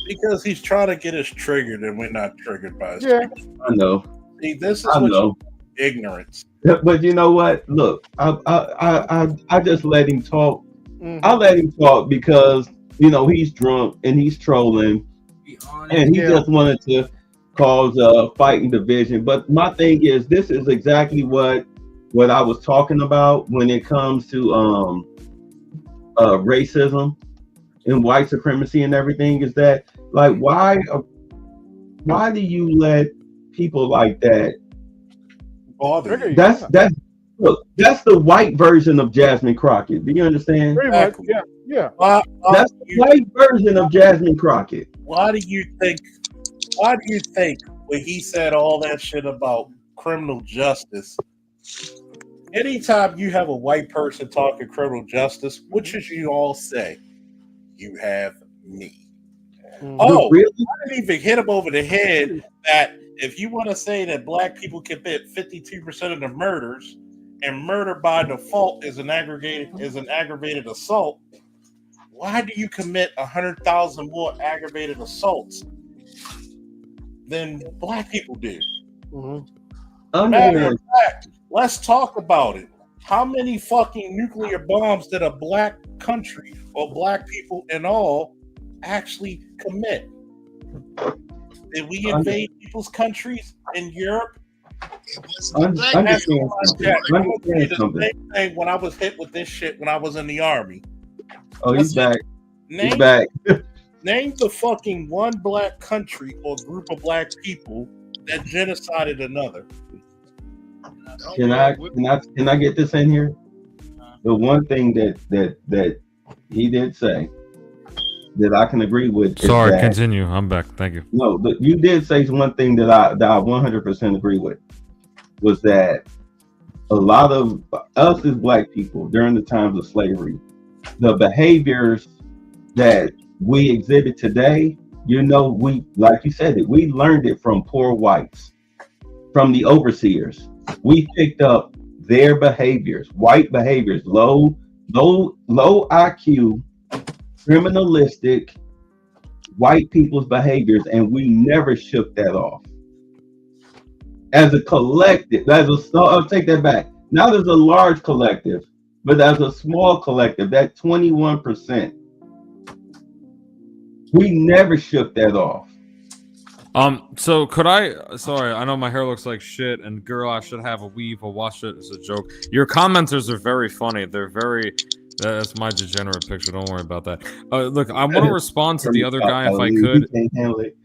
Because he's trying to get us triggered, and we're not triggered by his I know. See, this is I know. Ignorance. But you know what? Look, I just let him talk. I let him talk because he's drunk and he's trolling, and he just wanted to cause a fight and division. But my thing is, this is exactly what I was talking about when it comes to racism and white supremacy and everything. Is that like why do you let people like that bother you. That's look. That's the white version of Jasmine Crockett. Do you understand? Pretty much, yeah. That's the white version of Jasmine Crockett. Why do you think when he said all that shit about criminal justice, anytime you have a white person talking criminal justice, what should you all say? You have me. Oh, really? I didn't even hit him over the head that if you want to say that black people commit 52% of the murders and murder by default is an aggravated assault, why do you commit 100,000 more aggravated assaults than black people do? Matter of fact, let's talk about it. How many fucking nuclear bombs did a black country or black people in all actually commit? Did we invade people's countries in Europe? Understand The same thing when I was hit with this shit when I was in the army. Oh, he's back. He's Name, back. name the fucking one black country or group of black people that genocided another. Can I get this in here? The one thing that he did say that I can agree with. Sorry, continue. I'm back. Thank you. No, but you did say one thing that I 100% agree with, was that a lot of us as black people during the times of slavery, the behaviors that we exhibit today, we, like you said, we learned it from poor whites, from the overseers. We picked up their behaviors, white behaviors, low IQ, criminalistic white people's behaviors, and we never shook that off. As a collective, I'll take that back. Not as a large collective, but as a small collective, that 21%, we never shook that off. So sorry, I know my hair looks like shit, and girl, I should have a weave. I'll watch it as a joke. Your commenters are very funny. That's my degenerate picture. Don't worry about that. Look, I want to respond to the other guy if I could. Can't handle it.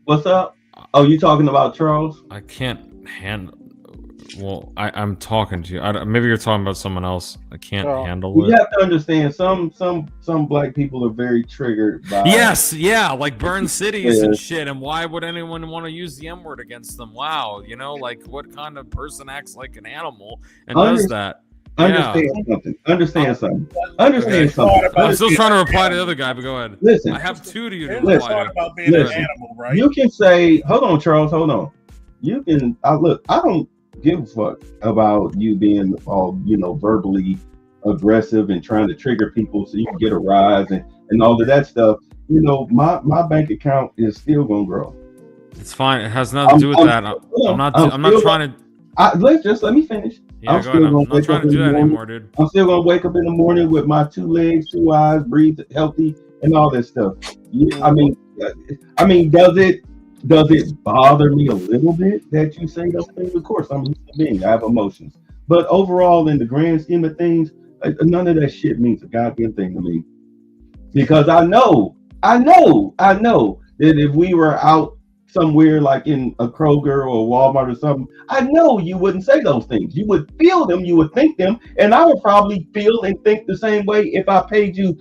What's up? Oh, you talking about Charles? I can't handle. Well, I'm talking to you. Maybe you're talking about someone else. I can't handle it. You have to understand, some black people are very triggered by. Yes, yeah, like burn cities and shit. And why would anyone want to use the M word against them? Wow, like what kind of person acts like an animal and does that? Understand something. I'm still trying to reply to the other guy, but go ahead. Listen, I have two to you to reply to. About being an animal, right? You can say, hold on, Charles, hold on. You can, look, I don't give a fuck about you being all, verbally aggressive and trying to trigger people so you can get a rise and all of that stuff. My bank account is still gonna grow. It's fine. It has nothing to do with that. I'm not trying to. Let me finish. Yeah, go ahead. I'm not trying to do that anymore, dude. I'm still gonna wake up in the morning with my 2 legs, 2 eyes, breathe healthy, and all that stuff. I mean, does it bother me a little bit that you say those things? Of course, I'm a human being. I have emotions, but overall, in the grand scheme of things, none of that shit means a goddamn thing to me. Because I know that if we were out somewhere like in a Kroger or a Walmart or something, I know you wouldn't say those things. You would feel them, you would think them, and I would probably feel and think the same way if I paid you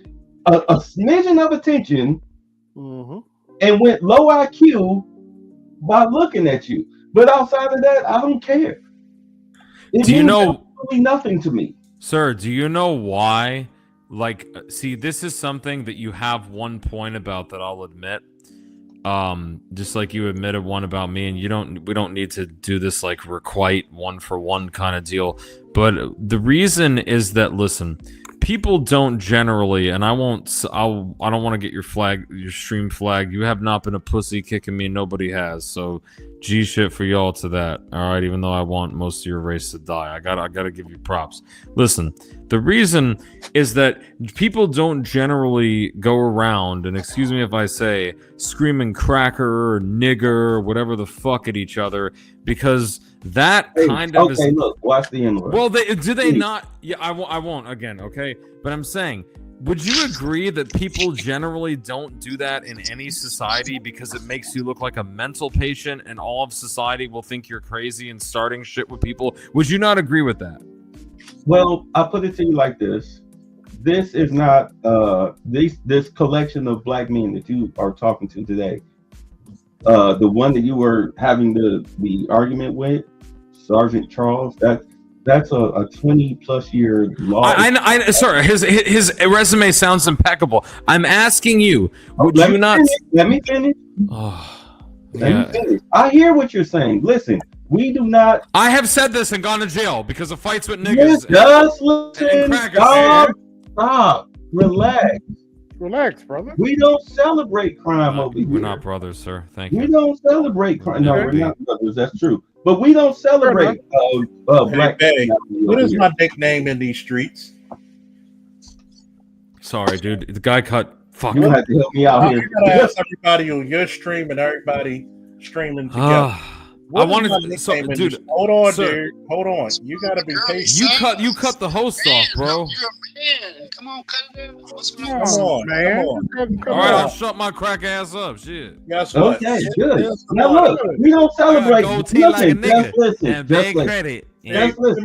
a smidgen of attention and went low IQ by looking at you. But outside of that, I don't care. Do you know absolutely nothing to me? Sir, do you know why? See, this is something that you have one point about that I'll admit. Just like you admitted one about me, and we don't need to do this like requite one for one kind of deal. But the reason is that, listen, people don't generally, and I don't want to get your stream flag. You have not been a pussy kicking me. Nobody has. So G shit for y'all to that. All right. Even though I want most of your race to die, I gotta give you props. Listen, the reason is that people don't generally go around, and excuse me if I say, screaming cracker or nigger or whatever the fuck at each other, because that kind of is. Okay, look, watch the N-word. Well, do they not? Yeah, I won't again. Okay, but I'm saying Would you agree that people generally don't do that in any society because it makes you look like a mental patient and all of society will think you're crazy and starting shit with people? Would you not agree with that? Well, I'll put it to you like this. This is not this collection of black men that you are talking to today. The one that you were having the argument with, Sergeant Charles, that's a 20+ year law. I sorry, his resume sounds impeccable. I'm asking you, would you not? Let me finish. Let me finish. I hear what you're saying. Listen, we do not. I have said this and gone to jail because of fights with niggas. Just listen. Stop. Relax. Relax, brother. We don't celebrate crime over here. We're not brothers, sir. Thank you. We don't celebrate crime. No, we're not brothers. That's true. But we don't celebrate black. Hey, what is my nickname in these streets? Sorry, dude. The guy cut. Fuck. You have to help me out here. You gotta ask everybody on your stream and everybody streaming together. I wanted to, dude. Hold on, sir. dude. Hold on. You gotta be patient. You cut the host off, bro. Come on, cut it out. What's Come on, man. All right, I'll shut my crack ass up. Shit. Guess what? Okay, good. Now look, we don't celebrate. Goatee like a nigga. Listen, And big credit. Just listen.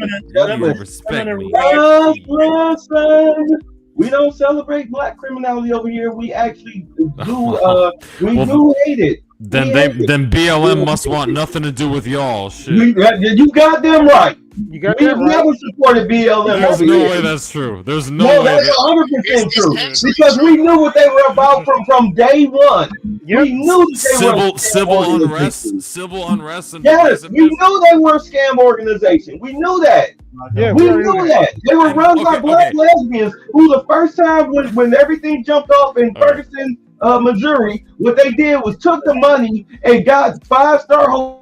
Respect me. Just listen. We don't celebrate black criminality over here. We actually do. We do hate it. Then BLM must want nothing to do with y'all. Shit. You got them right. You got We've that right. never supported BLM There's over no here. way that's true. There's no way. That's 100% true. Because we knew what they were about from day one. Yep. We knew that they were civil unrest. And yes, we knew they were a scam organization. We knew that. Yeah, we knew that. They were run by black lesbians who the first time when everything jumped off in Ferguson, Missouri, what they did was took the money and got 5-star hotels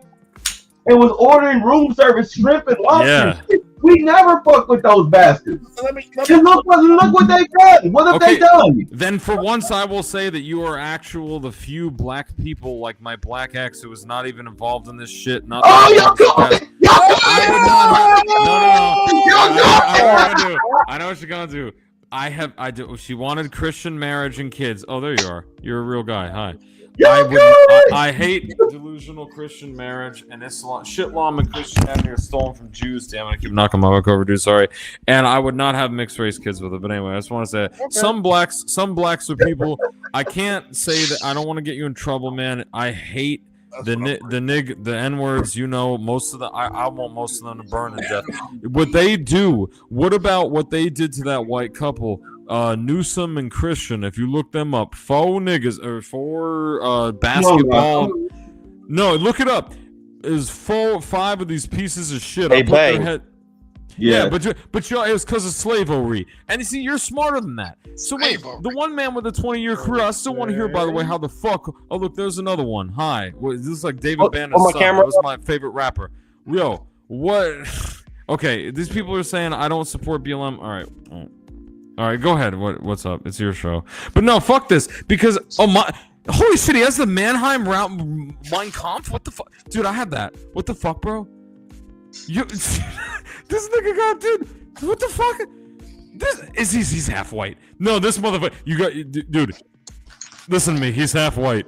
and was ordering room service, shrimp, and lobster. Yeah. We never fucked with those bastards. And look what they've done. What have they done? Then for once I will say that you are the few black people like my black ex who was not even involved in this shit. Not I know what you're gonna do. I do. She wanted Christian marriage and kids. Oh, there you are. You're a real guy. Hi. I hate delusional Christian marriage and Islam. Shitlam and Christianity are stolen from Jews. Damn it, I keep knocking my mic over, dude. Sorry. And I would not have mixed race kids with it. But anyway, I just want to say some blacks are people. I can't say that. I don't want to get you in trouble, man. I hate the N-words, most of I want most of them to burn to death. What they do, what about what they did to that white couple, Newsom and Christian? If you look them up, faux niggas, or for basketball. No, look it up. There's 4 or 5 of these pieces of shit. They I put their bang. head. Yeah, but it was because of slavery. And you see, you're smarter than that. So wait, the one man with a 20-year career, I still want to hear, by the way, how the fuck. Oh, look, there's another one. Hi. This is like David Banner's my son. camera. That was my favorite rapper. Yo, what? Okay, these people are saying I don't support BLM. All right, go ahead. What's up? It's your show. But no, fuck this. Because, holy shit, he has the Mannheim route Mein Kampf? What the fuck? Dude, I had that. What the fuck, bro? This nigga got, dude, what the fuck? He's half white. No, this motherfucker, dude, listen to me, he's half white.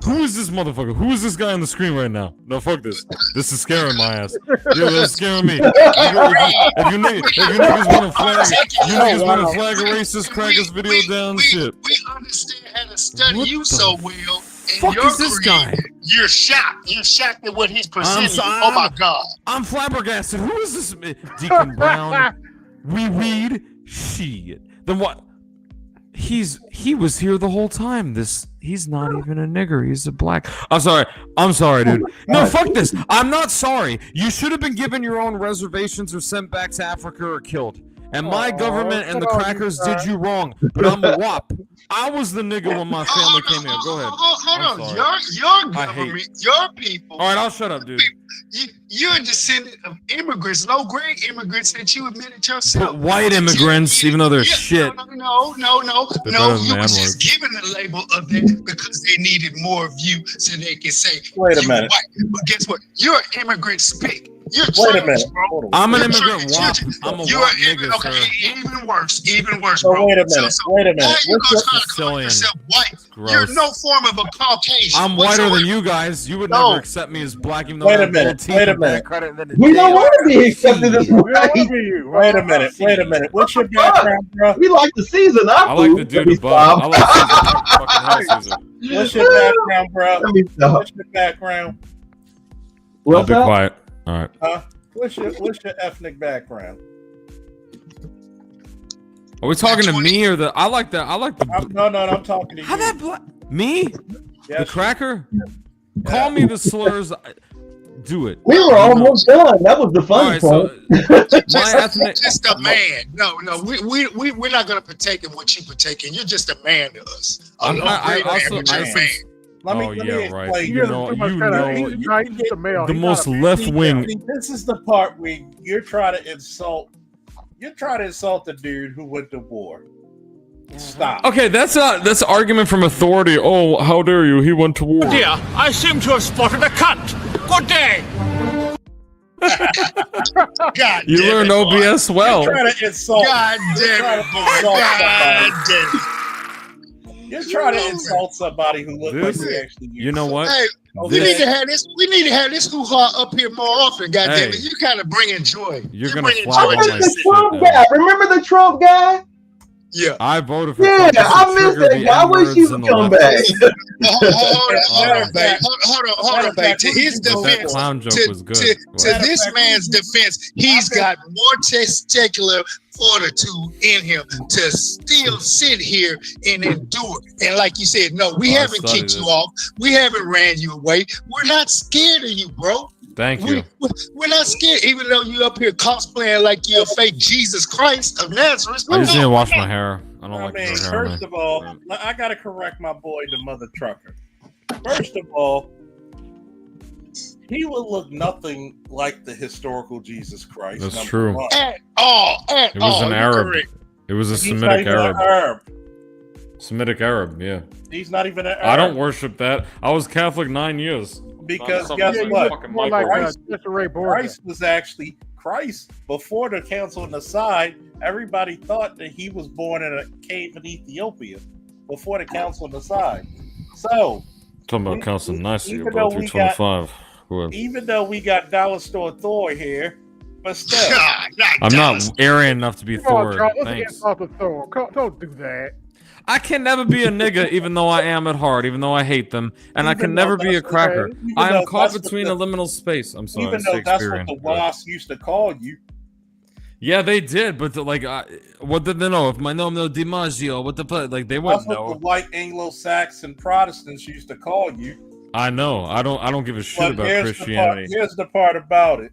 Who is this motherfucker? Who is this guy on the screen right now? No, fuck this. This is scaring my ass. Dude, that's scaring me. If you niggas want to flag a racist, crack this video down, shit. We understand how to study you so well. Fuck is this guy? You're shocked. You're shocked at what he's presenting. Oh my God. I'm flabbergasted. Who is this? Deacon Brown? We read? Shit. Then what? He was here the whole time. He's not even a nigger. He's a black. I'm sorry, dude. No, fuck this. I'm not sorry. You should have been given your own reservations or sent back to Africa or killed. And my government and the crackers did you wrong. But I'm a WAP. I was the nigga when my family came here. Go ahead. Hold on. Your government, your people. All right, I'll shut up, dude. You're a descendant of immigrants, low-grade immigrants that you admitted yourself. But white immigrants, even though they're shit. No. You were just given the label of that because they needed more of you so they could say Wait a you minute. white. But guess what? You're an immigrant spick. You're Wait a trash, minute. bro. Hold on. I'm an You're immigrant trash. wop. I'm a You wop are nigga, okay. sir. Even worse, So bro. wait a minute. Wait a minute. Now you're What's gonna try your- to call Sicilian. yourself white. Gross. You're no form of a Caucasian. I'm whiter whatsoever. than you guys. You would No. never accept me as black, even though Wait I a have minute, gold teeth wait a and bad minute. credit. And then We don't want to be accepted as We don't want white. to be you. Wait a minute. Wait a minute. What's your background, bro? We like to season our I like food. the dude Let me above. stop. I like Caesar. Fucking hell, Caesar. What's your background, bro? Let me stop. What's your background? I'll What's be up? quiet. All right. Huh? What's your ethnic background? Are we talking to me or the? I like the. No, I'm talking to you. How that black? Me? Yes. The cracker? Call me the slurs. Do it. We were almost done. That was the All fun right, part. so my ethnic. Just a man. No, we're not gonna partake in what you partake in. You're just a man to us. I Great man, also. but you're a I man. Let me Oh, yeah, explain. right. He You doesn't know, too much you kind of. know, He's not just a male. the He's most not a left wing. See, this is the part where you're trying to insult. You're trying to insult the dude who went to war. Stop. Okay, that's argument from authority. Oh, how dare you? He went to war. Dear, I seem to have spotted a cunt. Good day. God You damn learned it, boy. OBS well. You're trying to insult. God You're damn trying it, to boy. insult God somebody. damn it. You're trying to insult somebody who looks like This- they actually. You know what? Hey, we need to have this. We need to have this hoo-ha up here more often. God damn it, Hey. you kind of bringing joy. You're gonna bringing fly joy on to my the The city. Trump shit, guy. Remember the Trump guy? Yeah. I voted for Yeah, Trump. This I will miss trigger that the guy. I wish he N-words would and the come left. back. Hold on, babe. To his That defense, clown joke to, was good. to this man's defense, he's got more testicular fortitude in him to still sit here and endure. And like you said, no, we I haven't studied kicked you it. off. We haven't ran you away. We're not scared of you, bro. Thank you. We're not scared, even though you up here cosplaying like you're a fake Jesus Christ of Nazareth. I just need to No, wash we're my not. hair. I don't I like mean, your hair, first man. of all, I gotta correct my boy, the mother trucker. First of all, he will look nothing like the historical Jesus Christ. That's number true. one. At all. At It was all. an You're Arab. correct. It was a He's not Semitic even an Arab. Arab. Semitic Arab, yeah. He's not even an Arab. I don't worship that. I was Catholic 9 years. Because Not guess something what? fucking More like Christ- Desiree Borgia. Christ was actually Christ before the Council of Nicaea. Everybody thought that he was born in a cave in Ethiopia before the Council of Nicaea. So Talking about Council Nicaea, even bro. though we got- 325. Go ahead. even though we got Dollar Store Thor here, but still, I'm not Aryan enough to be Come on, Thor. Charles. Let's Thanks. insult the Thor. Don't do that. I can never be a nigga, even though I am at heart, even though I hate them, and I Even can though never be a that's cracker. okay. Even I though am caught that's what between the- a liminal space. I'm sorry, even though that's what Shakespearean. the WASP used to call you. Yeah, they did, but what did they know? If my name no DiMaggio, what the fuck? Like they That's wouldn't what know. the white Anglo-Saxon Protestants used to call you. I know. I don't give a shit But about here's Christianity. here's the part about it.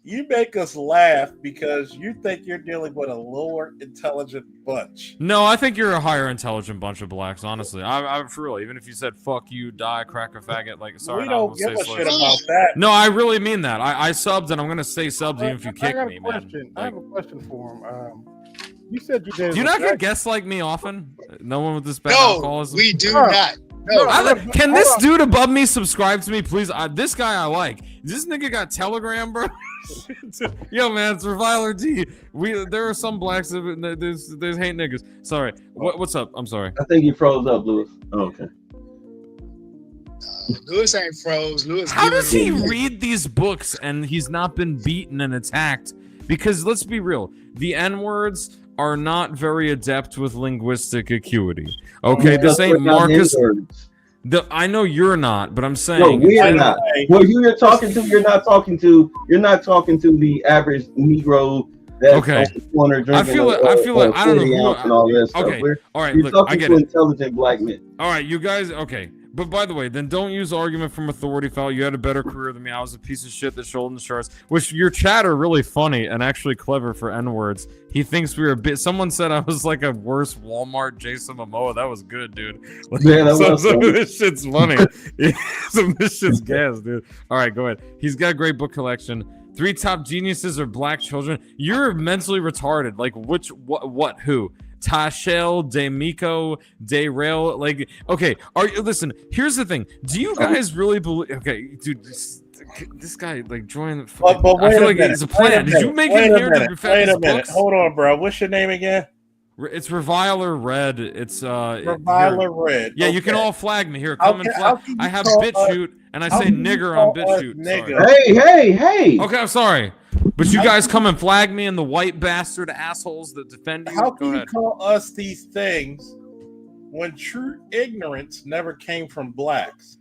You make us laugh because you think you're dealing with a lower intelligent bunch. No, I think you're a higher intelligent bunch of blacks. Honestly, I'm for real. Even if you said "fuck you," die, crack a faggot, like sorry, We I don't won't give say a slurs. shit about that. No, I really mean that. I subbed and I'm gonna stay subbed even if you I kick got me, a man. question. I have a question for him. You said you did. Do you not get guests like me often? No one with this bad No, alcoholism. we do not. No. Can this dude above me subscribe to me, please? This guy I like. This nigga got Telegram, bro. Yo, man, it's Reviler D. There are some blacks that there's hate niggas. Sorry. What's up? I'm sorry. I think you froze up, Lewis. Oh, okay. Lewis ain't froze. Lewis. How giving does he me- read these books and he's not been beaten and attacked? Because let's be real, the N-words are not very adept with linguistic acuity. Okay, this ain't Marcus. I know you're not, but I'm saying No, we are not. Well, who you're talking to, you're not talking to the average Negro that's Okay. on the corner drinking. I feel like I don't know 40 who. ounce and all this stuff. Okay, all right. You're Look, talking I get to it. intelligent black men. All right, you guys. Okay, but by the way, then don't use argument from authority, fella. You had a better career than me. I was a piece of shit that showed in the charts. Which your chat are really funny and actually clever for N words. He thinks we were a bit. Someone said I was like a worse Walmart Jason Momoa. That was good, dude. Like, Yeah, that was some of funny. this shit's funny. Some of this shit's gas, dude. All right, go ahead. He's got a great book collection. 3 top geniuses are black children. You're mentally retarded. Like which? What? Who? Tashel, Demiko, Derail. Like, okay, listen, here's the thing. Do you guys really believe? Okay, dude, this guy like joined. But I feel like it's a plan. Did you make him here to Wait a minute. Hold on, bro. What's your name again? It's Reviler Red. It's Reviler Red. Yeah, you can all flag me here. Come and flag. I have BitChute and I say nigger on BitChute. Hey. Okay, I'm sorry. But you guys come and flag me and the white bastard assholes that defend you. How can you call us these things when true ignorance never came from blacks?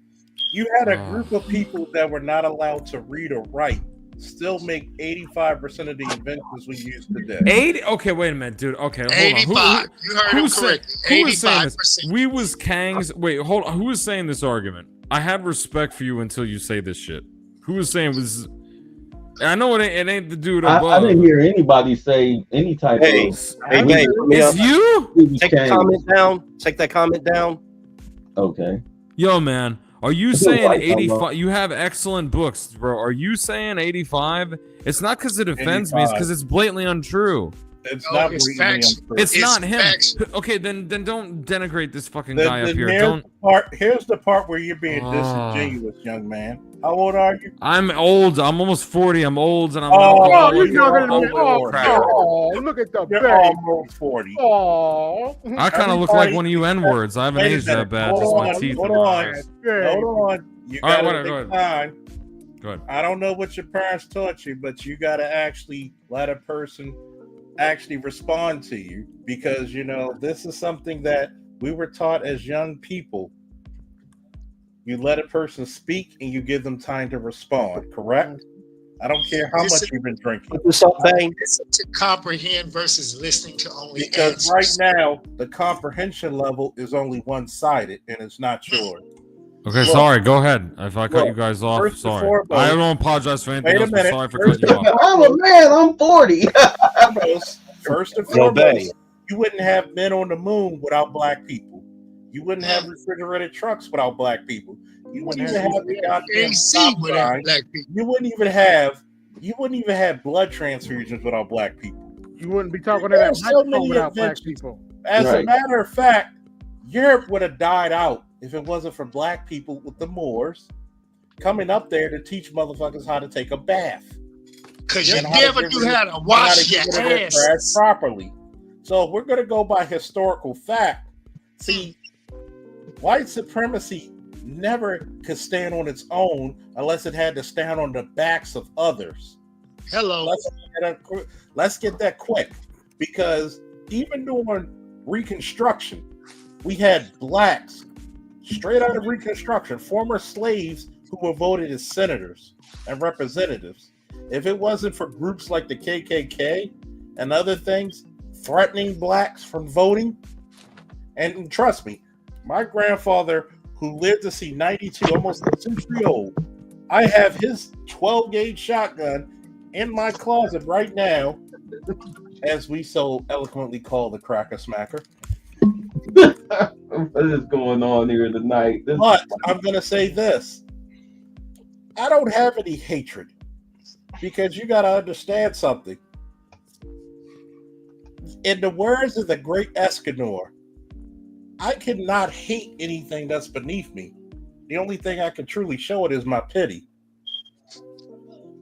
You had a group of people that were not allowed to read or write still make 85% of the inventions we use today. 80? Okay, wait a minute, dude. Okay, hold 85. on. You heard him correctly. Who was saying this? 85%. We was Kangs. Wait, hold on. Who was saying this argument? I had respect for you until you say this shit. Who was saying was... I know it ain't the dude above. I didn't hear anybody say any type of... It's you? Take the comment down. Take that comment down. Okay. Yo, man. Are you saying 85? You have excellent books, bro. Are you saying 85? It's not because it offends me. It's because it's blatantly untrue. It's not factual. It's not him. Okay, then don't denigrate this fucking guy up here. Here's the part where you're being disingenuous, young man. How old are you? I'm old. I'm almost 40. I'm old, and I'm you're younger than me. Oh, look at the You're almost 40. Oh, I kind of look like one of you N-words. I haven't aged that bad. Just my teeth. Hold on. You gotta take time. Go ahead. I don't know what your parents taught you, but you gotta actually let a person actually respond to you, because this is something that we were taught as young people. You let a person speak and you give them time to respond, correct? I don't care how much you've been drinking. Listen to comprehend versus listening to only because answers. Right now, the comprehension level is only one-sided and it's not yours. Okay, sorry. Go ahead. If I cut you guys off, sorry. I don't apologize for anything else, but sorry for cutting you off. I'm a man. I'm 40. First and foremost, you wouldn't have men on the moon without black people. You wouldn't have refrigerated trucks without black people. You wouldn't even have the goddamn AC without black people. You wouldn't even have blood transfusions without black people. You wouldn't be talking to that microphone without black people. As a matter of fact, Europe would have died out if it wasn't for black people with the Moors coming up there to teach motherfuckers how to take a bath. Because you never knew how to wash your ass properly. So if we're going to go by historical fact, see, white supremacy never could stand on its own unless it had to stand on the backs of others. Hello. Let's get that quick, because even during Reconstruction, we had blacks straight out of Reconstruction, former slaves who were voted as senators and representatives. If it wasn't for groups like the KKK and other things threatening blacks from voting, and trust me, my grandfather, who lived to see 92, almost a century old, I have his 12-gauge shotgun in my closet right now, as we so eloquently call the Cracker Smacker. What is going on here tonight? But I'm going to say this. I don't have any hatred, because you got to understand something. In the words of the great Escanor, I cannot hate anything that's beneath me. The only thing I can truly show it is my pity.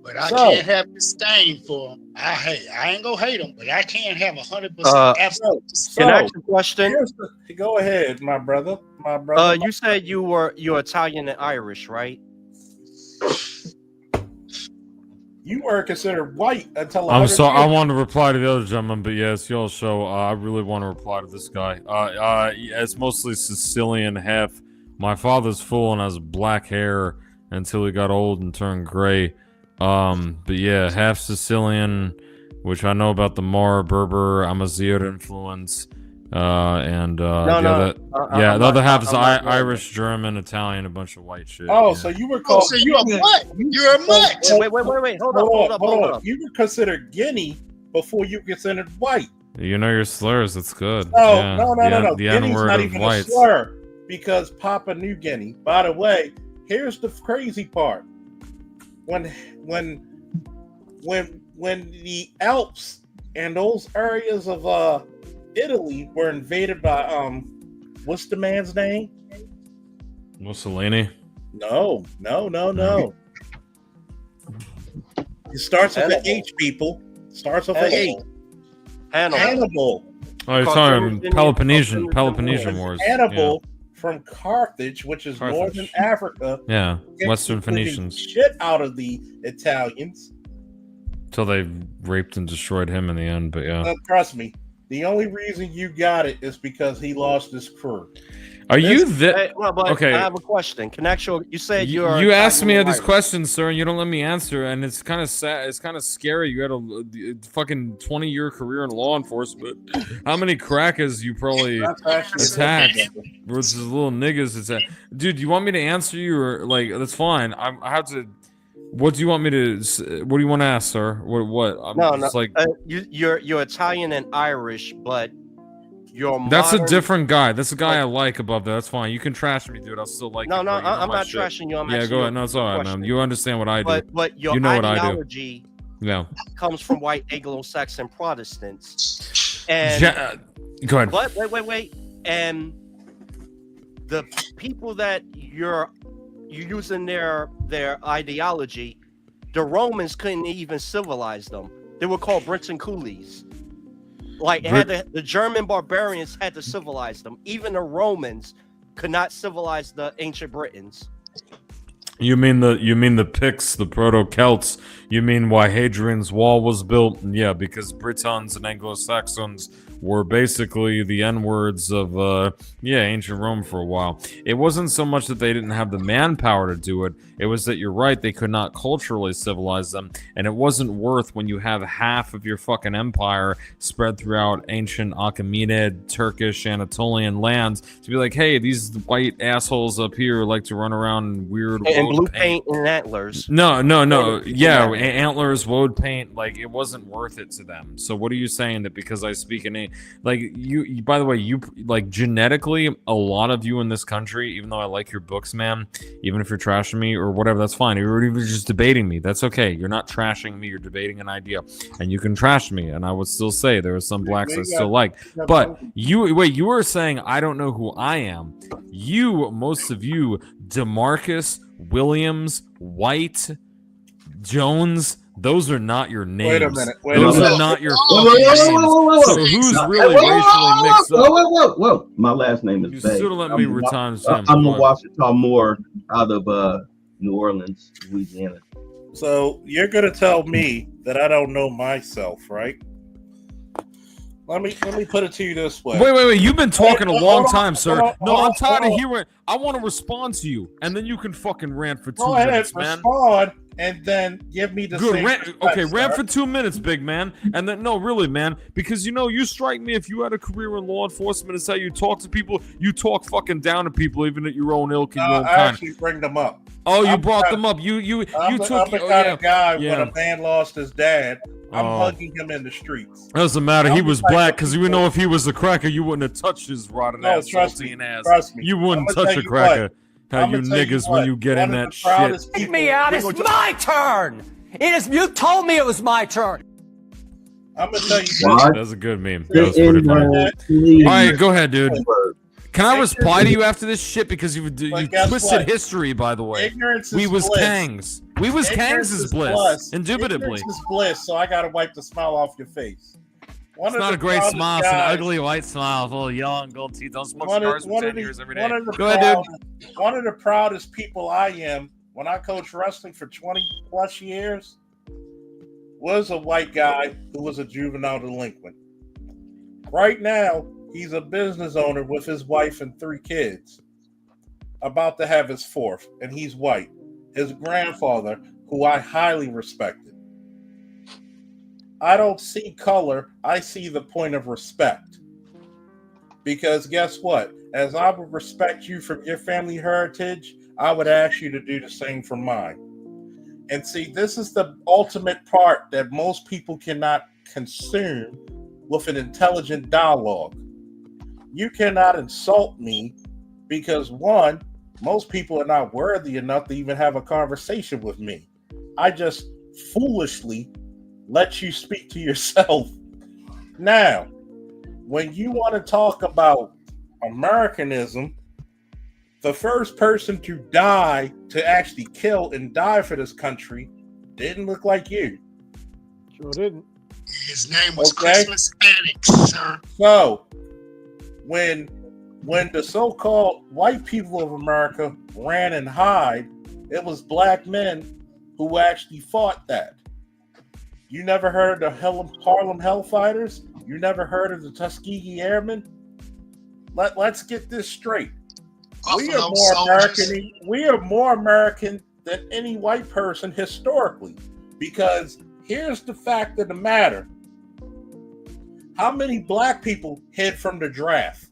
But I can't have disdain for him. I ain't gonna hate him, but I can't have 100% absolute. Can I ask a question? Go ahead, my brother. You said you're Italian and Irish, right? You were considered white until I'm sorry. I want to reply to the other gentleman, but yes, y'all show. I really want to reply to this guy. It's mostly Sicilian, half. My father's full and has black hair until he got old and turned gray. But yeah, half Sicilian, which I know about the Mara Berber Amazigh influence. The other half is Irish, German, Italian, a bunch of white shit. Oh, yeah. So you were called. So you're a mutt. You're a mutt. Wait. Hold up. You were considered Guinea before you considered white. You know your slurs. That's good. No. The Guinea's N-word not of even whites. a slur, because Papua New Guinea. By the way, here's the crazy part. When the Alps and those areas of Italy were invaded by what's the man's name? Mussolini. No. It starts with an H, people. Starts with an H. Hannibal. Oh, you're talking Peloponnesian Wars. Hannibal from Carthage, which is northern Africa. Yeah, Western Phoenicians. Shit out of the Italians. Till they raped and destroyed him in the end, but yeah. Trust me, the only reason you got it is because he lost his crew. Are you okay? I have a question. You said you asked me these questions, sir, and you don't let me answer, and it's kind of sad. It's kind of scary. You had a fucking 20-year career in law enforcement. How many crackers you probably attacked versus little niggas? Dude, you want me to answer you, or like that's fine? I have to. What do you want me to? What do you want to ask, sir? What? You're Italian and Irish, but. That's a different guy. That's a guy I like above there. That's fine. You can trash me, dude. I'll still like you. I'm not trashing you. Go ahead. No, it's all right, man. You understand what I do. But your ideology comes from white Anglo-Saxon Protestants. And go ahead. But wait. And the people that you're using their ideology, the Romans couldn't even civilize them. They were called Brits and Coolies. Like the German barbarians had to civilize them. Even the Romans could not civilize the ancient Britons. You mean the Picts, the Proto-Celts? You mean why Hadrian's Wall was built? Yeah, because Britons and Anglo-Saxons were basically the N-words of ancient Rome for a while. It wasn't so much that they didn't have the manpower to do it. It was that you're right, they could not culturally civilize them, and it wasn't worth when you have half of your fucking empire spread throughout ancient Achaemenid, Turkish, Anatolian lands to be like, hey, these white assholes up here like to run around in weird and blue paint and antlers. No. Yeah, antlers, woad paint, like it wasn't worth it to them. So what are you saying that because I speak an like you by the way, you like genetically a lot of you in this country, even though I like your books, man, even if you're trashing me or whatever, that's fine. You're even just debating me. That's okay. You're not trashing me, you're debating an idea. And you can trash me, and I would still say there are some blacks I still like. But you were saying I don't know who I am. Most of you, DeMarcus, Williams, White, Jones, those are not your names. Wait a minute. Those are not your names. So who's really racially mixed up? Whoa. My last name is You Bay. should have let me return to him. I'm a Washita Moore out of New Orleans, Louisiana. So you're gonna tell me that I don't know myself, right? Let me put it to you this way. Wait. You've been talking a long time, sir. No, I'm tired of hearing. I want to respond to you, and then you can fucking rant for 2 minutes, man. Respond, and then give me the same. Rant for 2 minutes, big man. And then no, really, man, because you strike me if you had a career in law enforcement. It's how you talk to people. You talk fucking down to people, even at your own ilk and your own kind. I actually bring them up. Oh, you brought them up. I'm the kind of guy when a man lost his dad, I'm hugging him in the streets. Doesn't matter. He was black because we know if he was a cracker, you wouldn't have touched his rotten ass, saltine ass. Trust me. You wouldn't touch a cracker. How you niggas when you get in that shit. Take me out. It's my turn. You told me it was my turn. I'm gonna tell you. That's a good meme. That was pretty funny. All right, go ahead, dude. Can I reply to you after this shit? Because you twisted history, by the way. Ignorance is bliss. We was Ignorance Kangs' bliss. Indubitably. Ignorance is bliss, so I gotta wipe the smile off your face. It's not a great smile. It's an ugly white smile full of yellow gold teeth. Don't smoke cigars for 10 years every day. Go ahead, dude. One of the proudest people I am, when I coached wrestling for 20 plus years, was a white guy who was a juvenile delinquent. Right now, he's a business owner with his wife and 3 kids, about to have his 4th, and he's white. His grandfather, who I highly respected. I don't see color, I see the point of respect. Because guess what? As I would respect you from your family heritage, I would ask you to do the same for mine. And see, this is the ultimate part that most people cannot consume with an intelligent dialogue. You cannot insult me because, one, most people are not worthy enough to even have a conversation with me. I just foolishly let you speak to yourself. Now, when you want to talk about Americanism, the first person to die, to actually kill and die for this country, didn't look like you. Sure didn't. His name was Christmas Addicts, sir. So, when the so-called white people of America ran and hid, it was black men who actually fought that. You never heard of the Harlem Hellfighters? You never heard of the Tuskegee Airmen? Let's get this straight. We are more American. We are more American than any white person historically, because here's the fact of the matter: how many black people hid from the draft?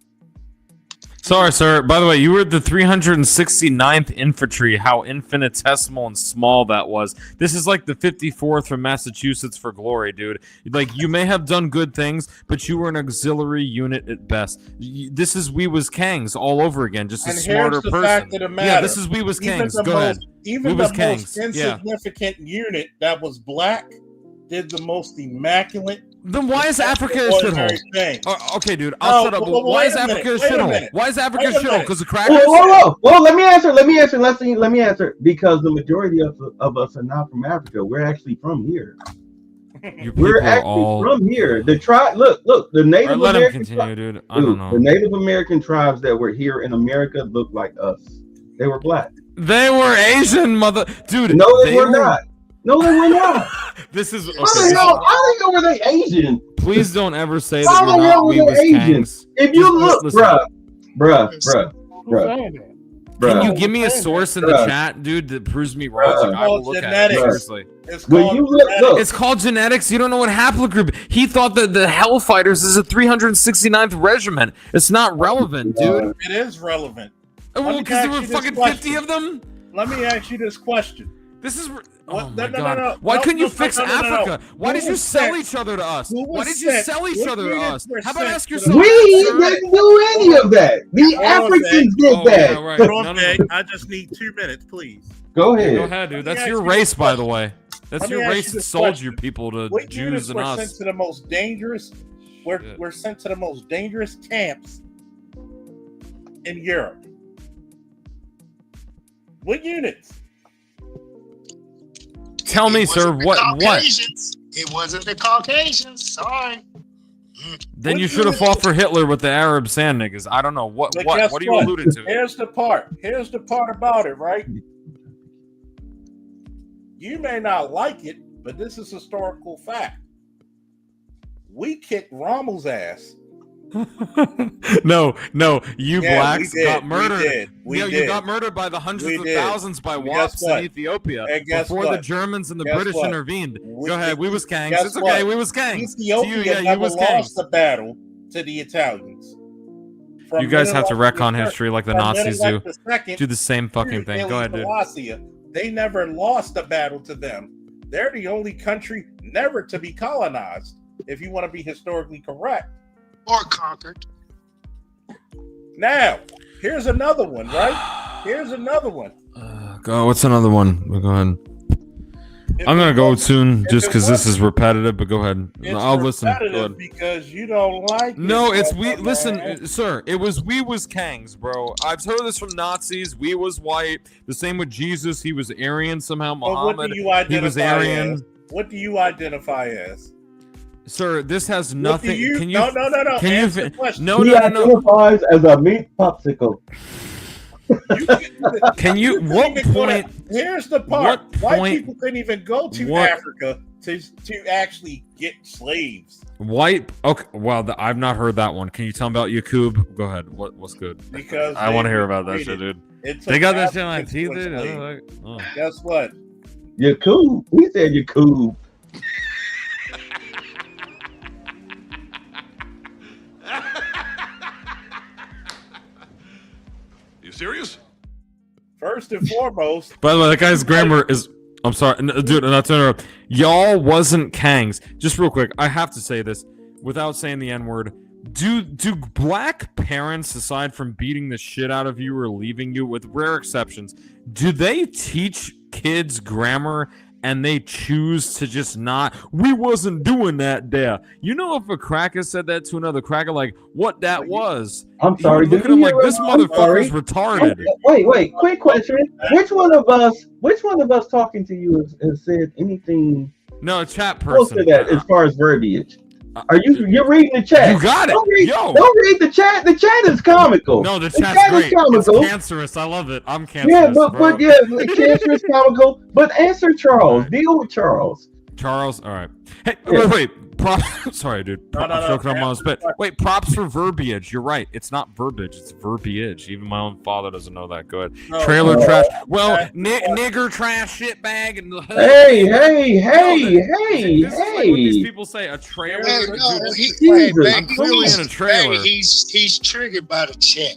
Sorry, sir. By the way, you were the 369th Infantry. How infinitesimal and small that was. This is like the 54th from Massachusetts for glory, dude. Like, you may have done good things, but you were an auxiliary unit at best. This is We Was Kangs all over again, just a smarter person. Fact of the matter. Yeah, this is We Was Kangs. Go ahead. Even the most insignificant unit that was black did the most immaculate. Then why is Africa a shithole? Okay, dude, I'll shut up. Why is Africa a shithole? Why is Africa a shithole? Because of crackers? Whoa. Let me answer. Let me answer. Because the majority of us are not from Africa. We're actually from here. We're actually from here. The tribe. Look. The Native let American. him continue, dude. I don't know. The Native American tribes that were here in America look like us. They were black. They were Asian, dude. No, they were not. No, they were not. This is how the hell were they Asian? Please don't ever say that we're not We Was Kangs. If you look, bruh. Can you give me a source in the chat, dude, that proves me wrong? I will look at it seriously. It's called genetics. You don't know what haplogroup. He thought that the Hellfighters is a 369th regiment. It's not relevant, dude. It is relevant. Well, because there were fucking 50 of them? Let me ask you this question. This is... Oh my God. Why couldn't you fix Africa? Why did you sell each other to us? Why did you sell each other to us? How about ask yourself? We didn't do any of that. The Africans did that. Right. I just need 2 minutes, please. Go ahead. Go ahead, dude. That's your race, by the way. That's your race that sold your people to Jews and us. We're sent to the most dangerous. We're sent to the most dangerous camps in Europe. What units? Tell me, sir, what? It wasn't the Caucasians. Sorry. Then you should have fought for Hitler with the Arab sand niggas. I don't know. What are you alluding to? Here's the part about it, right? You may not like it, but this is historical fact. We kicked Rommel's ass. No, you blacks got murdered. You got murdered by the hundreds of thousands by wasps in Ethiopia before the Germans and the British intervened. Go ahead, We Was Kangs. It's okay, We Was Kangs. Ethiopia never lost the battle to the Italians. You guys have to retcon history like the Nazis do. Do the same fucking thing. Go ahead, dude. They never lost a battle to them. They're the only country never to be colonized, if you want to be historically correct. Or conquered. Now, here's another one, right? Here's another one. Go. What's another one? Go ahead. I'm gonna go soon, just because this is repetitive. But go ahead. I'll listen. Go ahead. Because you don't like. No, it's we. Listen, sir. It was We Was Kangs, bro. I've heard this from Nazis. We was white. The same with Jesus. He was Aryan somehow. Muhammad. He was Aryan. What do you identify as? Sir, this has nothing. Can you? No. Can you? No. He identifies as a meat popsicle. Can you? What point? Here's the part. White people couldn't even go to Africa to actually get slaves. White. Okay. Well, I've not heard that one. Can you tell me about Yakub? Go ahead. What's good? Because I want to hear about that shit, dude. They got that shit on TV, dude. Guess what? Yakub. We said Yakub. Serious? First and foremost. By the way, that guy's grammar is. I'm sorry, dude. Not to interrupt. Y'all wasn't Kangs. Just real quick, I have to say this without saying the N-word. Do black parents, aside from beating the shit out of you or leaving you, with rare exceptions, do they teach kids grammar and they choose to just not. We wasn't doing that there. You know, if a cracker said that to another cracker, like what that was, I'm sorry. look at him like this motherfucker's retarded. Wait. Quick question. Which one of us talking to you has said anything? No, a chat Close person. to that as far as verbiage. Are you're reading the chat? You got it. Don't read the chat. The chat is comical. No, the chat's great. It's cancerous. I love it. I'm cancerous. Yeah, but cancerous, comical. But answer Charles. Deal with Charles. Charles, all right. Hey, Yeah. wait. Sorry, dude. I'm joking on my spit. Wait, props for verbiage. You're right. It's not verbiage. It's verbiage. Even my own father doesn't know that. Go ahead. Trailer trash. Well, nigger trash shitbag and Hey. This is like what these people say. A trailer. I'm clearly in a trailer. He's triggered by the chat.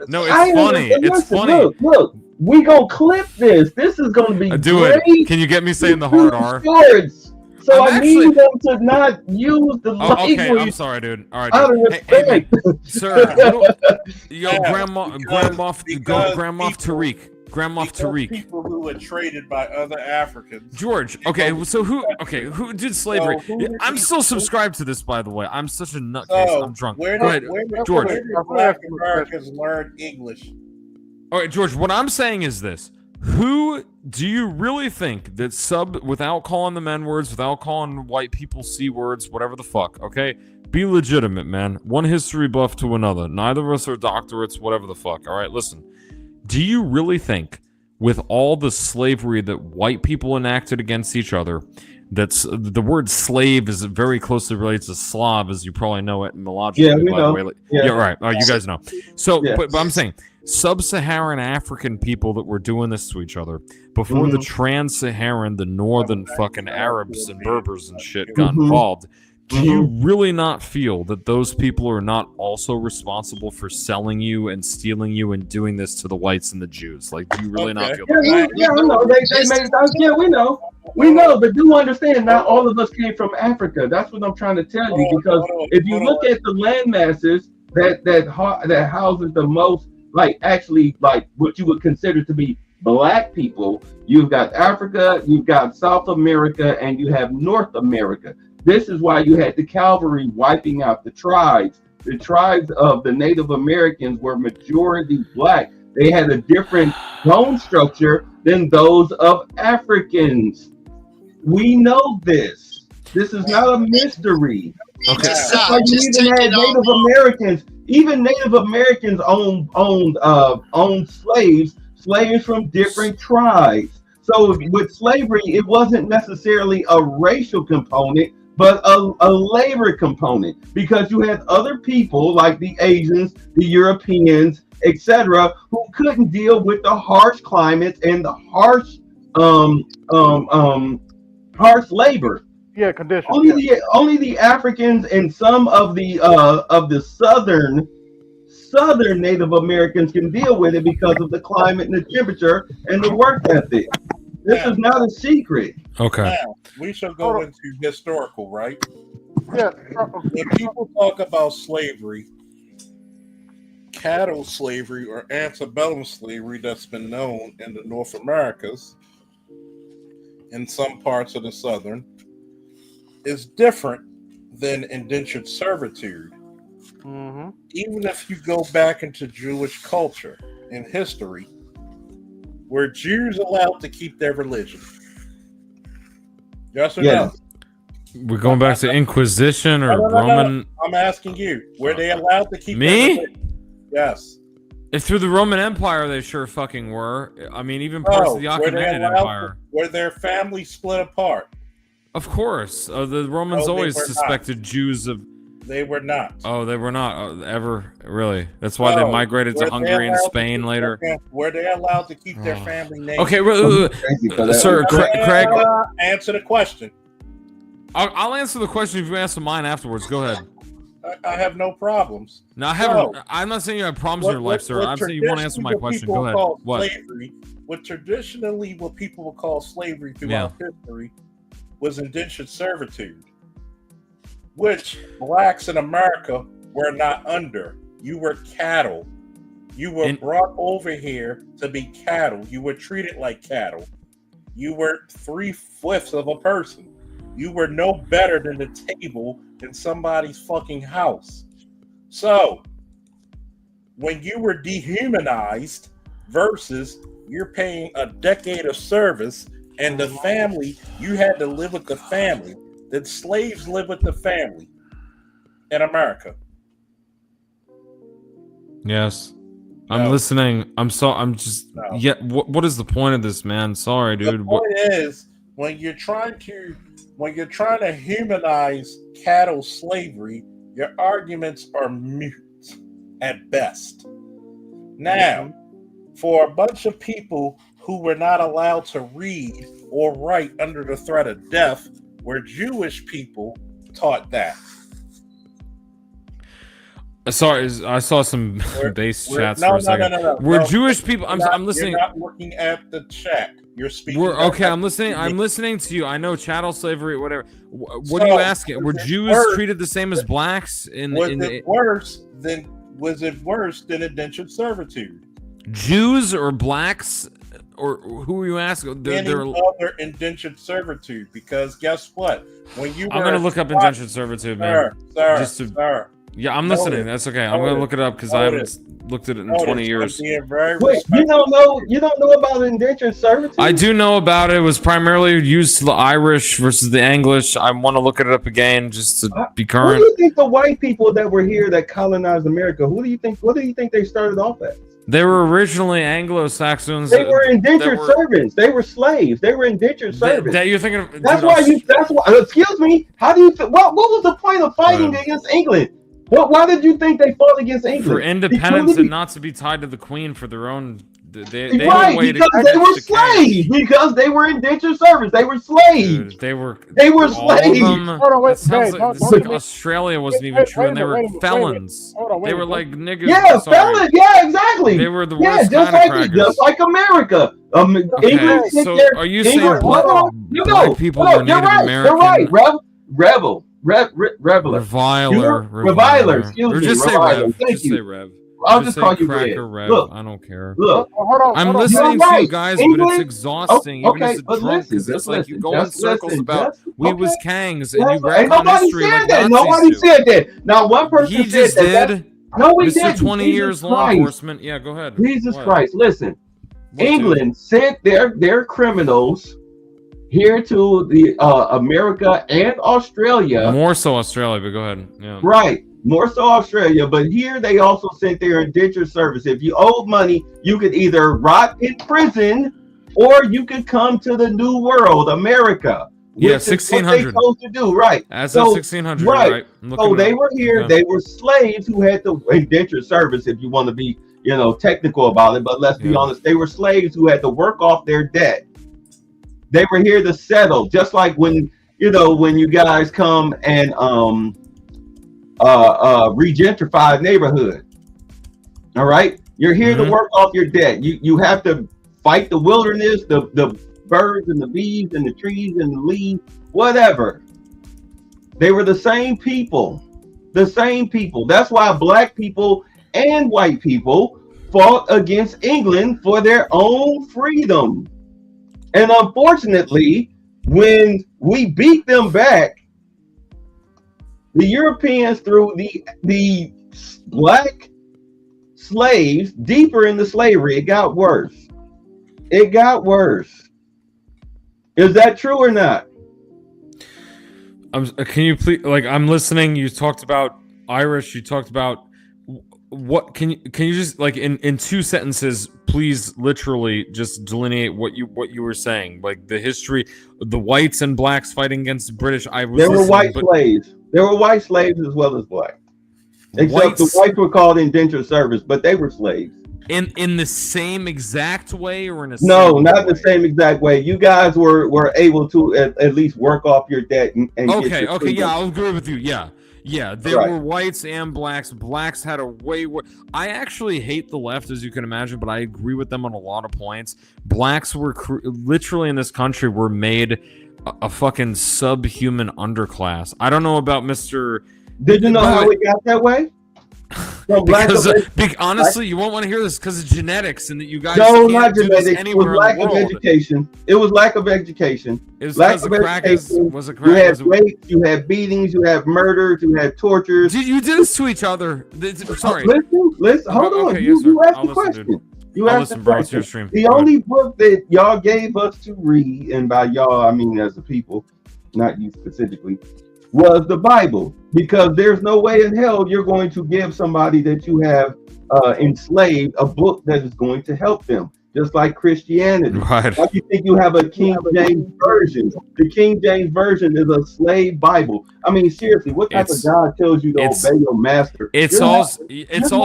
No, it's funny. It's funny. Look. We gonna clip this. This is gonna be Do great. it. Can you get me saying the hard R? Shorts. So I'm I need them to not use the language. Okay, I'm sorry, dude. All right, Out of dude. Hey, sir. Yo, Yeah, Grandma Tariq. Grandma Tariq. People who were traded by other Africans. George. Okay, so who did slavery? I'm still subscribed to this, by the way. I'm such a nutcase. I'm drunk. Go ahead, George. Where did Black Americans learn English? All right, George, what I'm saying is this. Who do you really think that without calling them N-words, without calling white people C-words, whatever the fuck, okay? Be legitimate, man. One history buff to another. Neither of us are doctorates, whatever the fuck, all right? Listen, do you really think with all the slavery that white people enacted against each other, that's the word slave is very closely related to Slav, as you probably know etymologically, Yeah, we know. the way. Yeah. Right. Oh, you guys know. So, Yeah. but I'm saying, sub-Saharan African people that were doing this to each other before the trans-Saharan, the northern fucking Arabs and Berbers and shit got involved. Do you really not feel that those people are not also responsible for selling you and stealing you and doing this to the whites and the Jews? Like, do you really not feel that? Yeah, I know. They made that. Yeah, we know. We know, but do understand, not all of us came from Africa. That's what I'm trying to tell you. Because if you look at the land masses that houses the most, like what you would consider to be black people, you've got Africa, you've got South America, and you have North America. This is why you had the cavalry wiping out the tribes. The tribes of the Native Americans were majority black. They had a different bone structure than those of Africans. We know this. This is not a mystery. Okay. That's why you even had Native Americans. Even Native Americans owned slaves from different tribes. So with slavery, it wasn't necessarily a racial component, but a labor component, because you had other people like the Asians, the Europeans, etc., who couldn't deal with the harsh climates and the harsh labor. Yeah, conditions. Only the Africans and some of the southern Native Americans can deal with it because of the climate and the temperature and the work ethic. This is not a secret. Okay. Now, we shall go into historical, right? Yeah. When people talk about slavery, cattle slavery or antebellum slavery that's been known in the North Americas, in some parts of the Southern, is different than indentured servitude. Even if you go back into Jewish culture and history, were Jews allowed to keep their religion? Yes or no? We're going back to Inquisition or Roman. I'm asking you, were they allowed to keep their Me? religion? Yes. If through the Roman Empire, they sure fucking were. I mean, even parts of the Achaemenid Empire. Were their families split apart? Of course. The Romans No, they always were suspected not. Jews of... They were not. Oh, they were not ever, really. That's why they migrated to Hungary and Spain later. Were they allowed to keep their family names? Okay, sir, Craig. Answer the question. I'll answer the question if you answer mine afterwards. Go ahead. I have no problems. No, I haven't. I'm not saying you have problems in your life, sir. I'm saying you want to answer my question. Go ahead. What? Slavery, what people would call slavery throughout history was indentured servitude, which blacks in America were not under. You were cattle. You were brought over here to be cattle. You were treated like cattle. You were 3/5 of a person. You were no better than the table in somebody's fucking house. So, when you were dehumanized versus you're paying a decade of service and the family, you had to live with the family. The slaves live with the family in America. Yes. I'm listening. I'm just yeah. What is the point of this, man? Sorry, dude. The point is when you're trying to humanize cattle slavery, your arguments are mute at best. Now, for a bunch of people who were not allowed to read or write under the threat of death, where Jewish people taught that. Sorry, I saw some base chats for a second. No. We're Jewish people. I'm listening. You're not looking at the chat. You're speaking. Okay, I'm listening. I'm listening to you. I know chattel slavery, whatever. What are you asking? Were Jews treated the same as blacks? Was it worse than indentured servitude? Jews or blacks, or who are you asking? Any other indentured servitude? Because guess what? When you I'm going to look up indentured servitude, man. Sir. Yeah, I'm listening. That's okay. I'm going to look it up because I haven't looked at it in 20 years. Wait, you don't know about indentured servitude? I do know about it. It was primarily used to the Irish versus the English. I want to look it up again just to be current. Who do you think the white people that were here that colonized America? What do you think they started off as? They were originally Anglo-Saxons. They were indentured servants. They were slaves. They were indentured servants. That you're thinking of, that's why. Excuse me. How do you? What was the point of fighting against England? Why did you think they fought against England? For independence and not to be tied to the Queen for their own. They right, because they were slaves. Because they were indentured servants. They were slaves. Dude, they were slaves. Hold on, wait, Australia wasn't even true, and they were felons. They were like niggas. Yeah, felons. Yeah, exactly. They were the worst just like America. Okay, so are you saying black people were Native American? You're right. Rebel. Reveler. Reviler. Excuse me. Just say Rev. Just say Rev. I'll just call you Rev. Look, I don't care. Look, I'm listening to you guys, but it's exhausting. Even as a drunk, because it's like you go in circles about we was Kangs and you grab on history like Nazis. Nobody said that. Now one person he just did. No, we didn't. Mr. 20 years law enforcement. Yeah, go ahead. Jesus Christ! Listen, England sent their criminals here to the America and Australia. More so Australia, but go ahead. Yeah. Right. More so Australia, but here they also sent their indentured service. If you owed money, you could either rot in prison or you could come to the new world, America. Yeah, 1600. What they supposed to do, right? As of 1600, right? So they were here. They were slaves who had the indentured service, if you want to be, technical about it. But let's be honest, they were slaves who had to work off their debt. They were here to settle, just like when you guys come and regentrify a neighborhood. All right, you're here to work off your debt. You have to fight the wilderness, the birds and the bees and the trees and the leaves, whatever. They were the same people. That's why black people and white people fought against England for their own freedom. And unfortunately, when we beat them back, the Europeans threw the black slaves deeper into slavery. It got worse. Is that true or not? Can you please, I'm listening. You talked about Irish. You talked about what? Can you just in 2 sentences, please, literally just delineate what you were saying, like the history, the whites and blacks fighting against the British. There were white slaves. There were white slaves as well as black. Except the whites were called indentured service, but they were slaves. In the same exact way, or in a not the same exact way. You guys were able to at least work off your debt and okay, yeah, I'll agree with you. Yeah, there were whites and blacks. Blacks had a way. I actually hate the left, as you can imagine, but I agree with them on a lot of points. Blacks were literally in this country were made a fucking subhuman underclass. I don't know about Mr. Did you know how we got that way? Honestly, you won't want to hear this because of genetics and that you guys No, can't not do this genetics. It anywhere was lack in the of world. education. It was lack of education. It was lack because of the crackers education. was a You crack. had rapes, you had beatings, you had murders, you had tortures. Did you do this to each other? Sorry. Listen. Hold on. Okay, yes, sir. You asked I'll the listen, question. dude. You I'll asked the listen, bro. It's question. your stream. The Go only book that y'all gave us to read, and by y'all I mean as a people, not you specifically, was the Bible. Because there's no way in hell you're going to give somebody that you have enslaved a book that is going to help them. Just like Christianity. Right. Why do you think you have a King James version? The King James version is a slave Bible. I mean, seriously, what type of God tells you to obey your master? It's all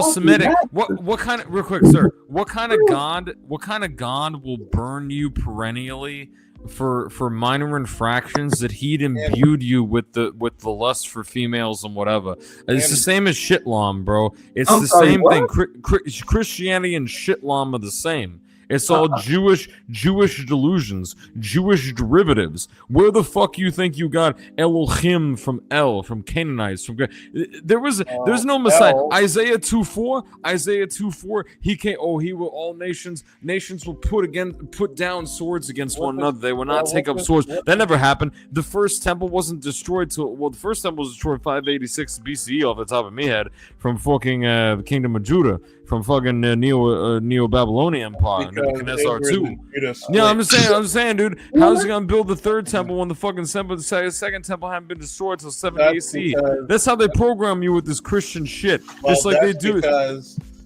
Semitic. What kind of, real quick, sir? What kind of God will burn you perennially for minor infractions that he'd imbued you with the lust for females and whatever? It's the same as Shitlam, bro. It's the same thing. Christianity and Shitlam are the same. It's all Jewish delusions, Jewish derivatives. Where the fuck you think you got Elohim from Canaanites? There's no Messiah. Isaiah 2:4. He came. Oh, he will all nations will put down swords against one another. They will not take up swords. That never happened. The first temple wasn't destroyed the first temple was destroyed 586 BCE off the top of my head from fucking the kingdom of Judah. From fucking Neo-Babylonian Empire, Nebuchadnezzar too. Yeah, I'm just saying, dude. How's he gonna build the third temple when the fucking second temple hadn't been destroyed till 70 AC? That's how they program you with this Christian shit, just like they do.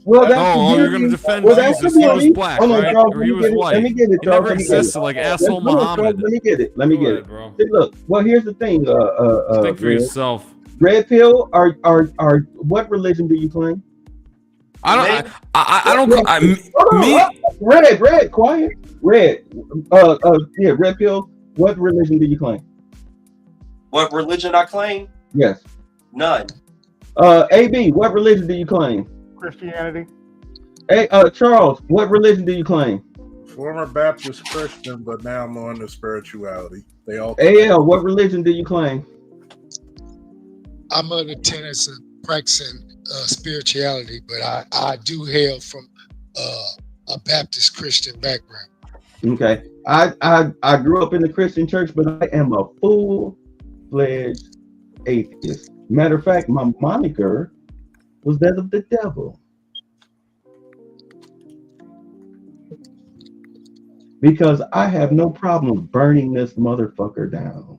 You're gonna defend Jesus? He was black, right? Or he was white? Let me get it, He never existed like asshole Muhammad. Let me get it, bro. See, look, well, here's the thing. Think for yourself. Red pill. Are what religion do you claim? Red, quiet. Red. Red pill. What religion do you claim? What religion I claim? Yes. None. AB, what religion do you claim? Christianity. Hey, Charles, what religion do you claim? Former Baptist Christian, but now I'm on the spirituality. They all. AL, what religion do you claim? I'm of the tenets of practicing spirituality, but I do hail from a Baptist Christian background. Okay, I grew up in the Christian church, but I am a full-fledged atheist. Matter of fact, my moniker was that of the devil, because I have no problem burning this motherfucker down.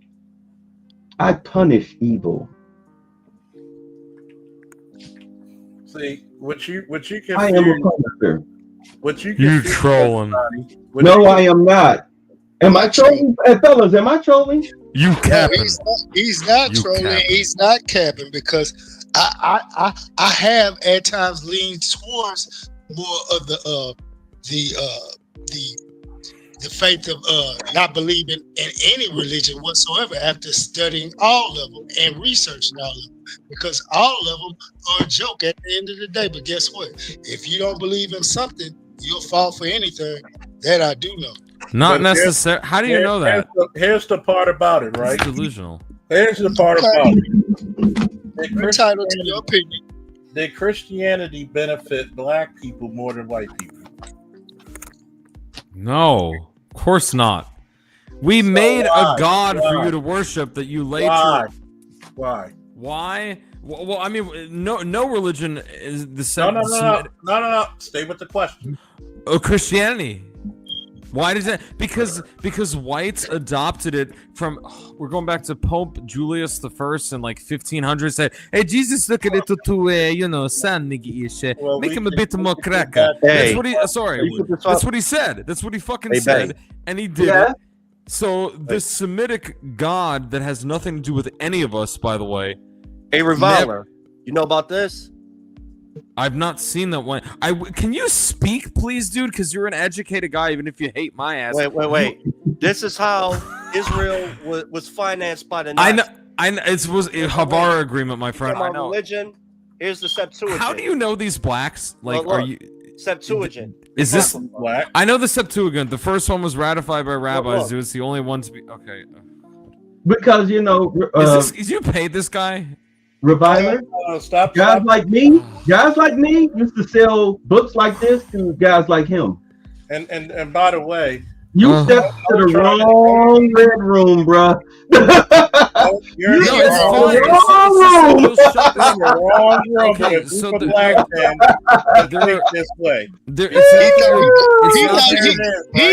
I punish evil. See, what you confuse, I am a punisher. What you trolling? No, I am not. Am I trolling? Hey, fellas, am I trolling? You capping? He's not trolling. Capping. He's not capping, because I have at times leaned towards more of the faith of not believing in any religion whatsoever after studying all of them and researching all of them, because all of them are a joke at the end of the day. But guess what? If you don't believe in something, you'll fall for anything. That I do know. Not necessarily. How do you know that? Here's the part about it, right? It's delusional. Here's the part about it. You're entitled to your opinion. Did Christianity benefit black people more than white people? No, of course not. We made a god for you to worship that you later. Why? Well, I mean, no religion is the same. No. Stay with the question. Christianity. Why does that? Because whites adopted it from. We're going back to Pope Julius the First in like 1500. Said, "Hey, Jesus, look at it to son, make him a bit more cracker." That's what he. That's what he said. That's what he fucking said, and he did it. So this Semitic god that has nothing to do with any of us, by the way. Hey, Reviler, you know about this? I've not seen that one. Can you speak, please, dude? Because you're an educated guy, even if you hate my ass. Wait. This is how Israel was financed by the Nazis. I know. It was a Havara agreement, my friend. I know. Religion. Here's the Septuagint. How do you know these blacks? Like, look, are you Septuagint? Is this black? I know the Septuagint. The first one was ratified by rabbis. It was the only one to be okay. Because is you paid this guy? Reviler. Stop. Guys like me used to sell books like this to guys like him. And by the way, you stepped to the wrong red room, bruh. You're in the wrong room. Okay, But so a the- black man think this way. He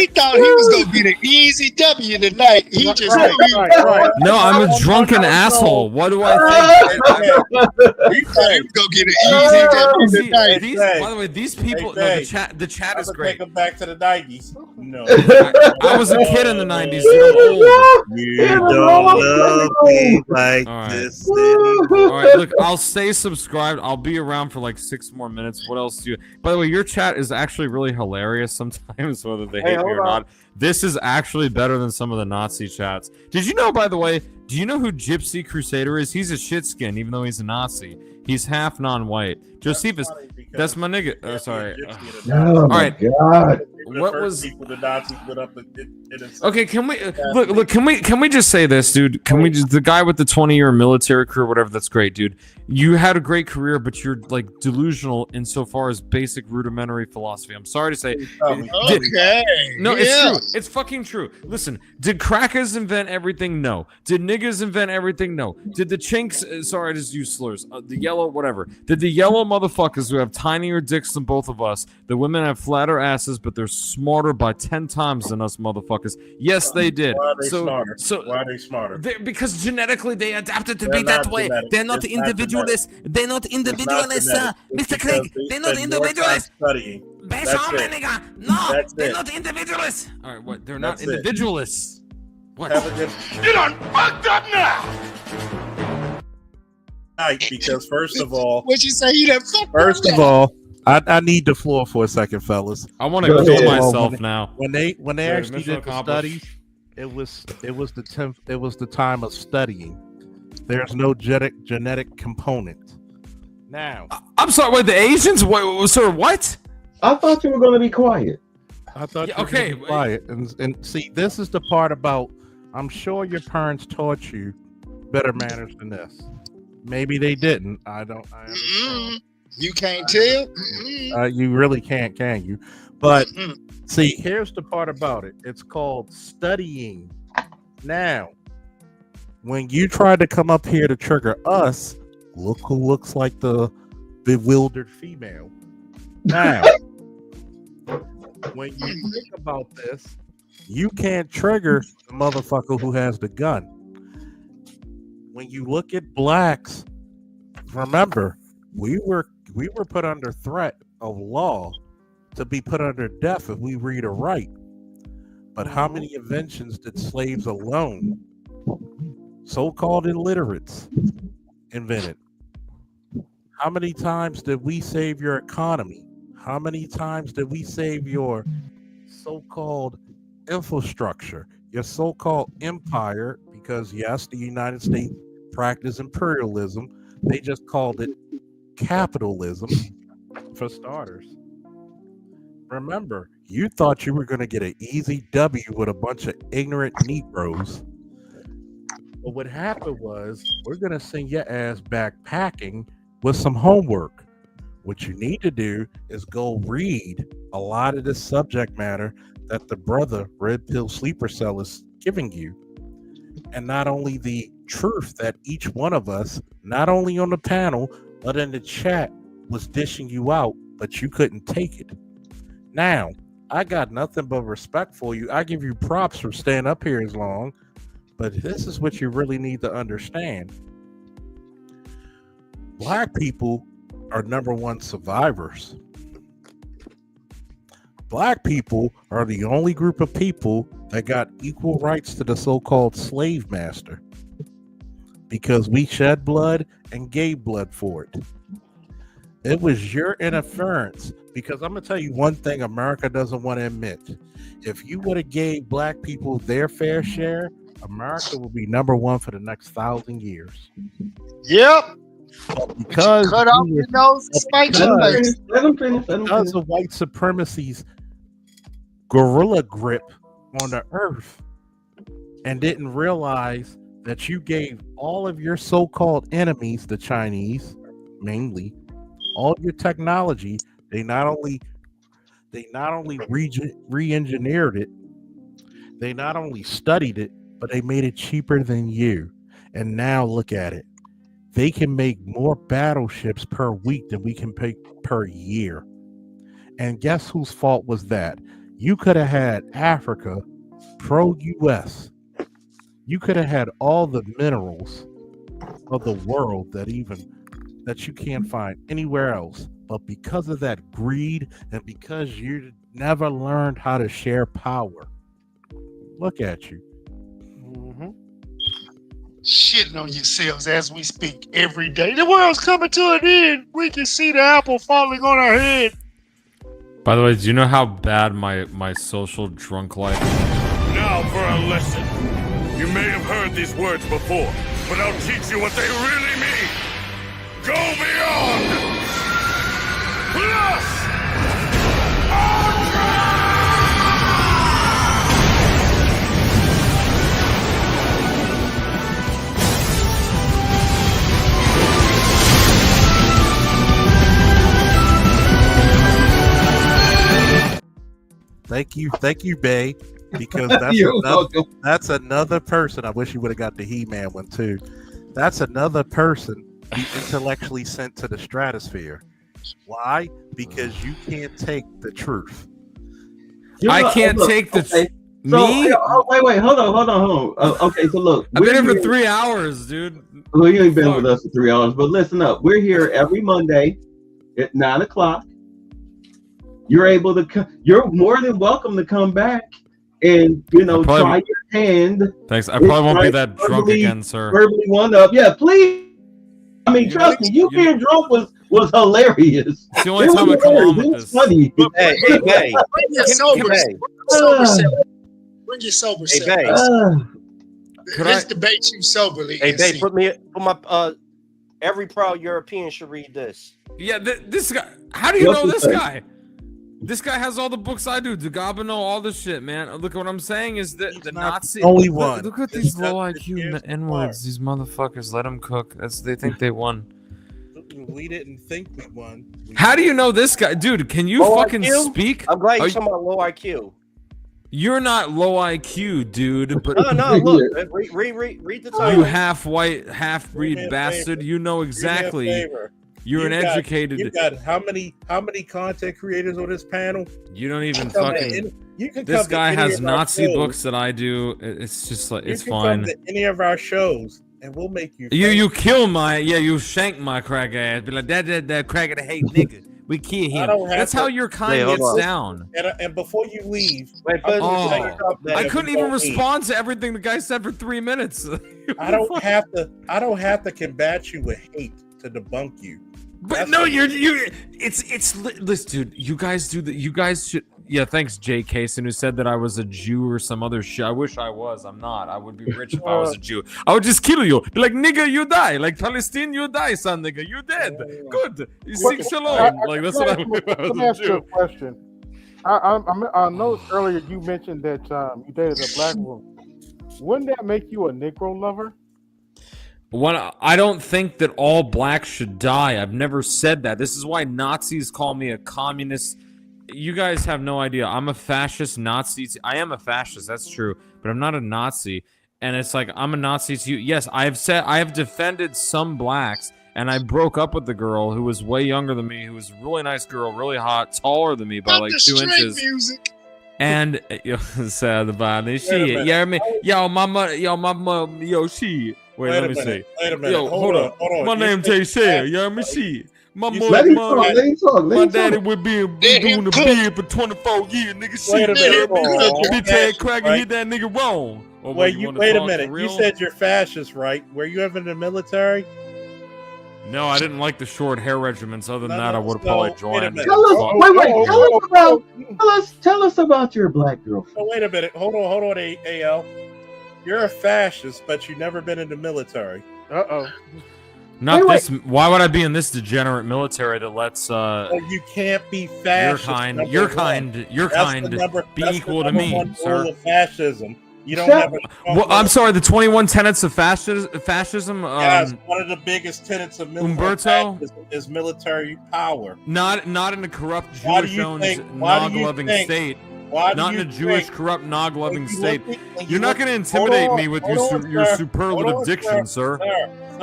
thought he was gonna get an easy W tonight. He just right. No, I'm a drunken asshole. What do I think? He thought he was gonna get an easy W tonight. By the way, these people, no, the chat is great. Take them back to the 90s. No, I was a kid in the 90s. Dude, I'm old. You don't love me like this. All right, look, I'll stay subscribed. I'll be around for like 6 more minutes. What else do you? By the way, your chat is actually really hilarious sometimes, whether they hate me or not. This is actually better than some of the Nazi chats. Did you know, by the way, do you know who Gypsy Crusader is? He's a shitskin, even though he's a Nazi. He's half non-white. Josephus, that's my nigga. Oh, sorry. Oh all right. God. What was? The Nazis put up Okay, can we look? Can we just say this, dude? Can we just the guy with the 20-year military career, whatever? That's great, dude. You had a great career, but you're like delusional insofar as basic rudimentary philosophy. I'm sorry to say. Okay. No, it's true. It's fucking true. Listen, did crackers invent everything? No. Did niggas invent everything? No. Did the chinks? Sorry, I just use slurs. The yellow, whatever. Did the yellow motherfuckers who have tinier dicks than both of us? The women have flatter asses, but they're smarter by 10 times than us motherfuckers. Yes, they did. Why are they smarter? So why are they smarter? Because genetically they adapted to They're be that not way. genetic. They're not It's individualists. They're not individualists, Mr. Craig. They're not individualists. Studying. That's nigga. No, they're not individualists. All right, what? They're not individualists. What? You done fucked up now. Because first of all, what you say? You done fucked First of all, I need the floor for a second, fellas. I want to kill myself now. When they actually did the studies, it was the time of studying. There's no genetic component. Now, I'm sorry. Wait, the Asians? What, sir? What? I thought you were going to be quiet. I thought you were going to be quiet. And see, this is the part about. I'm sure your parents taught you better manners than this. Maybe they didn't. I understand. You can't tell. You really can't, can you? But see, here's the part about it. It's called studying. Now, when you try to come up here to trigger us, look who looks like the bewildered female. Now, when you think about this, you can't trigger the motherfucker who has the gun. When you look at blacks, remember, we were put under threat of law to be put under death if we read or write. But how many inventions did slaves alone, so-called illiterates, invented? How many times did we save your economy? How many times did we save your so-called infrastructure, your so-called empire? Because yes, the United States practiced imperialism. They just called it capitalism for starters. Remember, you thought you were going to get an easy W with a bunch of ignorant Negroes. But what happened was, we're going to send your ass back packing with some homework. What you need to do is go read a lot of this subject matter that the brother Red Pill Sleeper Cell is giving you. And not only the truth that each one of us, not only on the panel, but in the chat, was dishing you out, but you couldn't take it. Now, I got nothing but respect for you. I give you props for staying up here as long, but this is what you really need to understand. Black people are number one survivors. Black people are the only group of people that got equal rights to the so-called slave master, because we shed blood and gave blood for it. It was your interference, because I'm going to tell you one thing America doesn't want to admit. If you would have gave black people their fair share, America will be number one for the next 1,000 years. Yep. Because cut off your nose, spike your face. Because of white supremacy's gorilla grip on the earth, and didn't realize that you gave all of your so-called enemies, the Chinese, mainly, all your technology. They not only re-engineered it, they not only studied it, but they made it cheaper than you. And now look at it. They can make more battleships per week than we can pay per year. And guess whose fault was that? You could have had Africa pro-US. You could have had all the minerals of the world that you can't find anywhere else. But because of that greed and because you never learned how to share power, look at you. Shitting on yourselves as we speak every day. The world's coming to an end. We can see the apple falling on our head. By the way, do you know how bad my social drunk life is? Now for a lesson. You may have heard these words before, but I'll teach you what they really mean. Go beyond! Plus! Thank you, Bay, because that's another person. I wish you would have got the He-Man one too. That's another person you intellectually sent to the stratosphere. Why? Because you can't take the truth. I can't take the truth. Me? Wait, hold on. Okay, so look, I've been here for 3 hours, dude. Well, you ain't been with us for 3 hours, but listen up. We're here every Monday at 9 o'clock. You're more than welcome to come back and try your hand. Thanks. I probably won't be that drunk again, sir. Verbally one up. Yeah, please. I mean, trust me, you being drunk was hilarious. It's the only time I come on with this. Funny. Hey. Bring your sober self. Bring your sober self. Let's debate you soberly. Hey, babe, put my every proud European should read this. Yeah, this guy. How do you know this guy? This guy has all the books I do. Dagabano, all this shit, man. Look, what I'm saying is that the Nazi. Only one. Look at these low IQ N-words. These motherfuckers. Let them cook. They think they won. We didn't think we won. How do you know this guy, dude? Can you fucking speak? I'm glad you're talking about low IQ. You're not low IQ, dude. But no. Look, read the title. You half white, half breed bastard. You know exactly. You're an educated. You got how many content creators on this panel? You don't even fucking. This guy has Nazi books that I do. It's just like it's fine. You can come to any of our shows, and we'll make you. You kill you shank my crack ass. Be like that crack ass hate nigga. We kill him. That's how your kind gets down. And before you leave, I couldn't even respond to everything the guy said for 3 minutes. I don't have to combat you with hate to debunk you. But no, it's listen, dude. You guys should. Yeah, thanks, Jay Kaysen, who said that I was a Jew or some other shit. I wish I was. I'm not. I would be rich if I was a Jew. I would just kill you. Be like, nigga, you die. Like Palestine, you die, son, nigga. You dead. Good. You seek shalom. Like that's what I would if I was Let me ask you a question. I noticed earlier you mentioned that you dated a black woman. Wouldn't that make you a Negro lover? I don't think that all blacks should die. I've never said that. This is why Nazis call me a communist. You guys have no idea. I'm a fascist Nazi. I am a fascist, that's true, but I'm not a Nazi. And it's like I'm a Nazi to you. Yes, I have defended some blacks, and I broke up with the girl who was way younger than me, who was a really nice girl, really hot, taller than me by like 2 inches. Music. And sad about it. Shit, yeah, I mean, yo, my mother, she. Wait, let me see. Wait a minute. Yo, hold on. My name Tay-Shay. You hear me? Shit. My Let him talk. My daddy would be doing the bid for 24 years, nigga. Wait a minute. Bitch ass cracker hit that nigga wrong. Wait a minute. You said you're fascist, right? Were you ever in the military? No, I didn't like the short hair regiments. Other than that, I would have probably joined. Tell us about your black girlfriend. Oh, wait a minute. Hold on, AL. You're a fascist, but you've never been in the military. Not this. Why would I be in this degenerate military that lets? You can't be fascist. Your kind. Be equal to me, sir. Rule of fascism. You don't have a Well, I'm sorry. The 21 tenets of fascism. Yes, one of the biggest tenets of Umberto is military power. Not in a corrupt Jewish-owned nog-loving state. Not in a Jewish, corrupt, nog-loving state. You're not going to intimidate me with your superlative diction, sir.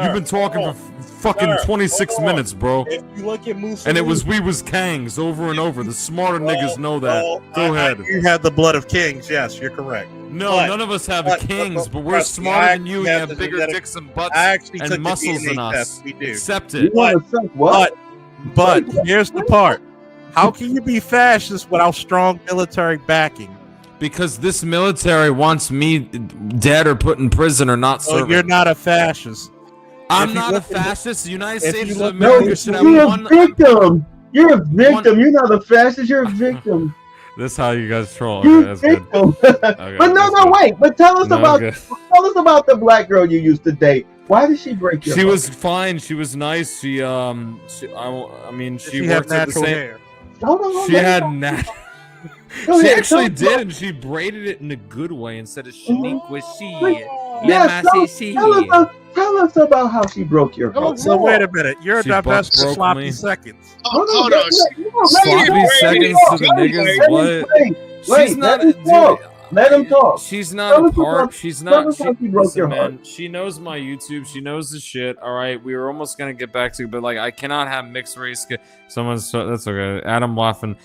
You've been talking for fucking 26 minutes, bro. If you look at Mussolini, And it was we was kangs over and over. The smarter niggas know that. Go ahead. You have the blood of kings. Yes, you're correct. No, none of us have kings, but we're smarter than you. You have bigger dicks and butts and muscles than us. We do. Accept it. But here's the part. How can you be fascist without strong military backing? Because this military wants me dead or put in prison or not serving. You're not a fascist. I'm not a fascist. The United States of No, America should have you're one. a victim. You're a victim. You're not a fascist. You're a victim. This is how you guys troll. You're Okay, that's good. victim. Okay, But no, wait. But tell us about the black girl you used to date. Why did she break your She heart? was fine. She was nice. She I mean, she She had worked at the natural same. hair. Hold She let had me nat. Go She ahead, actually tell- did, and she braided it in a good way instead of Shaniqua she. Yes, tell us about how she broke your heart. So wait a minute. You're She divested broke sloppy me. seconds. Hold on. Sloppy seconds to the niggas. What? She's not. Dude, Let him talk. She's not a part. She's not. She broke your heart. Man, she knows my YouTube. She knows the shit. All right, we were almost gonna get back to it, but like, I cannot have mixed race. Someone's that's okay. Adam Waffen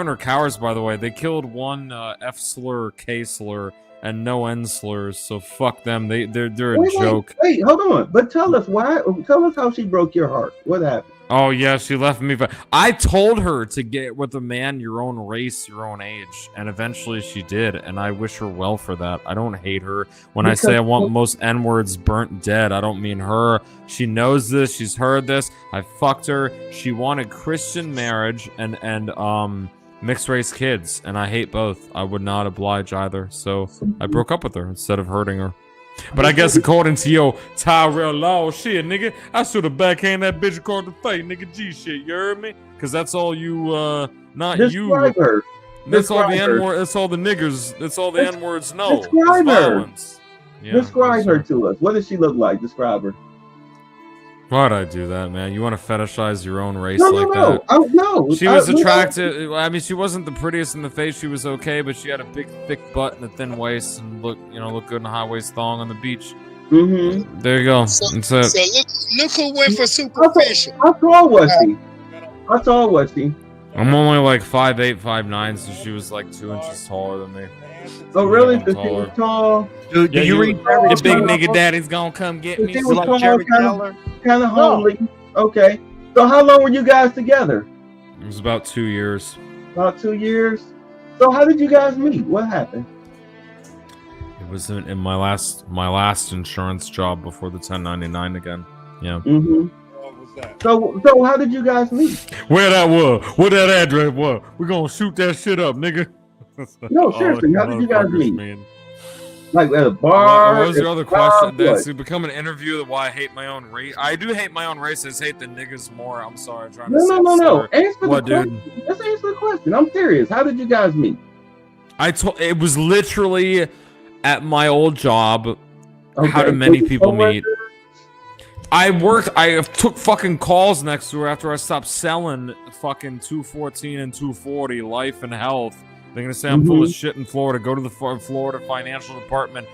are cowards, by the way. They killed one F slur, K slur, and no N slurs. So fuck them. They're a joke. Wait, hold on. But tell us why. Tell us how she broke your heart. What happened? Oh yeah, she left me. But I told her to get with a man your own race, your own age, and eventually she did. And I wish her well for that. I don't hate her. When I say I want most N-words burnt dead, I don't mean her. She knows this. She's heard this. I fucked her. She wanted Christian marriage and mixed race kids, and I hate both. I would not oblige either. So I broke up with her instead of hurting her. But I guess according to your Tyrell Law shit, nigga, I should have backhand that bitch across the face, nigga. G shit, you heard me? Cause that's all you, not Describe you. her. That's all the Describe her. N-word. That's all the niggers. That's all the N-words know. Describe It's her. violence. Yeah, Describe her to us. What does she look like? Describe her. Why'd I do that, man? You want to fetishize your own race No, like no, that? no. She was attractive. I mean, she wasn't the prettiest in the face. She was okay, but she had a big, thick butt and a thin waist, and look good in a high waist thong on the beach. Mm-hmm. There you go. So That's it. look who went for superficial. How tall was she? How tall was she? I'm only like 5'8", 5'9", so she was like 2 inches taller than me. Oh, really? I'm So she was taller. tall. Do Yeah, you read Jerry your big Taylor? nigga daddy's gonna come get me? She So was like tall, Jerry kind of homely. Okay. So how long were you guys together? It was about 2 years. About 2 years. So how did you guys meet? What happened? It was in my last insurance job before the 1099 again. Yeah. Mm-hmm. So how did you guys meet? Where that was? Where that address was? We're gonna shoot that shit up, nigga. No, Oh, seriously. How did you guys motherfuckers, mean? man. Like at a bar? What was your at other a club, question? That's what? become an interview of why I hate my own race. I do hate my own race. I just hate the niggas more. I'm sorry. I'm trying to No. Answer What, the dude? question. Just answer the question. I'm serious. How did you guys meet? It was literally at my old job. How do Okay, many so you people co-worker? meet? I took fucking calls next to her after I stopped selling fucking 214 and 240 life and health. They're gonna say I'm full of shit in Florida. Go to the Florida Financial Department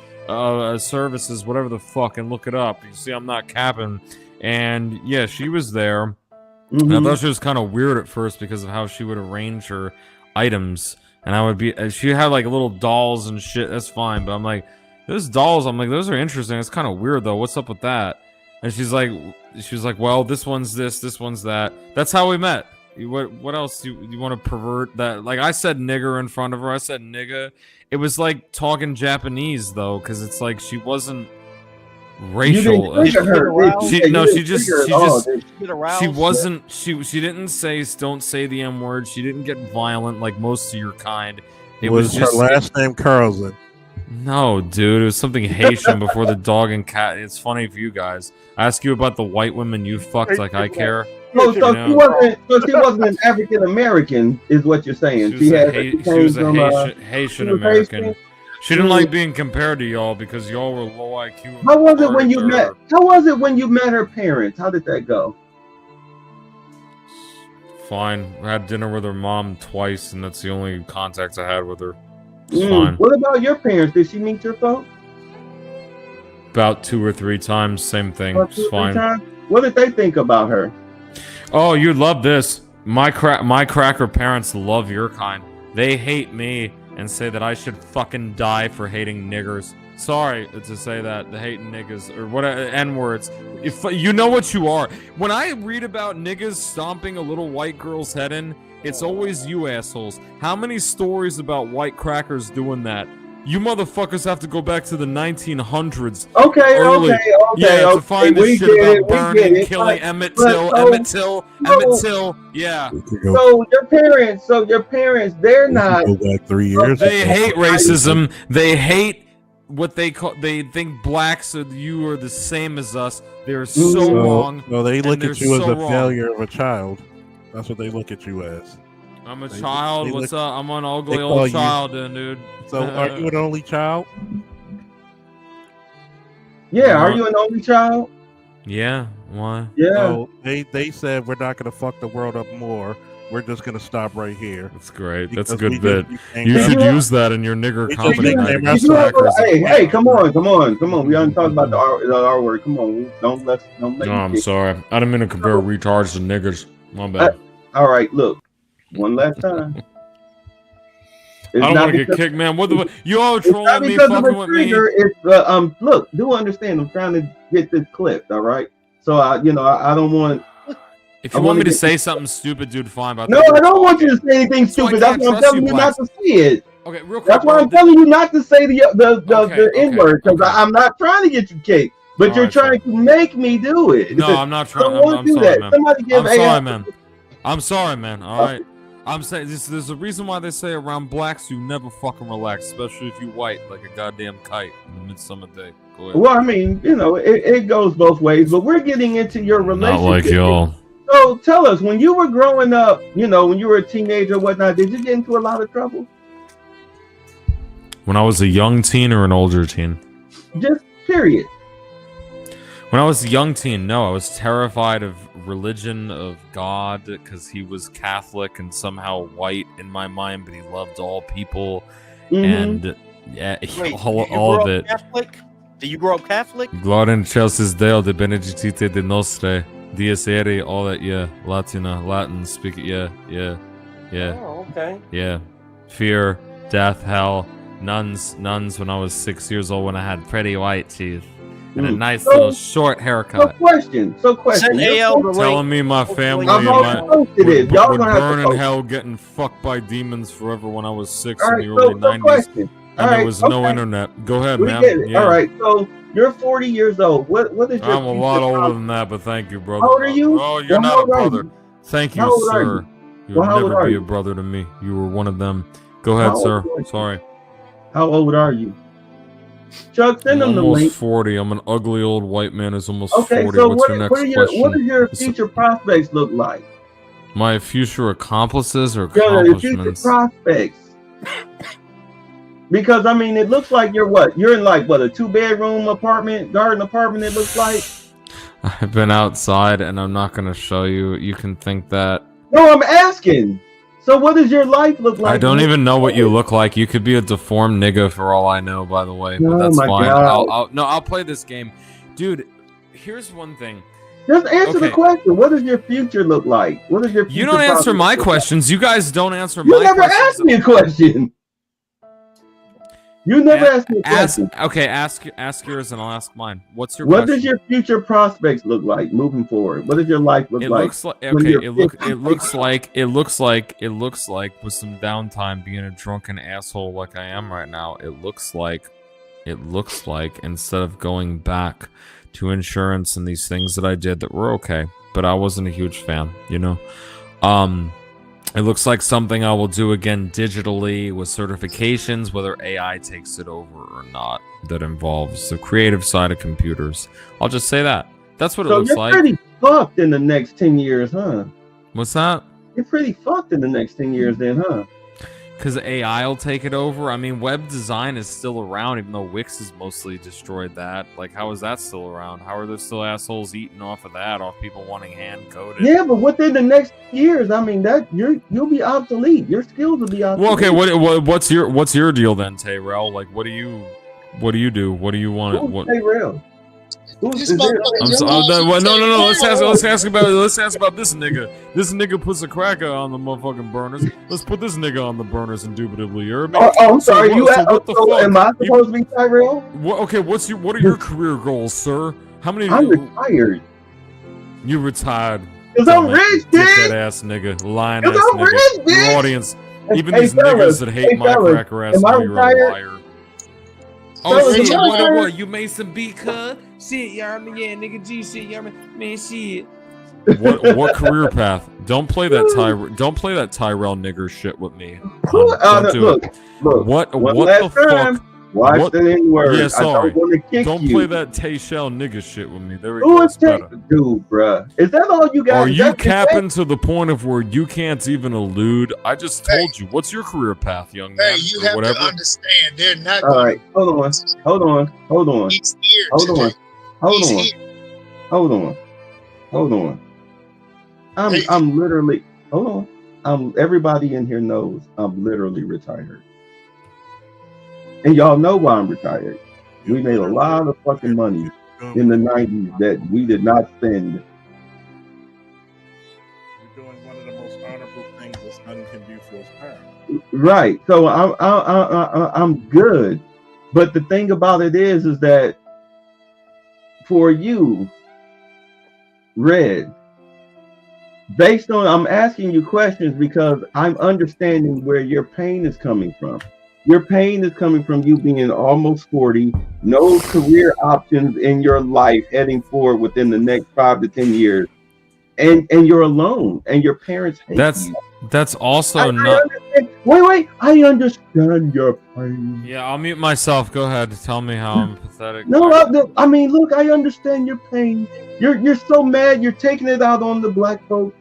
services, whatever the fuck, and look it up. You see, I'm not capping. And yeah, she was there. And I thought she was kind of weird at first because of how she would arrange her items. And I would be, she had like little dolls and shit. That's fine, but I'm like, those dolls. I'm like, those are interesting. It's kind of weird though. What's up with that? And she was like, well, this one's this one's that. That's how we met. What else you want to pervert that? Like I said nigger in front of her. I said nigga. It was like talking Japanese though, because it's like she wasn't racial. She wasn't. She didn't say don't say the M word. She didn't get violent like most of your kind. It was her just last name Carlson? No, dude, it was something Haitian before the dog and cat. It's funny for you guys. I ask you about the white women you fucked, like I care. So You she know? wasn't an African American, is what you're saying. She was a Haitian American. She didn't like being compared to y'all because y'all were low IQ. How was it when you met? How was it when you met her parents? How did that go? Fine. I had dinner with her mom twice, and that's the only contact I had with her. It's fine. What about your parents? Did she meet your folks? About 2 or 3 times, same thing. It's fine. What did they think about her? Oh, you'd love this. My cracker parents love your kind. They hate me and say that I should fucking die for hating niggers. Sorry to say that, the hating niggas or what N-words. If you know what you are. When I read about niggas stomping a little white girl's head in, it's always you assholes. How many stories about white crackers doing that? You motherfuckers have to go back to the 1900s. Okay. To find this shit about burning, killing Emmett Till. Yeah. So your parents, they're not. Go back 3 years. They hate racism. They hate what they call. They think blacks are you are the same as us. They're so wrong. No, they look at you as a wrong. failure of a child. That's what they look at you as. I'm a child. What's up? I'm an ugly old child, dude. So, are you an only child? Yeah, are you an only child? Yeah. Why? Yeah. So they said we're not going to fuck the world up more. We're just going to stop right here. That's great. Because That's a good we bit. can- You should use that in your nigger comedy. Hey, come on. We aren't talking about the R word. Come on, don't let. No, I'm sorry. I didn't mean to compare retards to niggers. My bad. All right, look, one last time. I don't want to get kicked, man. What the? You all trolling me, fucking with me. It's look, do understand? I'm trying to get this clipped. All right, so I don't want. If you want me to say something stupid, dude, fine. But No, I don't want you to say anything stupid. That's why I'm telling you not to say it. Okay, real quick. That's why I'm telling you not to say the N word, because I'm not trying to get you kicked, but you're trying to make me do it. No, I'm not trying. I'm sorry, man. I'm sorry, man. All right. I'm saying there's a reason why they say around blacks you never fucking relax, especially if you white like a goddamn kite in the midsummer day. Go ahead. Well, I mean, it goes both ways, but we're getting into your relationship. Not like y'all. So tell us, when you were growing up, when you were a teenager or whatnot, did you get into a lot of trouble? When I was a young teen or an older teen? Just period. When I was a young teen, no, I was terrified of religion, of God, because he was Catholic and somehow white in my mind, but he loved all people, and yeah, all of it. Catholic? Did you grow up Catholic? Gloria in Chelsea's Deo, de Benedicite de Nostre, Dies Irae, all that, yeah, Latin, speak it, yeah. Oh, okay. Yeah. Fear, death, hell, nuns when I was 6 years old when I had pretty white teeth. And a nice little short haircut. So question. Telling me my family I'm would Y'all gonna have to burn in post. hell getting fucked by demons forever when I was 6 All in right, the early 90s. question. And there was no internet. Go ahead, man. Yeah. All right, so you're 40 years old. What is your I'm a lot older than that, but thank you, brother. How old are you? Oh, you're not a brother. Thank How you, old are sir. you? You'll How old never are be you? a brother to me. You were one of them. Go ahead, How sir. old are you? Sorry. How old are you? Chuck, send I'm them the almost link. 40. I'm an ugly old white man who's almost Okay, 40. so What's your next question? what does your future prospects look like? My future accomplices or Your future accomplishments? prospects. Because I mean, it looks like you're what? You're in like what, a 2-bedroom apartment, garden apartment? It looks like. I've been outside and I'm not going to show you. You can think that. No, I'm asking. So what does your life look like? I don't even know what you look like. You could be a deformed nigga for all I know, by the way. But Oh that's my fine. God. I'll play this game. Dude, here's one thing. Just answer the Okay. question. What does your future look like? What is your future You don't answer prospects my look like? questions. You guys don't answer You my never questions. asked me a question. You never asked me a question. Ask yours and I'll ask mine. What's your What question? does your future prospects look like moving forward? What does your life look It like? looks like when okay. you're It looks 50? like with some downtime, being a drunken asshole like I am right now. It looks like instead of going back to insurance and these things that I did that were okay, but I wasn't a huge fan. It looks like something I will do again digitally with certifications, whether AI takes it over or not. That involves the creative side of computers. I'll just say that. That's what it So looks you're like. pretty fucked in the next 10 years, huh? What's that? You're pretty fucked in the next 10 years then, huh? because AI will take it over. I mean, web design is still around, even though Wix has mostly destroyed that. Like, how is that still around? How are there still assholes eating off of that, off people wanting hand coded? Yeah, but within the next years, I mean, that you'll be obsolete. Your skills will be obsolete. Well, okay. What's your deal then, Tayrell? Like, what do you do? What do you want? Who's Tayrell? No. Let's ask about this nigga. This nigga puts a cracker on the motherfucking burners. Let's put this nigga on the burners indubitably. I'm sorry. What the fuck? Am I supposed to be Tyrell? Okay. What are your career goals, sir? How many? I'm retired. You retired? Cause I'm rich, dickhead ass nigga, lying ass nigga. Your audience, even these niggas that hate my cracker ass, know you're a liar. Oh shit! What? You made some beat, cuz? Shit, y'all. Yeah, nigga G shit, y'all. Man, shit. What career path? Don't play that Tyrell nigger shit with me. Don't do it. Look, what the fuck? Watch the N-word. Yeah, sorry. Don't play that Tay-Shell nigga shit with me. There we go. It's better. Dude, bruh. Is that all you got? Are you capping to the point of where you can't even allude? I just told you. What's your career path, young man? Hey, you have to understand. They're not. All right. Hold on. He's here. Hold on. I'm literally. Hold on. Everybody in here knows I'm literally retired. And y'all know why I'm retired. We made a lot of fucking money in the 90s that we did not spend. You're doing one of the most honorable things a son can do for his parents. Right. So I'm good. But the thing about it is that for you, Red, based on, I'm asking you questions because I'm understanding where your pain is coming from. Your pain is coming from you being almost 40, no career options in your life heading forward within the next 5 to 10 years, and you're alone, and your parents hate you. That's also not. Wait, I understand your pain. Yeah, I'll mute myself. Go ahead. Tell me how I'm pathetic. No, I mean, look, I understand your pain. You're so mad. You're taking it out on the black folks.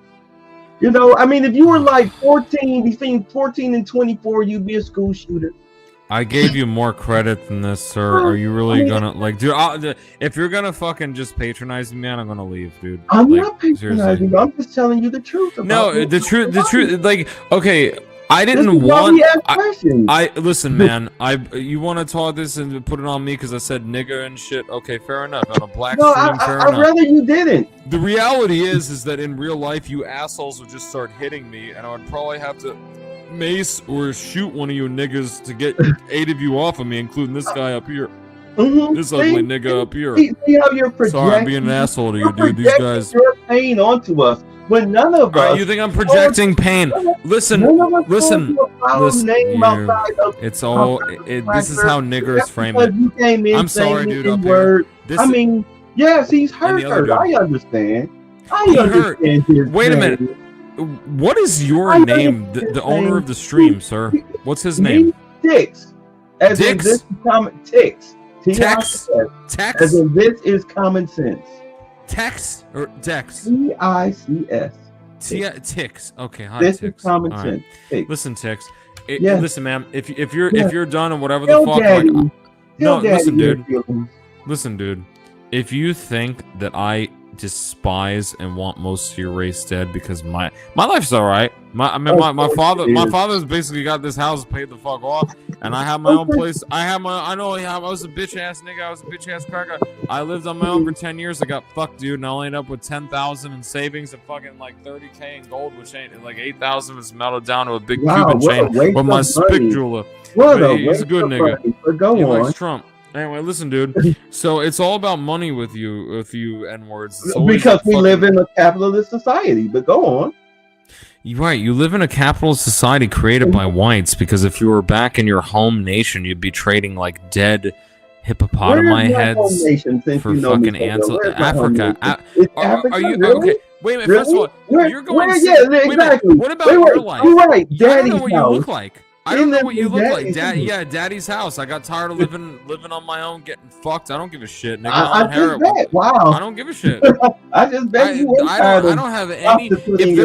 You know, I mean, if you were like 14, between 14 and 24, you'd be a school shooter. I gave you more credit than this, sir. Are you really gonna like, dude? If you're gonna fucking just patronize me, man, I'm gonna leave, dude. I'm not patronizing you. I'm just telling you the truth. No, the truth. Like, okay, I didn't want. I listen, man. You want to talk this and put it on me because I said nigga and shit. Okay, fair enough. On a black stream, fair enough. I'd rather you didn't. The reality is that in real life, you assholes would just start hitting me, and I would probably have to mace or shoot one of you niggas to get 8 of you off of me, including this guy up here. This ugly nigga up here. See how you're projecting. Sorry, I'm being an asshole to you, dude. These guys. Your pain onto us when none of us. You think I'm projecting pain? Listen. It's all. This is how niggers frame it. I'm sorry, dude. Up here. I mean, yes, he's hurt. I understand. I understand his Wait a minute. What is your name? The owner of the stream, sir. What's his name? Tix. As in Dix? this is common Tix. Tex? Tex? As in this is common sense. Tex or Dex? T-I-C-S. Tix. Okay, hi, This Tix. is common All sense. right. Listen, Tix. Yes. Listen, man. If you're done and whatever Still the fuck, daddy. like, Still daddy listen, your dude. feelings. Listen, dude. If you think that I despise and want most of your race dead because my life's all right. My father's basically got this house paid the fuck off, and I have my own place. I was a bitch ass nigga. I was a bitch ass cracker. I lived on my own for 10 years. I got fucked, dude, and I ended up with 10,000 in savings and fucking like 30K in gold, which ain't like 8,000 was melted down to a big Cuban chain with my spick jeweler. He's a good nigga. He likes Trump. Anyway, listen, dude. So it's all about money with you N-words. Because we live in a capitalist society. But go on. You're right. You live in a capitalist society created by whites. Because if you were back in your home nation, you'd be trading like dead hippopotami heads for fucking ants. Africa. Are you okay? Wait a minute. First of all, you're going. Exactly. What about your life? You're right. I don't know what you look like. I don't know what you look like. Daddy's house. I got tired of living on my own, getting fucked. I don't give a shit, nigga. I just bet. Wow. I don't give a shit. I just bet you were I tired don't of have any. prostituting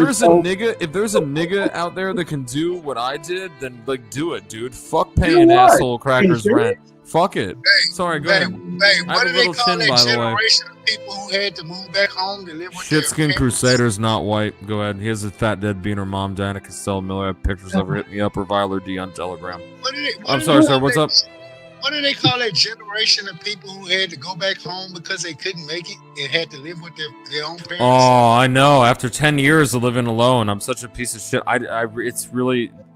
If there's a nigga out there that can do what I did, then like do it, dude. Fuck paying what? asshole crackers Hey, rent. Fuck it. Sorry, go ahead. Hey, I what have do a they little call chin, that by the way. generation of people who had to move back home to live with their Shitskin parents? Crusader's not white. Go ahead. He has a fat dead bean. Her mom, Diana Costello Miller. I have pictures of her. Hit me up or Viler D on Telegram. I'm sorry, sir. What's up? What do they call that generation of people who had to go back home because they couldn't make it and had to live with their own parents? Oh, I know. After 10 years of living alone, I'm such a piece of shit.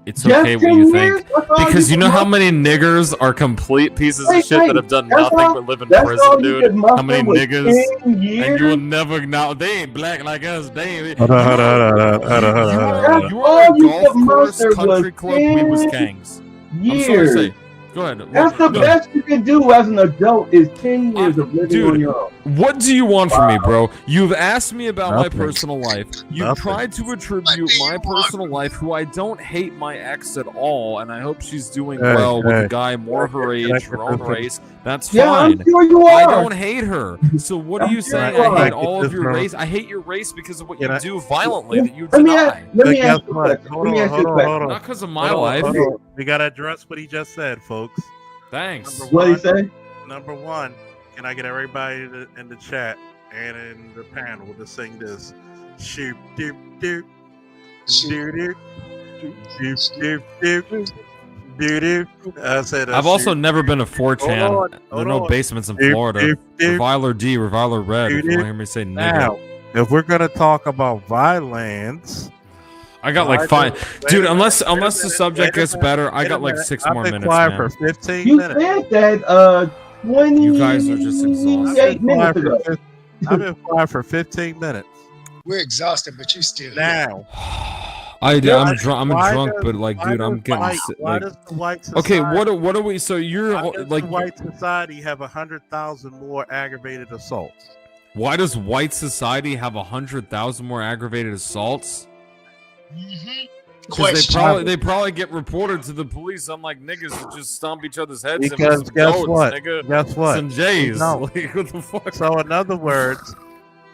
It's Just okay what 10 you years? think. That's all Because you you know can how many niggers are complete pieces of Hey, shit hey, that have done that's nothing all- but live in that's prison, all you dude? could muster How many was niggas? 10 years? And you will never know. They ain't black like us. They ain't. Hold on. You all are a you golf could course, muster country was club, we was 10 kangs. I'm years. sorry to say. Go ahead. That's the No. best you can do as an adult is 10 years of living Dude, on your own. what do you want from me, bro? You've asked me about Nothing. my personal life. You've Nothing. tried to attribute my personal life, who I don't hate my ex at all, and I hope she's doing Hey, well with hey. a guy more her Can I age, get her own this- race. That's Yeah, fine. I'm sure you I are. don't hate her. So what are you I'm sure saying? you I are. hate Can I all get of this, your bro? race. I hate your race because of what Can you I- do violently that you Let me deny. ask, let me But ask guess you a what? question. Hold Let me on, ask you a hold on, question. hold on. Not because of my Hold on, life. hold on. We gotta address what he just said, folks. Thanks. What he say? Number one, can I get everybody in the chat and in the panel to sing this? Shoop doop doop doop doop doop doop doop doop. I said. I've also never been a 4chan. Hold There on, are no hold on. basements in Doop, Florida. doop, doop. Reviler D, Reviler Red. If you Doop, want to hear me say nigga. Now, if we're gonna talk about violence, I got like why 5, does- dude. wait a Unless minute, the subject wait a gets minute, better, I wait a got like minute. 6 I've more been minutes, quiet man. for 15 You minutes. said that 20 You guys are just exhausted. Eight minutes ago. I've been quiet for 15 minutes. We're exhausted, but you still here. Now, I'm Why drunk, does- but like, why dude, I'm does getting white- sick, why like. does the white Okay, society, what are we? So you're why does like, the white society have 100,000 more aggravated assaults? why does white society have 100,000 more aggravated assaults? Because they probably get reported to the police, unlike niggas that just stomp each other's heads. Because and guess goats, what? Nigga. Guess what? Some J's. No. Like, what the fuck? So in other words,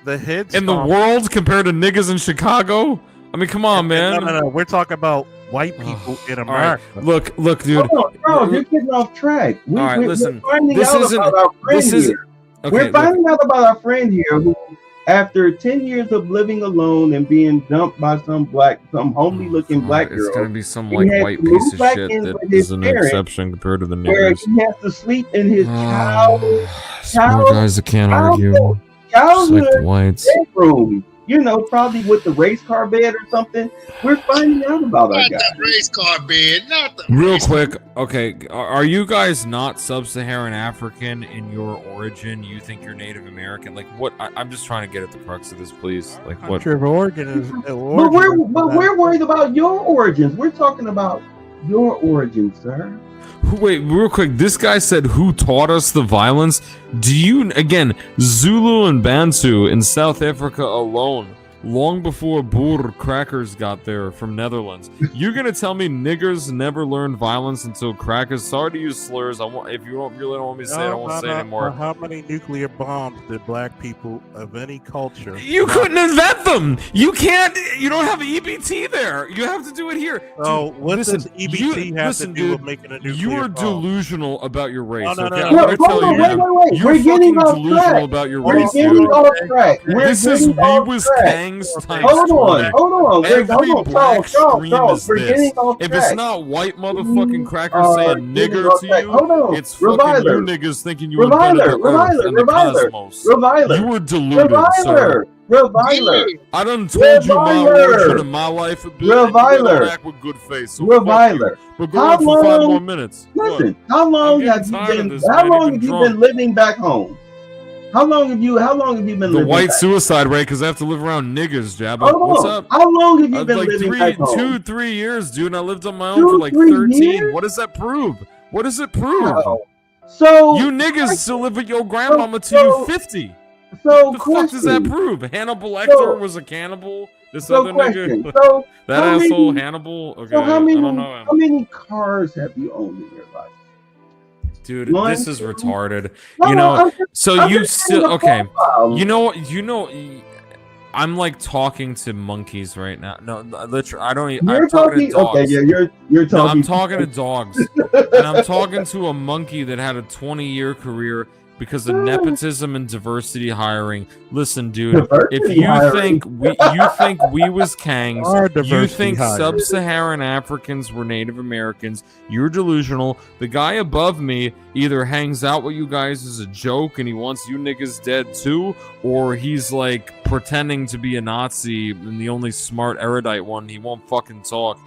the head In the stomp- world compared to niggas in Chicago? I mean, come on, man. No. We're talking about white people in All right. America. Look, dude. Hold on, bro, you're getting off track. All right, listen. We're finding This out isn't. about our friend This isn't. here. Okay, We're look. finding out about our friend here who, after 10 years of living alone and being dumped by some homely-looking black girl, It's gonna be some he like had white to move piece of back shit in that with his is an parents, exception compared to the where niggers. he has to sleep in his Smart guys that can't argue. Just childhood like the whites. bedroom. You know, probably with the race car bed or something. We're finding out about our Not guy. the race car bed, not the Real race quick, okay, are you guys not sub-Saharan African in your origin? You think you're Native American? Like, what? I'm just trying to get at the crux of this, please. Like, what? Country of Oregon is. But we're worried about your origins. We're talking about your origins, sir. Wait, real quick. This guy said, "Who taught us the violence?" Do you again? Zulu and Bantu in South Africa alone, long before Boer crackers got there from Netherlands. You're gonna tell me niggers never learned violence until crackers? Sorry to use slurs. If you really don't want me to say it, I won't say it anymore. How many nuclear bombs did black people of any culture? You couldn't invent them. You can't. You don't have EBT there. You have to do it here. So Dude, what listen, does EBT have listen, to do with dude, making a nuclear you are bomb? delusional about your race. No, okay? no. I'm gonna tell you, man. Wait. You're We're getting fucking off delusional track. about your We're race, getting dude. off track. We're This is getting we off was track. kangs times Hold on, 20. hold on. Wait, Every hold on. black stream Charles, is we're this. getting off If track. it's not white motherfucking crackers are saying getting nigger off to track. you, Hold on. it's fucking Reviler. you niggas thinking you invented the earth and the cosmos. You were deluded, sir. Reviler. I done told you my origin and my life a bit. And you Reviler. don't act with good face. So fuck Reviler. you. But go on for 5 more minutes. Listen, how long have you been? How long have you been living back home? How long have you been The living? white back? suicide rate because I have to live around niggers, Jabba. Hold What's on. up? How long have you been like living back home? 2-3 years, dude. And I lived on my own 2, for like 3 13. years? What does that prove? What does it prove? Wow. So you niggas still live with your grandmama till you're 50. So the fuck does that question. prove? Hannibal Lecter was a cannibal. This other question. nigga, So that how asshole many- Hannibal. Okay, So how many I don't know him. how many cars have you owned in your life? Dude, One, this is retarded. No, You no, know, I'm just- so I'm you just still saying the okay? profile. You know, I'm like talking to monkeys right now. No, literally, I don't. You're I'm talking to talking. Okay, dogs. yeah, you're No, I'm talking. talking to dogs, and I'm talking to a monkey that had a 20-year career because of nepotism and diversity hiring. Listen, dude, if Diversity you hiring. think we was Kangs, Our you diversity think hiring. sub-Saharan Africans were Native Americans, you're delusional. The guy above me either hangs out with you guys as a joke and he wants you niggas dead too, or he's like pretending to be a Nazi and the only smart erudite one. He won't fucking talk.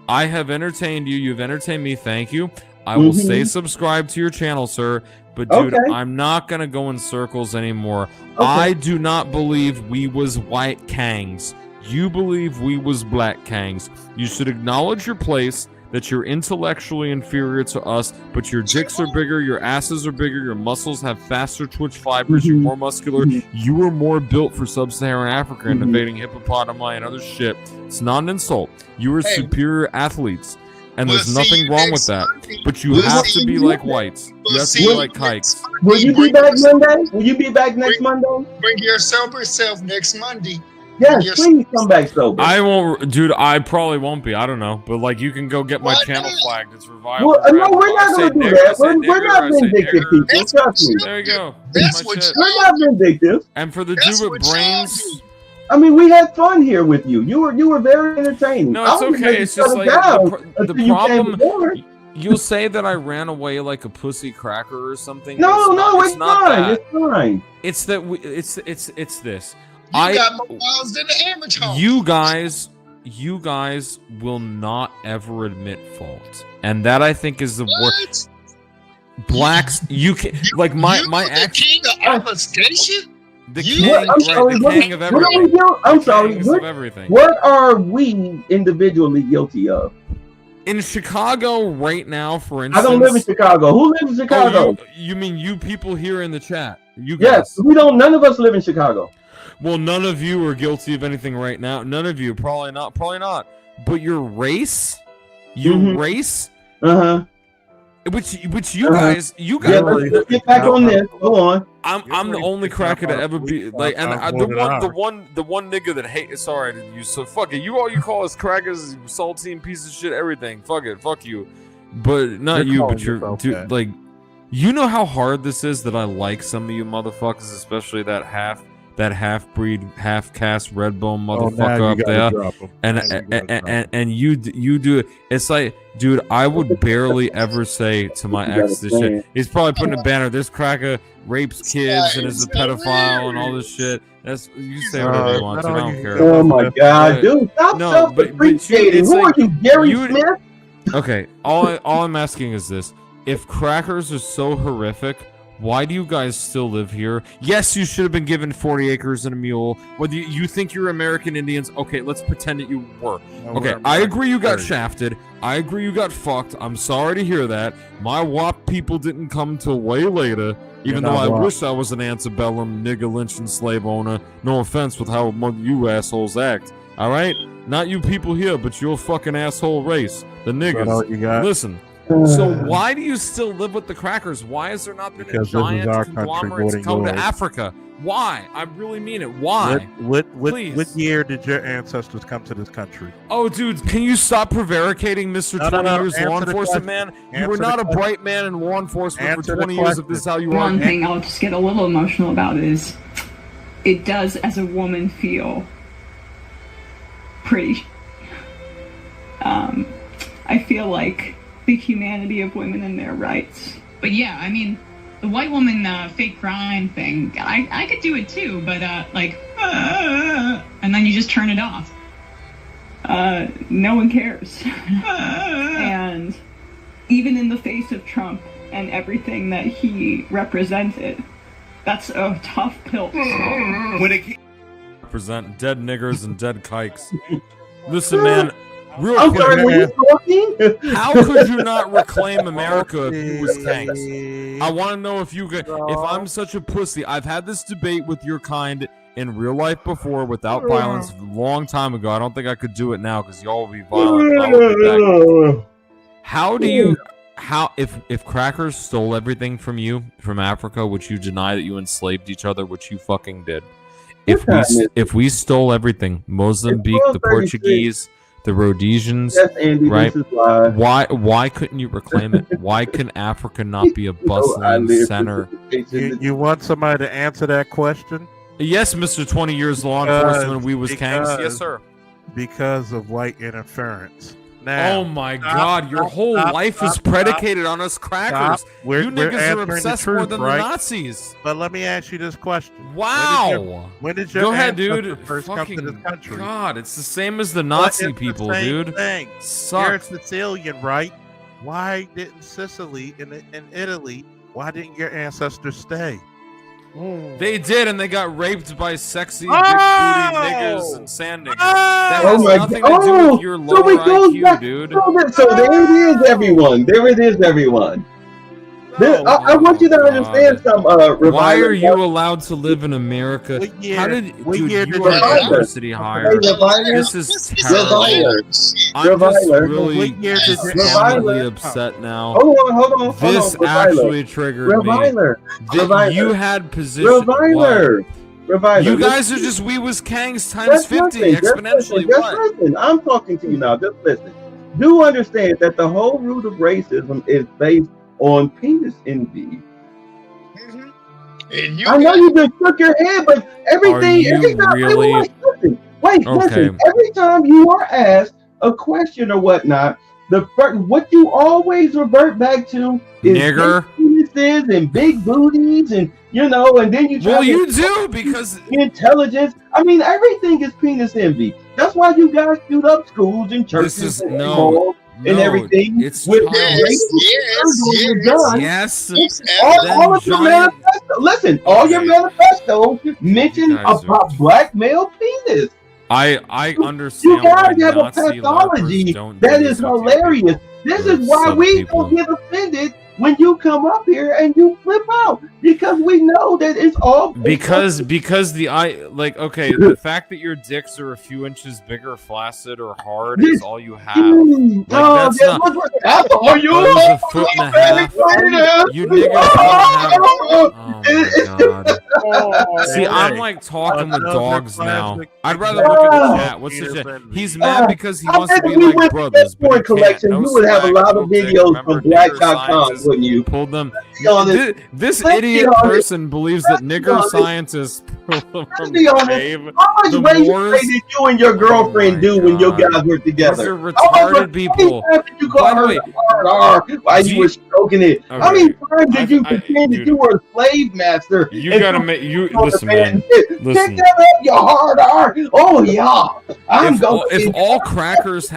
I have entertained you. You've entertained me. Thank you. I will stay subscribed to your channel, sir. But dude, Okay. I'm not gonna go in circles anymore. Okay. I do not believe we was white Kangs. You believe we was black Kangs. You should acknowledge your place, that you're intellectually inferior to us, but your dicks are bigger, your asses are bigger, your muscles have faster twitch fibers, you're more muscular, you were more built for sub-Saharan Africa and invading hippopotami and other shit. It's not an insult. You were superior athletes. And there's nothing wrong with that. But you have to be like whites. You have to be like kikes. Will you be back Monday? Will you be back next Monday? Bring your sober self next Monday. Yes, please come back sober. I won't, dude. I probably won't be. I don't know, but like, you can go get my channel flagged. It's revival. Well, no, we're not going to do that. We're not vindictive people. Trust me. There you go. That's what you We're not vindictive. And for the dude with brains. I mean, we had fun here with you. You were very entertaining. No, it's I was okay. ready It's to just shut like it down the until you came problem. aboard. You'll say that I ran away like a pussy cracker or something. No, but it's not fine. that. It's fine. It's that it's this. You got more miles than the average home. You guys will not ever admit fault, and that I think is the worst. Blacks, you can like my the king of obfuscation. The king, right, the king of everything. What are we doing? I'm sorry. Kings of everything. What are we individually guilty of? In Chicago right now, for instance. I don't live in Chicago. Who lives in Chicago? Oh, you mean you people here in the chat? You guys. Yes, we don't. None of us live in Chicago. Well, none of you are guilty of anything right now. None of you, probably not. But your race, race, which you guys, Yeah, let's get back on this. Go on. I'm the only cracker to ever be like, and the one nigga that hate. Sorry to you. So fuck it. You all you call us crackers, saltine piece of shit, everything. Fuck it. Fuck you. But not you. But you're dude, like, you know how hard this is that I like some of you motherfuckers, especially that half-breed, half-caste Redbone motherfucker up there, and you do it. It's like, dude, I would barely ever say to my ex this shit. He's probably putting a banner. This cracker rapes kids and is a pedophile and all this shit. That's you say whatever you want to. I don't care. Oh my god, dude! Stop self-depreciating. Who are you, Gary Smith? Okay, all I'm asking is this: if crackers are so horrific, why do you guys still live here? Yes, you should have been given 40 acres and a mule. Whether you think you're American Indians, okay, let's pretend that you were. Okay, I agree you got shafted. I agree you got fucked. I'm sorry to hear that. My WAP people didn't come till way later, even though I wish I was an antebellum nigga lynching slave owner. No offense with how you assholes act. All right? Not you people here, but your fucking asshole race. The niggas. Listen. So why do you still live with the crackers? Why has there not been a giant conglomerate to come to Africa? Why? I really mean it. Why? What year did your ancestors come to this country? Oh, dude, can you stop prevaricating, Mr. 20 years law enforcement man? You were not a bright man in law enforcement for 20 years if this is how you are. One thing I'll just get a little emotional about is it does, as a woman, feel pretty. I feel like the humanity of women and their rights. But yeah, I mean, the white woman fake crime thing, I could do it too, but and then you just turn it off. No one cares. And even in the face of Trump and everything that he represented, that's a tough pill to swallow. When it represent dead niggers and dead kikes. Listen, man. I'm sorry, were you talking? How could you not reclaim America if you was tanks? I want to know if you could. If I'm such a pussy, I've had this debate with your kind in real life before without violence a long time ago. I don't think I could do it now because y'all will be violent. How do how if crackers stole everything from you from Africa, would you deny that you enslaved each other, which you fucking did? If we stole everything, Mozambique, the Portuguese, the Rhodesians, Yes, Andy, right? this is live. Why couldn't you reclaim it? Why can Africa not be a bustling center? You want somebody to answer that question? Yes, Mr. 20 years law enforcement, we was kangs. Yes, sir. Because of white interference. Now, oh my God! Your whole life is predicated on us crackers. You niggas are obsessed more than the Nazis. But let me ask you this question: Wow! When did your Go ahead, dude. first come to this country? God, it's the same as the Nazi people, dude. You're Sicilian, right? Why didn't Sicily and Italy? Why didn't your ancestors stay? They did, and they got raped by sexy big booty niggas and sand niggas. That has nothing to do with your lower IQ, dude. So there it is, everyone. There it is, everyone. I want you to understand some. Why are you allowed to live in America? How did you are diversity hire? This is terrible. I'm just really upset now. Hold on. This actually triggered me. You had position. Reviler. You guys are just we was kangs times 50 exponentially. Listen. I'm talking to you now. Just listen. Do understand that the whole root of racism is based on penis envy. And I know you just shook your head, but everything. Every time, really? Listen. Every time you are asked a question or whatnot, what you always revert back to is nigger penises and big booties, and and then you try. Well, you do because intelligence. I mean, everything is penis envy. That's why you guys shoot up schools and churches and malls. And everything. It's with yes. All of your manifesto. Listen, all your manifestos mention about black male penis. I understand. You guys have a pathology that is hilarious. This is why we don't get offended when you come up here and you flip out, because we know that it's all because the fact that your dicks are a few inches bigger, flaccid, or hard is all you have. That's all you have. A foot and a half. You niggas don't have. Oh my God. See, I'm like talking with dogs now. I'd rather look at the chat. What's the chat? He's mad because he wants to be like brothers, but he collection. You would have a lot of videos from Black.com. When you pulled them, this idiot person believes that nigger scientists pull from the cave. How much race did you and your girlfriend do when you guys were together? These are retarded people. You call her while you were stroking it. Okay. How many times did you pretend that you were a slave master? You gotta make listen, man. Listen. Pick that up, you hard R. Oh yeah, if all crackers.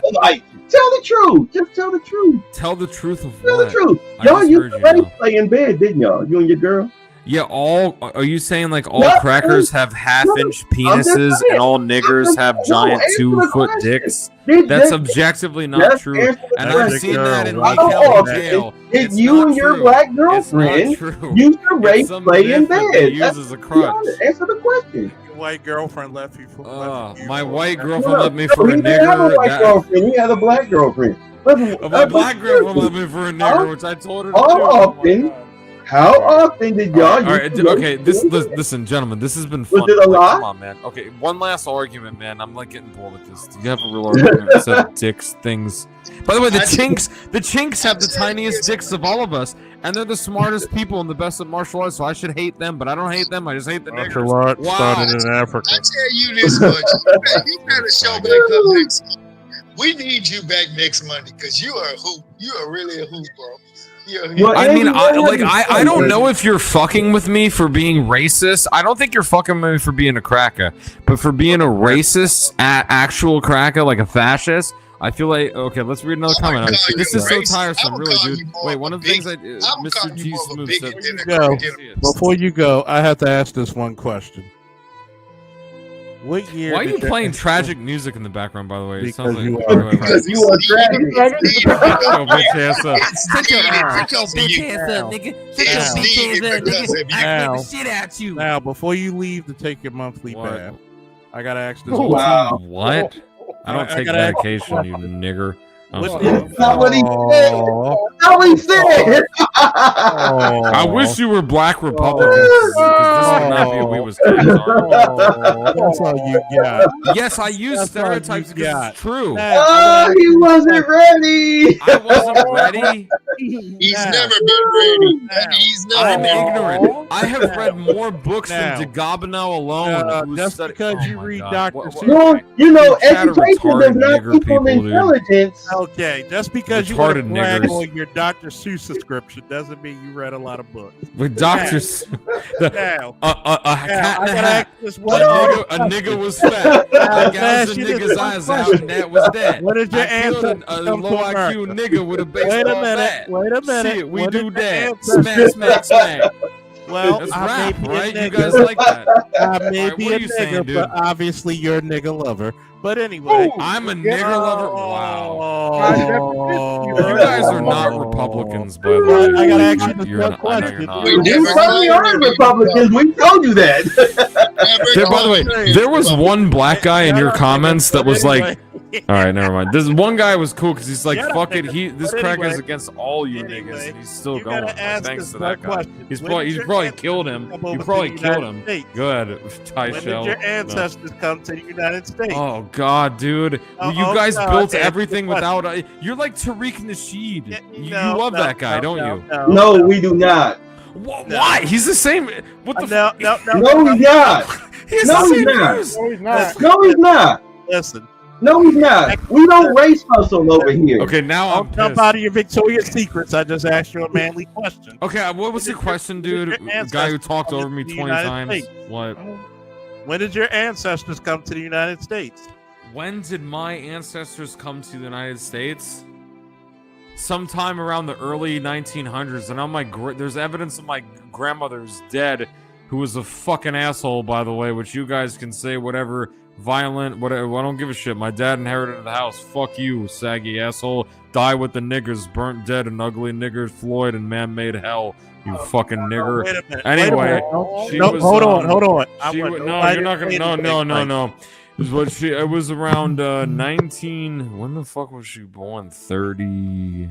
Tell the truth. Just tell the truth. Tell the truth of Tell what? the truth. Y'all used to play in bed, didn't y'all? You and your girl? Yeah, are you saying like all crackers have half-inch penises and all niggers have giant 2-foot dicks? That's objectively not true. And I've seen that in Lee County jail. It's you and your black girlfriend used to rape play in bed. Uses a crutch. Answer the question. White girlfriend left you for my white girlfriend left me for a nigger. Have a white girlfriend. You had a black girlfriend. My black girlfriend left me for a nigger, which I told her to do. How often did y'all? All right, okay. Listen, gentlemen, this has been fun. Was it a lot? Come on, man. Okay, one last argument, man. I'm like getting bored with this. Do you have a real argument that said dicks things? By the way, the chinks have the tiniest dicks of all of us, and they're the smartest people and the best at martial arts. So I should hate them, but I don't hate them. I just hate the niggers. Martial arts started in Africa. I tell you this much: you better show back up next month. We need you back next Monday because you are a hoop. You are really a hoop, bro. I don't know if you're fucking with me for being racist. I don't think you're fucking with me for being a cracker, but for being a racist, actual cracker, like a fascist. I feel like okay. Let's read another comment. This is so tiresome, really, dude. Wait, one of the things Mr. G Smooth said. Before you go, I have to ask this one question. What year? Why are you playing tragic music in the background? By the way, it sounds like because you are tragic. Bitch ass up. Shut your bitch ass up, nigga. Shut your bitch ass up, nigga. I can the shit out you. Now, before you leave to take your monthly bath, I gotta ask this. What? I don't take medication, you nigger. That's not what he said. That's not what he said. I wish you were black Republicans because this would not be a We Was Kids article. That's all you got. Yes, I use stereotypes because it's true. Oh, he wasn't ready. I wasn't ready. He's never been ready. He's never I'm been ignorant. I have read more books than DeGobineau alone. Just because you read Dr. Seuss. Well, you know, Shadow education does retarded not nigger equal people, dude. intelligence. Okay, just because you want to Retarded brag niggers. on your Dr. Seuss subscription doesn't mean you read a lot of books. With doctors, a cat in a hat. A nigga was fat. I gouged a nigga's eyes out, and that was that. What is your I killed answer? a low IQ nigga with a baseball Wait a minute. bat. Wait a minute. Shit, we What do is that. your answer? Smack, smack, smack. Well, That's I rap, may be a right? You nigga. guys like that? I may Alright, be what a are you nigga, saying, dude? but obviously you're a nigga lover. But anyway, I'm a nigger lover. Wow. Oh, You guys are not Republicans, by the way. I gotta ask you the You're one not, I know question. you're not. You certainly are Republicans. We told you that. There, by the way, there was one black guy in your comments that was like, all right, never mind. This one guy was cool because he's like, fuck it. This crack is against all you niggas, and he's still going. Like, thanks to that guy. He's probably killed him. You probably killed him. Go ahead, Ty When Shell. did your ancestors come to the United States? Oh God, dude! You guys God, built answer everything the question. without. You're like Tariq Nasheed. You No, love no, that guy, no, don't no, you? No, we do not. Why? He's the same. What the? No, he's not. He's No, the he's same not. views. No, he's not. No, he's not. Listen. No, he's not. We don't race hustle over here. Okay, now I'm Don't jump pissed. out of your Victoria's Secrets. I just asked you a manly question. Okay, what was the question, dude? The guy who talked over me 20 times. What? When did your ancestors come to the United States? When did my ancestors come to the United States? Sometime around the early 1900s, and on my there's evidence of my grandmother's dead, who was a fucking asshole, by the way, which you guys can say whatever, violent, whatever. I don't give a shit. My dad inherited the house. Fuck you, saggy asshole. Die with the niggers, burnt dead, an ugly nigger, Floyd, and man-made hell. You fucking nigger. Wait a minute. Anyway, Wait a minute. she No, was. hold on. No, you're not gonna. No. It was around 19. When the fuck was she born? 30.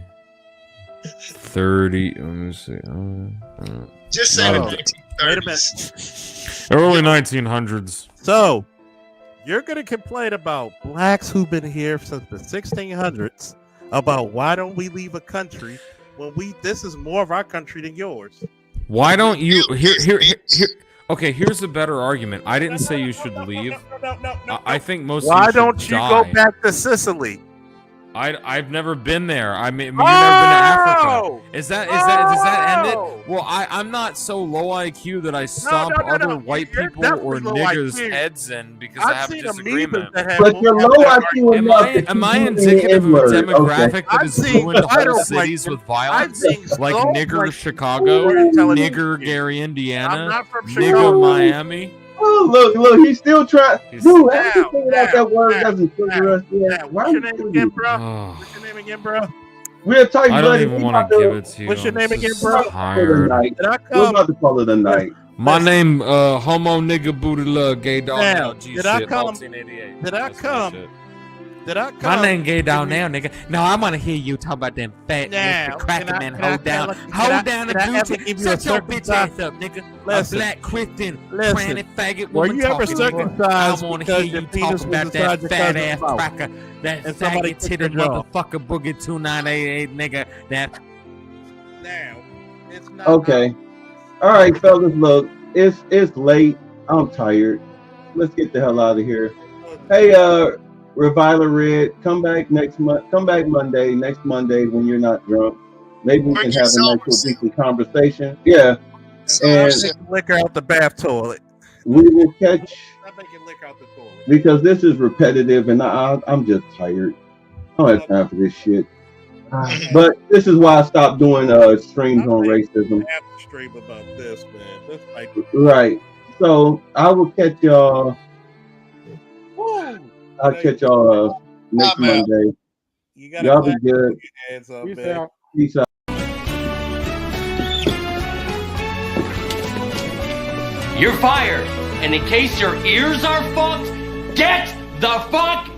Let me see. Just say the Wait a 1930s. minute. Early 1900s. So, you're going to complain about blacks who've been here since the 1600s about why don't we leave a country when this is more of our country than yours. Why don't you here? Okay, here's a better argument. I didn't say you should leave. I think most. Why of you don't should you die. go back to Sicily? I've never been there. I mean, you've never been to Africa. Does that end it? Well, I'm not so low IQ that I stomp other white people or niggers' heads in because I have a disagreement. But you're low IQ enough. Am I indicative of a demographic that has ruined whole cities with violence? Like nigger Chicago, nigger Gary, Indiana, nigger Miami. Oh, look, he's still trying. Dude, how you figure out that word doesn't trigger us yet? What's your name again, bro? What's your name again, bro? We'll tell you, I don't buddy. even want to give it to you. What's your name again, just bro? tired. We're about to call it a night. My name, homo nigga booty love gay dog Now, now. G did I shit, come- 1988. Did I That's my shit. come? Did I come? My name gay down now, nigga. No, I want to hear you talk about them fat Now, Mr. Cracker man. can I- Hold down. can I- Hold down the can I ever dude. give you a Shut your bitch ass circumcised- up, nigga. Listen. A black Christian, Listen. tranny, faggot Were woman you ever talking to me. I circumcised want to because hear your you penis talk was about inside that your fat cousin's ass mouth? cracker, that And somebody faggot took titted your jaw. motherfucker boogie 2988 nigga. That Now, it's not. Okay. All right, fellas, look, it's late. I'm tired. Let's get the hell out of here. Hey, Reviler Red, come back next month. Come back Monday, next Monday when you're not drunk. Maybe we can have a nice decent conversation. Yeah. And Liquor out the bath toilet. we will catch, I'm making liquor out the toilet. because this is repetitive and I'm just tired. I don't have time for this shit. But this is why I stopped doing streams on racism. I have to stream about this, man. This might be. Right. So I will catch y'all. I'll catch y'all next Monday. Y'all be good. Hands up, Peace man. out. Peace out. You're fired. And in case your ears are fucked, get the fuck